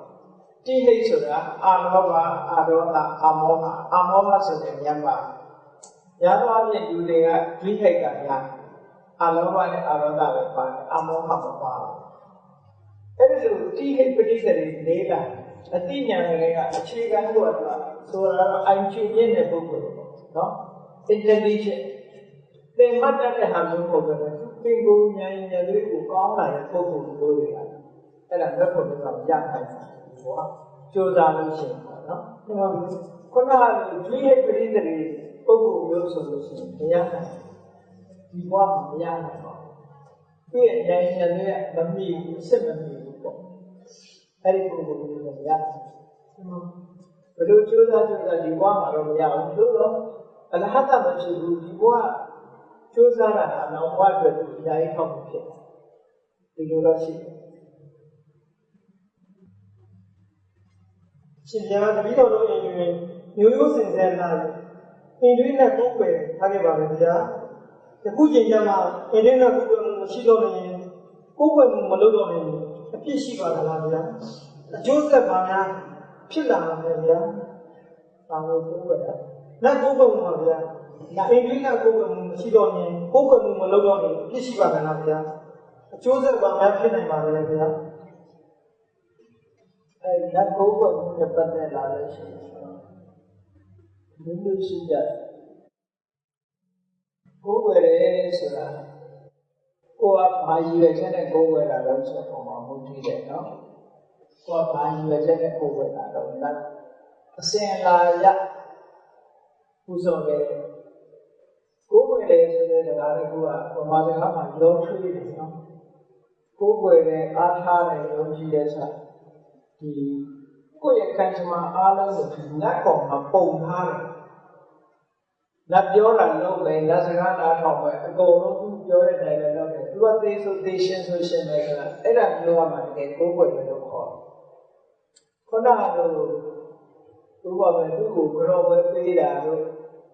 A: တိဟိတ်ဆိုတာအာလောဘအာဒေါသအာမောဟဆိုတဲ့ဉာဏ်ပါရသောအဖြစ်လူတွေကဒိဋ္ဌိကများအာလောဘနဲ့အာဒေါသပဲပါတယ်အာမောဟမပါဘူးအဲ့ဒီလိုတိဟိတ်ပဋိသန္ဓေလေးလာအတိညာဏ်တွေကအခြေခံလို့ဆိုတာတော့အိုင်ချူရင်းတဲ့ပုဂ္ဂိုလ်ပေါ့နော် intelligent သင်မှတ်တဲ့ဟာမျိုးပုံစံနဲ့သင်ကိုဉာဏ်လေးကိုကောင်းလာတဲ့ပုဂ္ဂိုလ်မျိုးတွေကအဲ့ဒါလက်ဖို့တွေကရနိုင်တယ်ဟောကြိုးစားလို့ရှိရင်ပေါ့နော်ခုနကဒွိဟိတ်ပရိသေပုဂ္ဂိုလ်မျိုးဆိုလို့ရှိရင်မရနိုင်ဒီဘဝမှာမရနိုင်ပါဘူးသူ့ရဲ့ဉာဏ်လေးကမမီဘူးအစစ်မမီဘူးပေါ့အဲ့ဒီပုဂ္ဂိုလ်မျိုးကမရနိုင်ဘယ်လိုကြိုးစားဒီဘဝမှာတော့မရဘူးလို့တော့အလဟတမဖြစ်ဘူးဒီဘဝ ကျိုးစားတာဟာနောက်ဘဝအတွက်အများကြီးထောက်မှုဖြစ်ဒီလိုတော့ရှိတယ်
B: ရှင်ပြာတပည့်တော်တို့အိမ်တွင်မျိုးရိုးစင်စဲလာအိမ်တွင်နဲ့ကိုယ်ွယ်ထားခဲ့ပါမယ်ဗျာယခုချိန်ကျမှအိမ်တွင်နဲ့ကိုယ်ွယ်မှုမရှိတော့ရင်ကိုယ်ွယ်မှုမလုပ်တော့ရင်အပြစ်ရှိပါသလားဗျာအကျိုးဆက်ပါများဖြစ်လာမှာဗျာ
A: ဘာလို့ကိုယ်ွယ်တာ
B: နတ်ကိုယ်ွယ်မှုပါဗျာအိမ်တွင်နဲ့ကိုယ်ွယ်မှုမရှိတော့ရင်ကိုယ်ွယ်မှုမလုပ်တော့ရင်အပြစ်ရှိပါသလားဗျာအကျိုးဆက်ပါများဖြစ်နိုင်ပါလေဗျာ
A: လက်ကိုယ်ကိုယ်နဲ့ပတ်သက်လာလို့ရှိရင်ဒီလိုရှိကြကိုယ်ဝယ်တယ်ဆိုတာကိုယ်ကဘာရည်ရွယ်ချက်နဲ့ကိုယ်ဝယ်တာလို့ဆိုတော့မှမဟုတ်သေးတယ်နော်ကိုယ်ကဘာရည်ရွယ်ချက်နဲ့ကိုယ်ဝယ်တာတော့လက်အစင်လာရပူဇော်တယ်ကိုယ်ဝယ်တယ်ဆိုတဲ့ဒါလည်းကိုယ်ကဘာစကားမှရောထွေးတယ်နော်ကိုယ်ဝယ်တယ်အားထားတယ်ယုံကြည်တယ်ဆိုတာဒီကိုယ့်ရဲ့ခံချမအားလုံးကိုနတ်ကောင်မှာပုံထားတယ်နတ်ပြောတာလုံးပဲနတ်စကားနားထောင်ပဲအကုန်လုံးသူပြောတဲ့တိုင်ပဲလုပ်တယ်သူကသေးဆိုသေးရှင်းဆိုရှင်းပဲကလားအဲ့ဒါမျိုးကမှတကယ်ကိုယ်ွယ်တယ်လို့ခေါ်ခုနကလိုသူကပဲသူ့ကိုကြော်ပွဲပေးတာလို့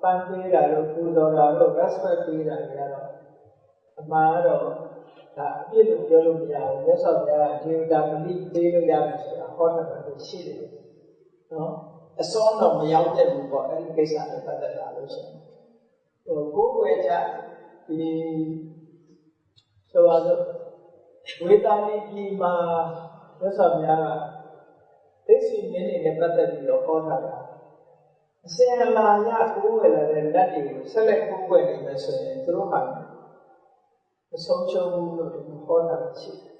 A: ပန်းပေးတာလို့ပူဇော်တာလို့ respect ပေးတာတွေကတော့အမှန်တော့ဒါအပြည့်လို့ပြောလို့မရဘူးမြတ်စွာဘုရားကဒီတာမလိပေးလို့ရတယ်ဆိုတာဟောတာပဲရှိတယ်နော်အစောတော့မရောက်တဲ့ဘူးပေါ့အဲ့ဒီကိစ္စနဲ့ပတ်သက်တာလို့ရှိရင်ကိုယ်ဝယ်ကြဒီဆိုပါတော့ဝေတာလိကြီးမှာမြတ်စွာဘုရားကသိစီနည်းနည်းနဲ့ပတ်သက်ပြီးတော့ဟောထားတာအစင်လာရကိုယ်ဝယ်လာတဲ့လက်တွေကိုဆက်လက်ကိုယ်ဝယ်နေမယ်ဆိုရင်သူတို့ဟာအဆုံးရှုံးမှုလို့ဟောတာရှိတယ်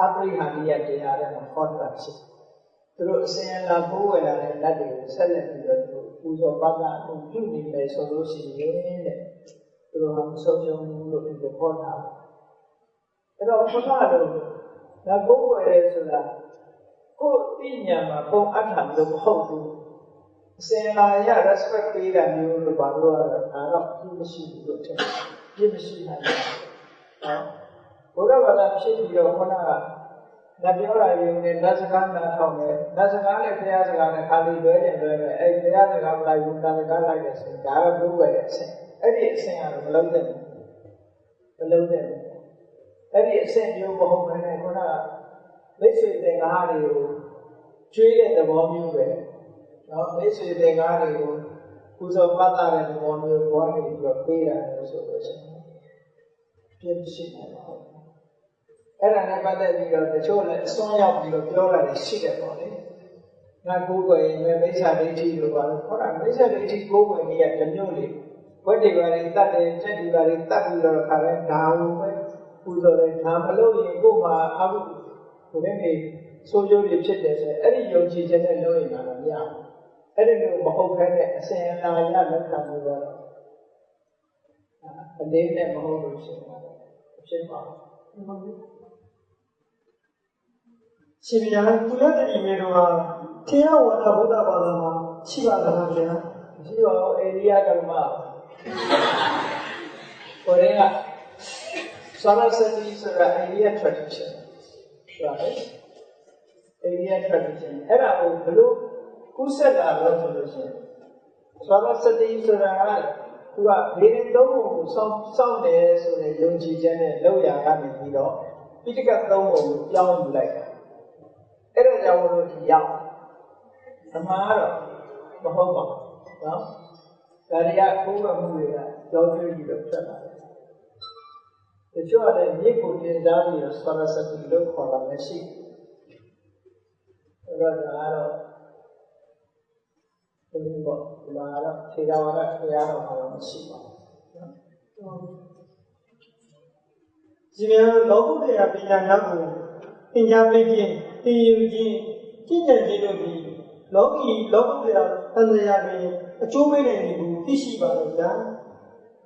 A: အပရိဟာနိယတရားတွေမှာဟောတာရှိတယ်သူတို့အစင်လာကိုယ်ဝယ်လာတဲ့လက်တွေကိုဆက်လက်ပြီးတော့သူပူဇော်ပါတာအမှုပြုနေမယ်ဆိုလို့ရှိရင်တဲ့သူတို့ဟာအဆုံးရှုံးမှုလို့ဒီဟောတာအဲ့တော့ခုနကလိုငါကိုယ်ဝယ်ရဲဆိုတာကိုယ်သိဉာဏ်မှာပုံအပ်တာလို့မဟုတ်ဘူးအစင်လာရ respect ပေးတာမျိုးလို့ဘာလို့လဲဒါတော့ပြည့်မရှိဘူးလို့ထင်ပြည့်မရှိနိုင်ဘူးဘုရားဘာသာဖြစ်ပြီးတော့ခုနကနတ်ပြောတာယုံနဲ့နတ်စကားနားထောင်တယ်နတ်စကားနဲ့ဘုရားစကားနဲ့ခါလီလွဲတယ်လွဲတယ်အဲ့ဘုရားစကားလိုက်ဘူးနတ်စကားလိုက်တယ်ဆိုရင်ဒါတော့ဘုရားရဲ့အဆင့်အဲ့ဒီအဆင့်ကတော့မလုံးတဲ့ဘူးမလုံးတဲ့ဘူးအဲ့ဒီအဆင့်မျိုးမဟုတ်ဘဲနဲ့ခုနကမိတ်ဆွေတင်ကားတွေကိုကျွေးတဲ့သဘောမျိုးပဲနော်မိတ်ဆွေတင်ကားတွေကိုပူဇော်ပတ်တာတဲ့သဘောမျိုးဘောနေပြီးတော့ပေးတာလို့ဆိုလို့ရှိရင်ပြည့်စုံတယ်ပေါ့အဲ့ဒါနဲ့ပတ်သက်ပြီးတော့တချို့လည်းအစွမ်းရောက်ပြီးတော့ပြောတာရှိတယ်ပေါ့လေငါကိုယ်ကိုယ်ရင်မိစ္ဆာဒိဋ္ဌိလို့ပါလို့ခေါ်တာမိစ္ဆာဒိဋ္ဌိကိုယ်ကိုယ်ကြီးကတမျိုးလေဝတ်တွေပါလေတတ်တယ်ချက်တွေပါလေတတ်ပြီးတော့ခါလဲဒါဟုပဲပူဇော်တယ်ဒါမလို့ရင်ကိုယ်မှာအခုကိုယ်နဲ့ဆိုးကျိုးတွေဖြစ်တယ်ဆိုရင်အဲ့ဒီယုံကြည်ချက်နဲ့လုပ်ရင်တော့မရဘူးအဲ့ဒီလိုမဟုတ်ဘဲနဲ့အစဉ်အလာရလက်ခံလို့တော့အလေးနဲ့မဟုတ်လို့ရှိရင်ဖြစ်ပါဘူး
B: ရှင်ဗျာသူရတတိမေတော်ဟာထေရဝါဒဗုဒ္ဓဘာသာမှာရှိပါသလားဗျာ
A: ရှိပါဘူးအိန္ဒိယဓမ္မဟိုတွေကSaraswatiဆိုတာအိန္ဒိယ tradition ဆိုတာလေအိန္ဒိယ tradition အဲ့ဒါကိုဘလို့ကုဆက်တာလို့ဆိုလို့ရှိရင်Saraswatiဆိုတာကသူကဒီရင်သုံးပုံကိုစောင့်တယ်ဆိုတဲ့ယုံကြည်ချက်နဲ့လောက်ရကနေပြီးတော့ပိဋကတ်သုံးပုံကိုပြောင်းယူလိုက်တာအဲ့ဒါကြောင့်မလို့ဒီရောက်ဓမ္မကတော့မဟုတ်ပါဘူးနော်ဒါတွေကကိုယ်ကမှုတွေကကြောင်းကျွေးပြီးတော့ဖြစ်လာတယ်တချို့ကလည်းမြေကိုတင်စားပြီးတော့ Saraswati လို့ခေါ်တာမရှိအဲ့တော့ဒါကတော့ဒီပေါ့ဒီမှာတော့ခြေတော်ကဆရာတော်ကတော့မရှိပါဘူး
B: ဒီလိုလောကုတ္တရာပညာများကိုသင်ကြားပေးခြင်းသင်ယူခြင်းကျင့်ကြံခြင်းတို့သည်လောကုတ္တရာသံဃာတွင်အကျိုးပေးနိုင်သည်ကိုသိရှိပါလေဗျာ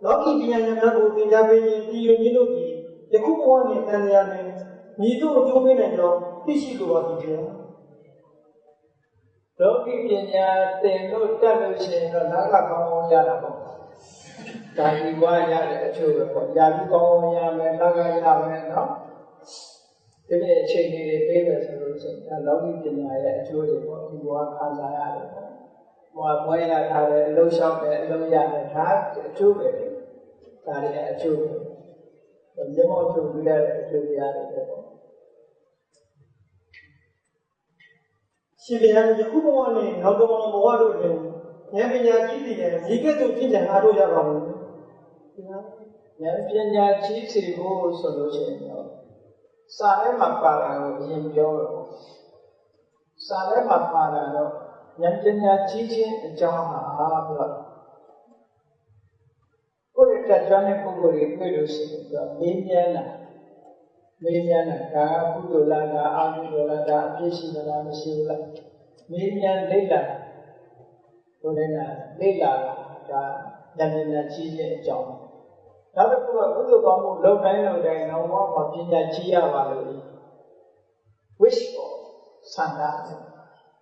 B: လောကီပညာများကိုသင်ကြားပေးခြင်းသင်ယူခြင်းတို့သည်ယခုဘဝနှင့်သံဃာတွင်ညီတို့အကျိုးပေးနိုင်သောသိရှိလိုပါသည်ဗျာ
A: လောကီပညာသင်လို့တက်လို့ရှိရင်တော့နောက်ကကောင်းကောင်းရတာပေါ့ ဒါဒီဝါရတဲ့အကျိုးပဲပေါ့ယာပြီးကောင်းကောင်းရမယ်လက်ကရမယ်နော်ဒီနေ့အချိန်လေးတွေပေးမယ်ဆိုလို့ရှိရင်ဒါလောကီပညာရဲ့အကျိုးတွေပေါ့ဒီဘဝခံစားရတယ်ပေါ့ဘဝပွဲရထားတဲ့အလုံးလျှောက်တဲ့အလုံးရတယ်ဒါအကျိုးပဲလေဒါတွေအကျိုးပဲမျက်မှောက်ကျုပ်ပြီးတဲ့အကျိုးရတယ်ပေါ့
B: ရှင်ဗျာယခုဘဝနဲ့နောက်ဘဝတို့တွင်ဉာဏ်ပညာကြီးစီတဲ့ဒီကဲ့သို့ပြင်ကြံအားထုတ်ရပါဘူး
A: ဉာဏ်ပညာကြီးစီဖို့ဆိုလို့ရှိရင်တော့စာထဲမှာပါတာကိုအရင်ပြောတော့စာထဲမှာပါတာတော့ဉာဏ်ပညာကြီးခြင်းအကြောင်းဟာပြီးတော့ကိုယ့်ရဲ့ကြွတဲ့ပုဂ္ဂိုလ်တွေတွေ့လို့ရှိရင်တော့မေးမြန်းတာဒါကကုသိုလ်လားဒါအကုသိုလ်လားဒါအပြည့်ရှိသလားမရှိဘူးလားမေးမြန်းလေ့လာဘုရားလေ့လာတာဒါဉာဏ်ပညာကြီးခြင်းအကြောင်းနောက်တစ်ခုကကုသိုလ်ကောင်းမှုလုပ်တိုင်းနောက်မှာပညာကြီးရပါလို့ wish ကိုဆန္ဒ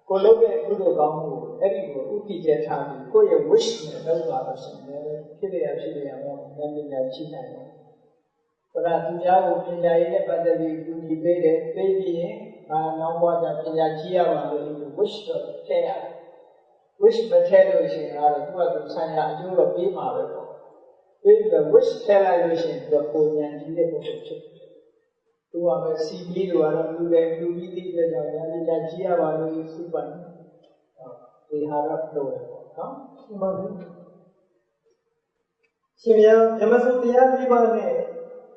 A: ကိုလုပ်တဲ့ကုသိုလ်ကောင်းမှုအဲ့ဒီကိုဥတည်ချက်ထားပြီးကိုယ့်ရဲ့ wish နဲ့လုပ်ပါလို့ရှိရင်ဖြစ်ရတော့ဉာဏ်ပညာကြီးနိုင်တယ်ဘုရားသူများကိုပညာရေးနဲ့ပတ်သက်ပြီးကူညီပေးတယ်ပေးပြီးရင်နောက်ဘဝကျပညာကြီးရပါလို့ wish တော့ထည့်ရတယ် wish မထည့်လို့ရှိရင်တော့သူကဆံရအကျိုးတော့ပေးမှာပဲပေါ့ပြီးတော့ wish ထည့်လိုက်လို့ရှိရင်သူကပုံဉာဏ်ကြီးတဲ့ပုဂ္ဂိုလ်ဖြစ်တယ်သူကပဲစီမီတို့ကတော့လူပြီးသိတဲ့ကြောင့်ဉာဏ်ပညာကြီးရပါလို့စုပန်ဒီဟာတော့လို့တယ်ပေါ့နော်
B: မှန်ပါပြီရှင်ဗျာဓမ္မစတရား၄ပါးနဲ့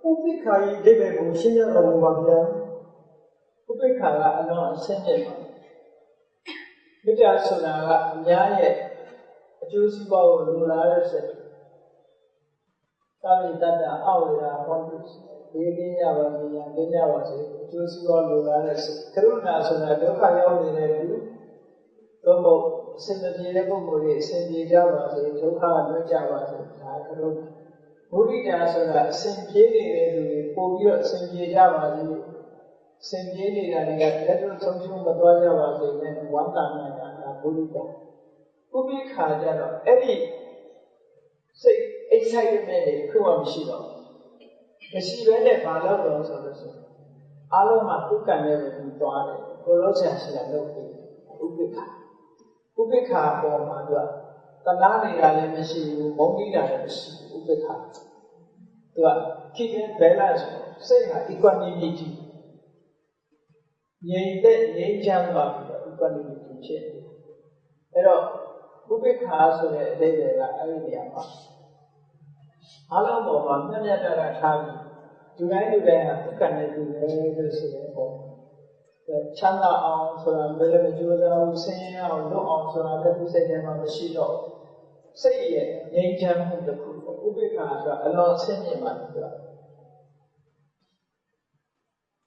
B: ဥပိ္ပခာ၏အဓိပ္ပာယ်ကိုရှင်းပြတော်မူပါဗျာ
A: ဥပိ္ပခာကအလုံးအရှင်းပြပါမေတ္တာဆိုတာကအများရဲ့အကျိုးစီးပွားကိုလိုလားတဲ့စိတ်သာဝိတ္တအဝိရာဟောတုဒီကင်းရပါစေရကင်းရပါစေအကျိုးစီးပွားလိုလားတဲ့စိတ်ကရုဏာဆိုတာဒုက္ခရောက်နေတဲ့လူသို့မဟုတ်အစဉ်ပြေတဲ့ပုဂ္ဂိုလ်တွေအစဉ်ပြေကြပါစေဒုက္ခလွတ်ကြပါစေဒါကရုဏာမုဒိတာဆိုတာအစဉ်ပြေနေတဲ့လူတွေပို့ပြီးတော့အစဉ်ပြေကြပါစေစင်ပြေးနေတာတွေကလက်တို့ဆုံးရှုံးမသွားကြပါစေနဲ့ဝမ်းသာနေတာကမုဒိတာဥပိ္ပခာကြတော့အဲ့ဒီစိတ် excitement တွေခုမှမရှိတော့မရှိဘဲနဲ့ဘာလို့တော့ဆိုလို့ရှိရင်အားလုံးမှာဥက္ကံနဲ့ပဲပြီးသွားတယ်ကိုလို့ဆရာရှိတာလုပ်ပြီးဥပိ္ပခာပေါ်မှာသူကတနာနေတာလည်းမရှိဘူးမုန်းနေတာလည်းမရှိဘူးဥပိ္ပခာသူက keep in balance စိတ်ဟာ equanimity ငြိမ်သက်ငြိမ်းချမ်းသွားပြီးတော့ equanimity ဖြစ်တယ်အဲ့တော့ဥပိ္ပခာဆိုတဲ့အဓိပ္ပာယ်ကအဲ့ဒီနေရာမှာအားလုံးပေါ်မှာမျက်မျက်တရထားပြီးလူတိုင်းဟာဥက္ကံနဲ့တူတယ်လို့ဆိုတဲ့ပုံချမ်းသာအောင်ဆိုတာလည်းမကြိုးစားဘူးဆင်းရဲအောင်လုပ်အောင်ဆိုတာလည်းသူစိတ်ထဲမှာမရှိတော့စိတ်ရဲ့ငြိမ်းချမ်းမှုတစ်ခုပေါ့ဥပိ္ပခာဆိုတာအလွန်ဆင်းရဲမှလို့ပြော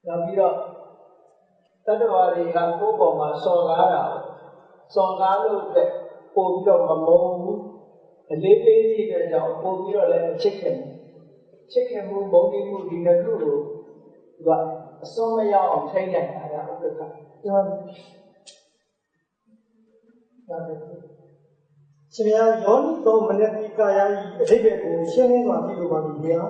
A: နောက်ပြီးတော့တတ္တဝါတွေကကိုယ်ပေါ်မှာစော်ကားတာစော်ကားလို့အတွက်ပို့ပြီးတော့မမုန်းဘူးအလေးပေးသည့်အတွက်ကြောင့်ပို့ပြီးတော့လည်းချစ်ခင်မှုမုန်းတိမှုဒီနှစ်ခုကိုသူကအစွန်းမရောက်အောင်ထိန်းနိုင်တာကဥပ္ပခာ
B: ပြောတယ်ရှင်ဗျာယောနိသောမနတိကာယ၏အဓိပ္ပာယ်ကိုရှင်းလင်းစွာပြုလုပ်ပါပြီဗျာ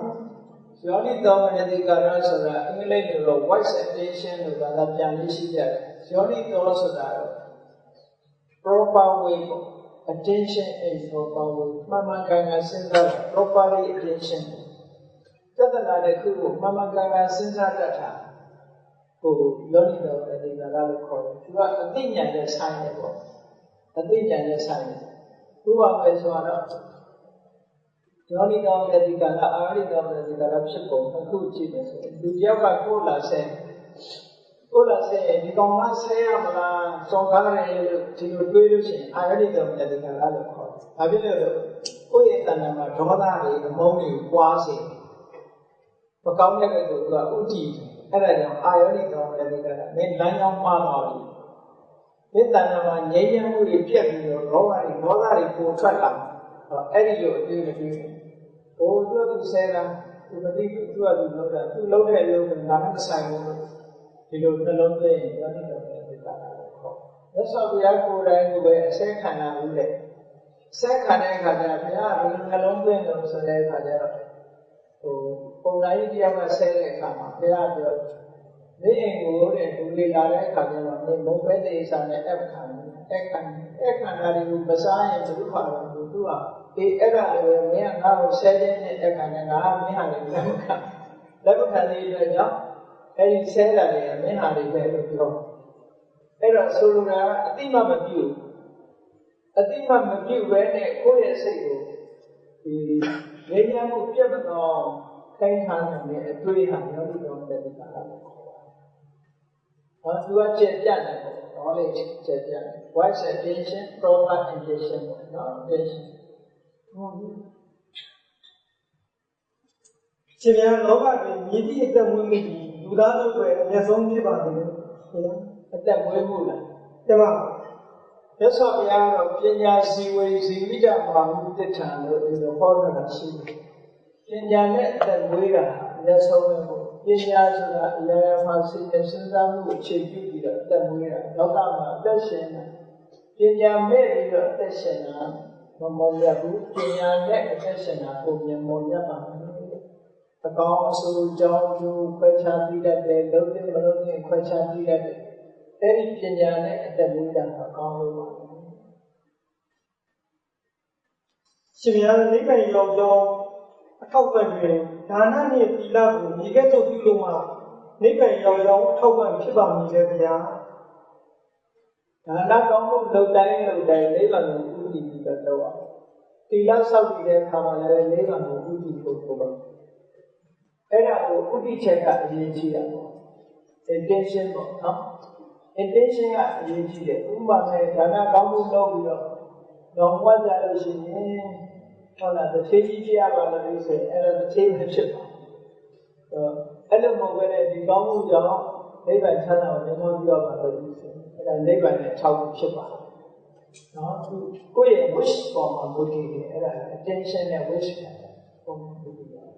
A: ယောနိသောမနတိကာယဆိုတာအင်္ဂလိပ်လို voice attention လို့သာပြန်လေးရှိကြတယ်ယောနိသောဆိုတာတော့ proper way ပေါ့ attention is proper way မှန်မှန်ကန်ကန်စဉ်းစားတာ properly attention သတ္တနာတဲ့ခုကိုမှန်မှန်ကန်ကန်စဉ်းစားတတ်တာဟိုယောနိသောမနတိကာယလို့ခေါ်တယ်သူကအသိဉာဏ်နဲ့ဆိုင်တယ်ပေါ့အသိဉာဏ်နဲ့ဆိုင်တယ်ဘုရားပဲဆိုတော့ယောနိသောမနတိကာယအာရိသောမနတိကာယဖြစ်ပုံအခုကြည့်မယ်ဆိုရင်လူတယောက်ကကိုယ်လာဆဲဒီကောင်ကဆဲရမလားစော်ကားတယ်လို့ဒီလိုတွေးလို့ရှိရင်အာရိသောမနတိကာယလို့ခေါ်တယ်။ဘာဖြစ်လို့လဲကိုယ့်ရဲ့တဏ္ဍာမှာဒေါသတွေအမုန်းတွေပွားစေမကောင်းတဲ့ဘက်ကိုသူကဥတည်အဲ့ဒါကြောင့်အာယောနိသောမနတိကာယမင်းလမ်းကြောင်းမှားသွားပြီ။ဒီတဏ္ဍာမှာငြိမ်းချမ်းမှုတွေပြတ်ပြီးတော့ဒေါသတွေပိုထွက်လာအဲ့ဒီလိုအတွေ့အကြုံဟိုသူဆဲတာသူမသိသူလုပ်တာသူလုပ်တဲ့အလုပ်ကငါမဆိုင်ဘူးဒီလိုနှလုံးသွင်းရင်ယောနိသောမနတိကာယလို့ခေါ်။မြတ်စွာဘုရားကိုယ်တိုင်ကိုပဲအစဲခံရဘူးလေ ဆက်ခံတဲ့အခါကျဘုရားဒီနှလုံးသွင်းလို့ဆိုတဲ့အခါကျတော့ပုံသားကြီးတယောက်ကဆဲတဲ့အခါမှာဘုရားပြောမင်းအိမ်ကိုတဲ့ဒူလေးလာတဲ့အခါကျတော့မင်းမုံပဲတေစာနဲ့အခါတာတွေကိုမစားရင်ဘယ်လိုပါတော့သူကအေးအဲ့ဒါလည်းမင်းကငါ့ကိုဆဲတဲ့အခါနဲ့ငါမင်းဟာလည်းလက်မခံတဲ့အတွက်ကြောင့်အဲ့ဒီဆဲတာတွေကမင်းဟာတွေပဲလို့ပြောအဲ့တော့ဆိုလိုတာကအတိမမပြုတ်ပဲနဲ့ကိုယ့်ရဲ့စိတ်ကိုဒီငြိမ်းချမ်းမှုပြတ်မတော့ခိုင်းထားနိုင်တဲ့အတွေ့ဟာယောဂီတော်တဲ့ကာလပေါ့။ဘာသူကကျေပြတ်တယ်ပေါ့။ knowledge ကျေပြတ်တယ်။ voice attention, proper intention ပေါ့နော် attention ။ဟုတ်ပြီ။
B: ရှင်ဗျာလောကတွင်မြည်သည့်အသက်မွေးမှုကြီးလူသားတို့အတွက်အမြတ်ဆုံးဖြစ်ပါလေ။ဟုတ်လား
A: ။အသက်မွေးမှုလား
B: ။တမန်
A: မြတ်စွာဘုရားကတော့ပညာစီဝေစီဝိတ္တမဟာမှုတ္ထံလို့ဒီလိုဟောတာရှိတယ်။ပညာနဲ့အသက်မွေးတာအမြတ်ဆုံးပဲပေါ့။ပညာဆိုတာအရာရာမှာစိတ်နဲ့စဉ်းစားမှုအခြေပြုပြီးတော့အသက်မွေးတာလောကမှာအသက်ရှင်တာပညာမဲ့ပြီးတော့အသက်ရှင်တာမမောရဘူးပညာနဲ့အသက်ရှင်တာကိုမြင်မောရပါမယ်။အကောင်းအဆိုးကြောင်းကျိုးခွဲခြားသိတတ်တယ်လုံးဝမလုံးနဲ့ခွဲခြားသိတတ်တယ်အဲ့ဒီပညာနဲ့အသက်မွေးတာအကောင်းလို့ပါ
B: ရှင်ဗျာနိဗ္ဗာန်ရောက်ကြောင်းအထောက်ပံ့တွင်ဒါနနှင့်သီလကိုညီကဲ့သို့ပြုလို့မှနိဗ္ဗာန်ရောက်ကြောင်းအထောက်ပံ့ဖြစ်ပါမည်လေဗျာ
A: ဒါနကောင်းမှုလုပ်တိုင်းနိဗ္ဗာန်ကိုဥတည်ပြီးတော့လုပ်အောင်သီလဆောက်တည်တဲ့အခါမှာလည်းနိဗ္ဗာန်ကိုဥတည်ဖို့ပေါ့အဲ့ဒါကိုဥတည်ချက်ကအရေးကြီးတာပေါ့ intention ပေါ့နော် intention ကအရေးကြီးတယ်ဥပမာနဲ့ဒါနကောင်းမှုလုပ်ပြီးတော့ဝတ်ကြလို့ရှိရင်ဟုတ်လားတစ်ချိန်ကြီးဖြစ်ရပါလို့ဆိုရင်အဲ့ဒါတစ်ချိန်ပဲဖြစ်ပါအဲ့လိုမဟုတ်ဘဲနဲ့ဒီကောင်းမှုကြောင့်နိဗ္ဗာန်ချမ်းသာကိုမြင်မောပြီးတော့ပါလို့ဆိုရင်အဲ့ဒါနိဗ္ဗာန်နဲ့၆ခုဖြစ်ပါတယ်နော်ကိုယ့်ရဲ့ wish ပေါ်မှာမူတည်တယ်အဲ့ဒါ attention နဲ့ wish ပုံမှန်မူတည်တယ်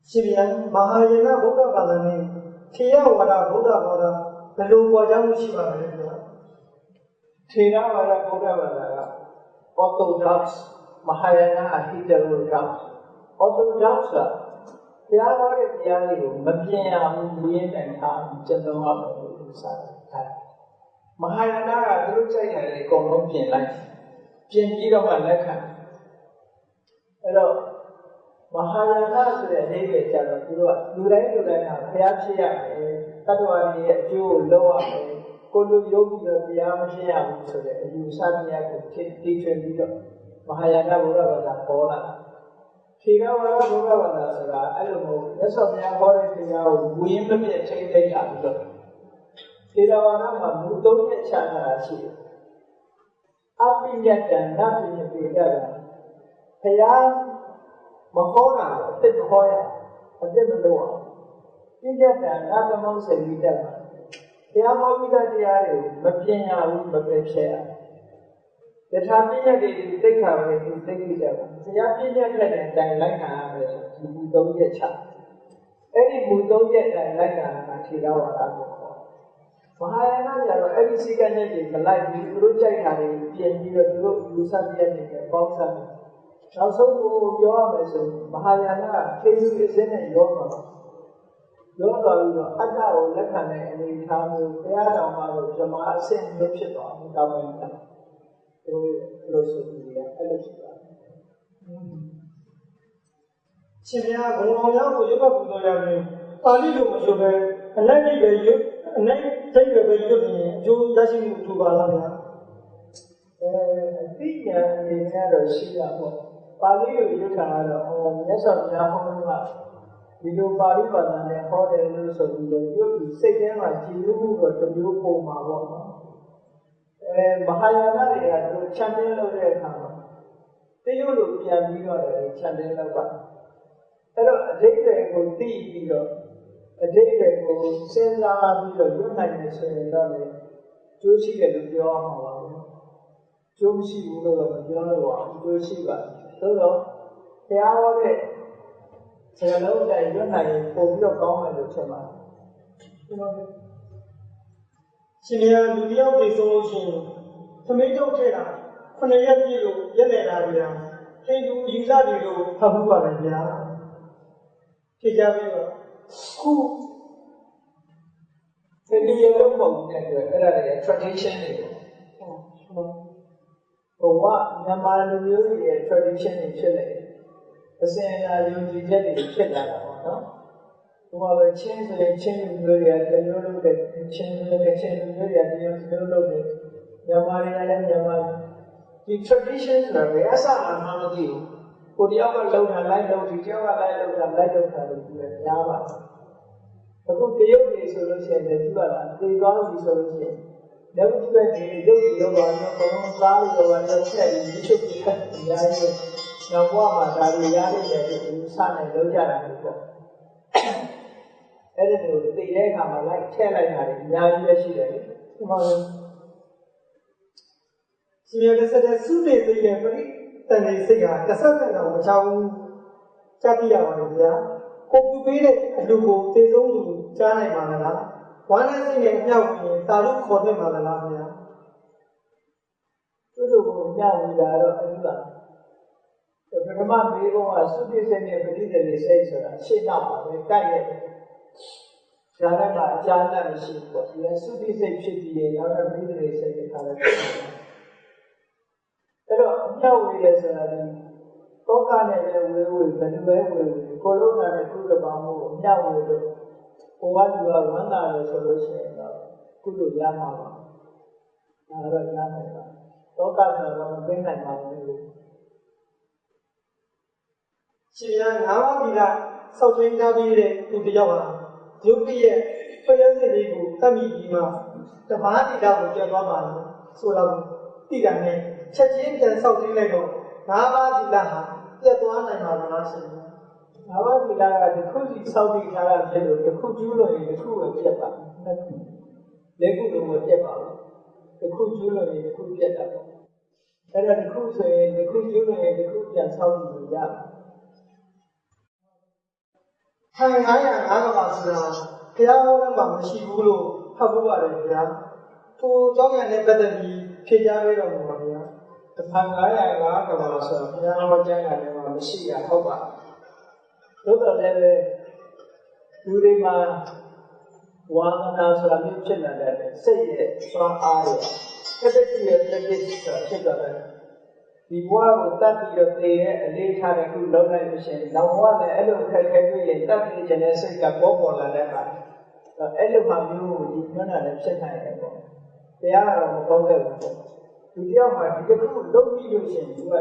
B: ရှင်ဗျာမဟာယာနဗုဒ္ဓဘာသာနဲ့ထေရဝါဒဗုဒ္ဓဘာသာဘယ်လိုပေါ်ကြောင်းရှိပါလဲဗျာ
A: ထေရဝါဒဗုဒ္ဓဘာသာက orthodox မဟာယာန heterodox orthodox ကတရားဟောတဲ့တရားတွေကိုမပြင်ရဘူးလူရင်းတိုင်ထားကျင့်သုံးရမယ်လို့ယူဆတယ်မဟာယာနကသူတို့ကြိုက်တယ်အကုန်လုံးပြင်လိုက်ပြင်ပြီးတော့မှလက်ခံအဲ့တော့မဟာယာနဆိုတဲ့အဓိပ္ပာယ်ကျတော့သူတို့ကလူတိုင်းကဘုရားဖြစ်ရမယ်တတ္တဝါတွေရဲ့အကျိုးကိုလုပ်ရမယ်ကိုလိုယုံပြီးတော့တရားမဖြစ်ရဘူးဆိုတဲ့အယူဆတရားကိုထိထွင်ပြီးတော့မဟာယာနဘုရားဘာသာပေါ်လာထေရဝါဒဘုရားဘာသာဆိုတာအဲ့လိုမျိုးလက်စော်များဟောတဲ့တရားကိုဝိရင်းမပြတ်ထိသိရပြီးတော့ထေရဝါဒမှာမူသုံးချက်ချထားတာရှိတယ်အပိညတံနပိညပိတံဘုရားမဟောတာအစ်မဟောရအစ်မလို့အောင်ပိညတံနသမုစေမိတံတရားဟောပြီးတဲ့တရားတွေကိုမပြင်ရဘူးမပယ်ဖြတ်ရယထာပိညတွေသိက္ခာပဲသူသိကြတယ်တရားပြည့်ညက်တဲ့အတိုင်းလိုက်နာရမယ်ဆိုဒီမူသုံးချက်ချအဲ့ဒီမူသုံးချက်အတိုင်းလိုက်နာတာထေရဝါဒကိုခေါ်မဟာယာနကျတော့အဲ့ဒီစိတ်ကနဲ့တွေမလိုက်ဘူးသူတို့ကြိုက်တာတွေပြင်ပြီးတော့သူတို့လူစားပြည့်နေတယ်ပေါင်းစားတယ်နောက်ဆုံးကိုပြောရမယ်ဆိုမဟာယာနကခေယူအစင်းနဲ့ရောသွားပြီးတော့အတ္တကိုလက်ခံတဲ့အနေအထားမျိုးဘုရားတော်မှာလို့ဇမအဆင့်မျိုးဖြစ်သွားတယ်တောင်းပန်တာသူတို့ဆိုပြီးအဲ့လိုဖြစ်သွား
B: ရှင်ဗျာဘုံတော်များကိုရုပ်ပူတော်ရမယ်ပါဠိလိုမဆိုပဲအနက်တိပဲရုပ်အနက်တိပဲရုပ်ရင်အကျိုးရရှိမှုထူပါလားဗျာ
A: အသိဉာဏ်အနေနဲ့တော့ရှိတာပေါ့ပါဠိလိုရုပ်ခံရတော့မြတ်စွာဘုရားဟောလို့ကဒီလိုပါဠိဘာသာနဲ့ဟောတယ်လို့ဆိုပြီးတော့ရုပ်ဒီစိတ်ထဲမှာကြည်လို့မှုတော့တစ်မျိုးပုံမှာပေါ့နော်မဟာယာနတွေကသူချမ်းတင်းလုပ်တဲ့အခါမှာတရုပ်လိုပြန်ပြီးတော့လည်းချမ်းတင်းလုပ်ပါအဲ့တော့အဓိပ္ပာယ်ကိုသိပြီးတော့အဓိပ္ပာယ်ကိုစဉ်းစားပြီးတော့ရွတ်နိုင်တယ်ဆိုရင်တော့လေကျိုးရှိတယ်လို့ပြောရမှာပါပဲကျိုးမရှိဘူးလို့တော့မပြောလို့ပါဘူးကျိုးရှိပါတယ်သို့တော့တရားဟောတဲ့စကားလုံးတိုင်းရွတ်နိုင်ရင်ပို့ပြီးတော့ကောင်းမယ်လို့ထင်ပါတယ်
B: ရှင်ဗျာလူတယောက်ပြေဆုံးလို့ရှိရင်ထ သမီးတို့ထဲတာ9ရက်ပြည့်လို့ရက်နေလာပြီလားဟိန္ဒူယူဆတွေလို့ဖတ်မှုပါတယ်ဗျာဖြေကြပြီးတော့ခု
A: ဒီလိုလုံးပုံနဲ့တွေ့အဲ့ဒါတွေ tradition တွေဘဝမြန်မာလူမျိုးတွေရဲ့ tradition တွေဖြစ်နေတယ်အစဉ်အလာယုံကြည်ချက်တွေဖြစ်လာတာပေါ့နော်ဘုရားပဲချင်းဆိုရင်ချင်းလူမျိုးတွေကတမျိုးလုပ်တယ်ချင်းလူမျိုးတွေကတမျိုးလုပ်တယ်မြန်မာတွေကလည်းမြန်မာဒီ tradition ဆိုတာဘယ်အစမှမသိဘူးကိုတယောက်ကလုံတာလိုက်လုံဒီတယောက်ကလိုက်လုံတာလိုက်လုံတာလို့ပြောများပါတယ်အခုတရုတ်တွေဆိုလို့ရှိရင်လည်းဒီပါလားသေသွားလို့ဆိုလို့ရှိရင်လည်းဒီပဲဒီရုပ်ရောပါတော့ဘုံစားလို့ရောတော့ဆက်ပြီးဒီချုပ်ပြီးအများကြီးနောက်ဘဝမှာဒါတွေရနိုင်တယ်လို့စနဲ့လုံးကြတာမျိုးပေါ့အဲ့ဒါကိုသိတဲ့အခါမှာလိုက်ထည့်လိုက်တာတွေအများကြီးပဲရှိတယ်လေဒီမှာ
B: ရှင်ရတဲ့စုနေစိတ်နဲ့ပရိတန်နေစိတ်ဟာတစ်ဆက်တည်းတော့မချောင်းကြည့်ရပါတယ်ဗျာကိုပြုပေးတဲ့အလူကိုသိဆုံးသူကြားနိုင်ပါလားဝမ်းနဲ့စိတ်နဲ့မြောက်ပြီးတာလို့ခေါ်နေပါလားဗျာ
A: သူတို့ကိုမြောက်နေတာတော့အဲ့ဒါပထမမေးဖို့ကစုပြည့်စိတ်နဲ့ပရိသေတွေစိတ်ဆိုတာရှင်းတော့ပါပဲတိုက်ရတယ်။ဒါနဲ့မှအချမ်းနဲ့မရှိဘူးပေါ့။ဒီစုပြည့်စိတ်ဖြစ်ပြီးရင်နောက်တော့ပရိသေတွေစိတ်ကလည်းဖြစ်တယ်။အဲ့တော့အမြောက်ဝေးတယ်ဆိုတာဒီတောကနဲ့လည်းဝေးဘယ်လိုပဲဝေးကိုလုံးကလည်းကုသပေါင်းမှုအမြောက်ဝေးလို့ဘဝလူကဝမ်းသာတယ်ဆိုလို့ရှိရင်တော့ကုသရမှာပါ။ဒါတော့ရနိုင်ပါတောကဆိုတော့မသိနိုင်ပါဘူး
B: ရှင်ရငါးပါးဒီကစောက်ထွင်းထားပြီးတဲ့သူတယောက်ဟာရုပ်တရက်ဖျက်စစ်လေးကိုတတ်မိပြီးမှတပားတိတာကိုပြန်သွားပါလားဆိုတော့တိတာနဲ့ချက်ချင်းပြန်စောက်ထွင်းလိုက်တော့ငါးပါးဒီကဟာပြတ်သွားနိုင်ပါလားရှင်
A: ငါးပါးဒီကကဒီခုစီစောက်တိထားတာဖြစ်လို့တစ်ခုကျူးလို့ရင်တစ်ခုပဲပြတ်ပါလက်ခုလုံးမပြတ်ပါဘူးတစ်ခုကျူးလို့ရင်တစ်ခုပြတ်တာပေါ့အဲ့ဒါတစ်ခုဆိုရင်တစ်ခုကျူးလို့ရင်တစ်ခုပြန်စောက်လို့ရတယ်
B: ခံ905ကပါဆိုတာဘုရားဟောတဲ့မှာမရှိဘူးလို့ဖတ်ဖို့ပါတယ်ဗျာထိုကြောင့်ရတဲ့ပတ်သက်ပြီးဖြေကြားပေးတော်မူပါဗျာ
A: 1905ကပါဆိုတာဘုရားဟောကြားရတယ်မှာမရှိတာဟုတ်ပါသို့တော်လည်းပဲလူတွေမှာဝါသနာဆိုတာမျိုးဖြစ်လာတဲ့စိတ်ရဲ့စွမ်းအားရဲ့တစ်တစ်ရဲ့တစ်တစ်ဆိုတာဖြစ်တော့တယ်ဒီဘဝကိုတတ်ပြီးတော့သိတဲ့အလေးထားတဲ့ခုလုံးလိုက်လို့ရှိရင်နောက်ဘဝနဲ့အဲ့လိုခက်ခဲပြီးရင်တတ်ပြီးခြင်းနဲ့စိတ်ကပေါ်လာတဲ့အခါအဲ့လိုမှမျိုးကိုဒီပြောတာလည်းဖြစ်နိုင်တယ်ပေါ့တရားကတော့မကောင်းခဲ့ဘူးပေါ့ဒီတယောက်မှာဒီတစ်ခုလုံးပြီးလို့ရှိရင်ဒီက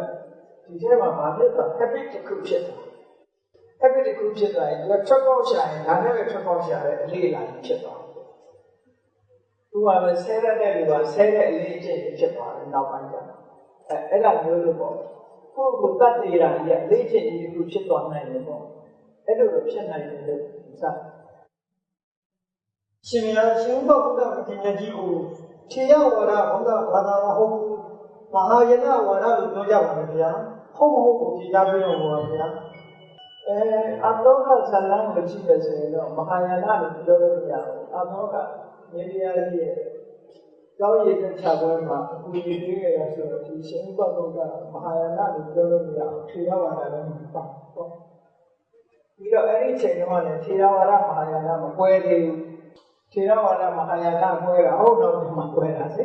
A: ဒီထဲမှာဘာဖြစ်သွား habit တစ်ခုဖြစ်သွား habit တစ်ခုဖြစ်သွားရင်ဒီကထွက်ပေါက်ရှာရင်ဒါနဲ့ပဲထွက်ပေါက်ရှာတဲ့အလေးလာဖြစ်သွားတယ်သူကလည်းဆဲရတဲ့လူကဆဲတဲ့အလေးအကျင့်ဖြစ်သွားတယ်နောက်ပိုင်းကျတော့အဲ့ဒါမျိုးလို့ပေါ့ကိုယ့်ကိုတတ်နေတာကြီးအလေးချင်းကြီးတစ်ခုဖြစ်သွားနိုင်တယ်ပေါ့အဲ့လိုလိုဖြစ်နိုင်တယ်လို့စ
B: ရှင်မြတ်ရှင်ဘုရားပညာကြီးကိုခြေရဝါဒဘုရားဘာသာမဟုတ်ဘူးမဟာယနဝါဒလို့ပြောကြပါမယ်ဗျာဟုတ်မဟုတ်ကိုဖြေကြားပေးတော့ပါဗျာ
A: အတောကဇလံကိုကြည့်တယ်ဆိုရင်တော့မဟာယနလို့ပြောလို့မရဘူးအတောကမြေတရားကြီးရဲ့ကျောင်းရည်တဲ့ခြားပွဲမှာအကူအညီပေးခဲ့ရဆိုတော့ဒီရှင်ဘုရားကမဟာယနလို့ပြောလို့မရဘူးခြေရဝါဒလည်းမပါဘူးပြီးတော့အဲ့ဒီချိန်တုန်းကလည်းခြေရဝါဒမဟာယနမကွဲသေးဘူးခြေရဝါဒမဟာယနကွဲတာဟုတ်တော့မှကွဲတာလေ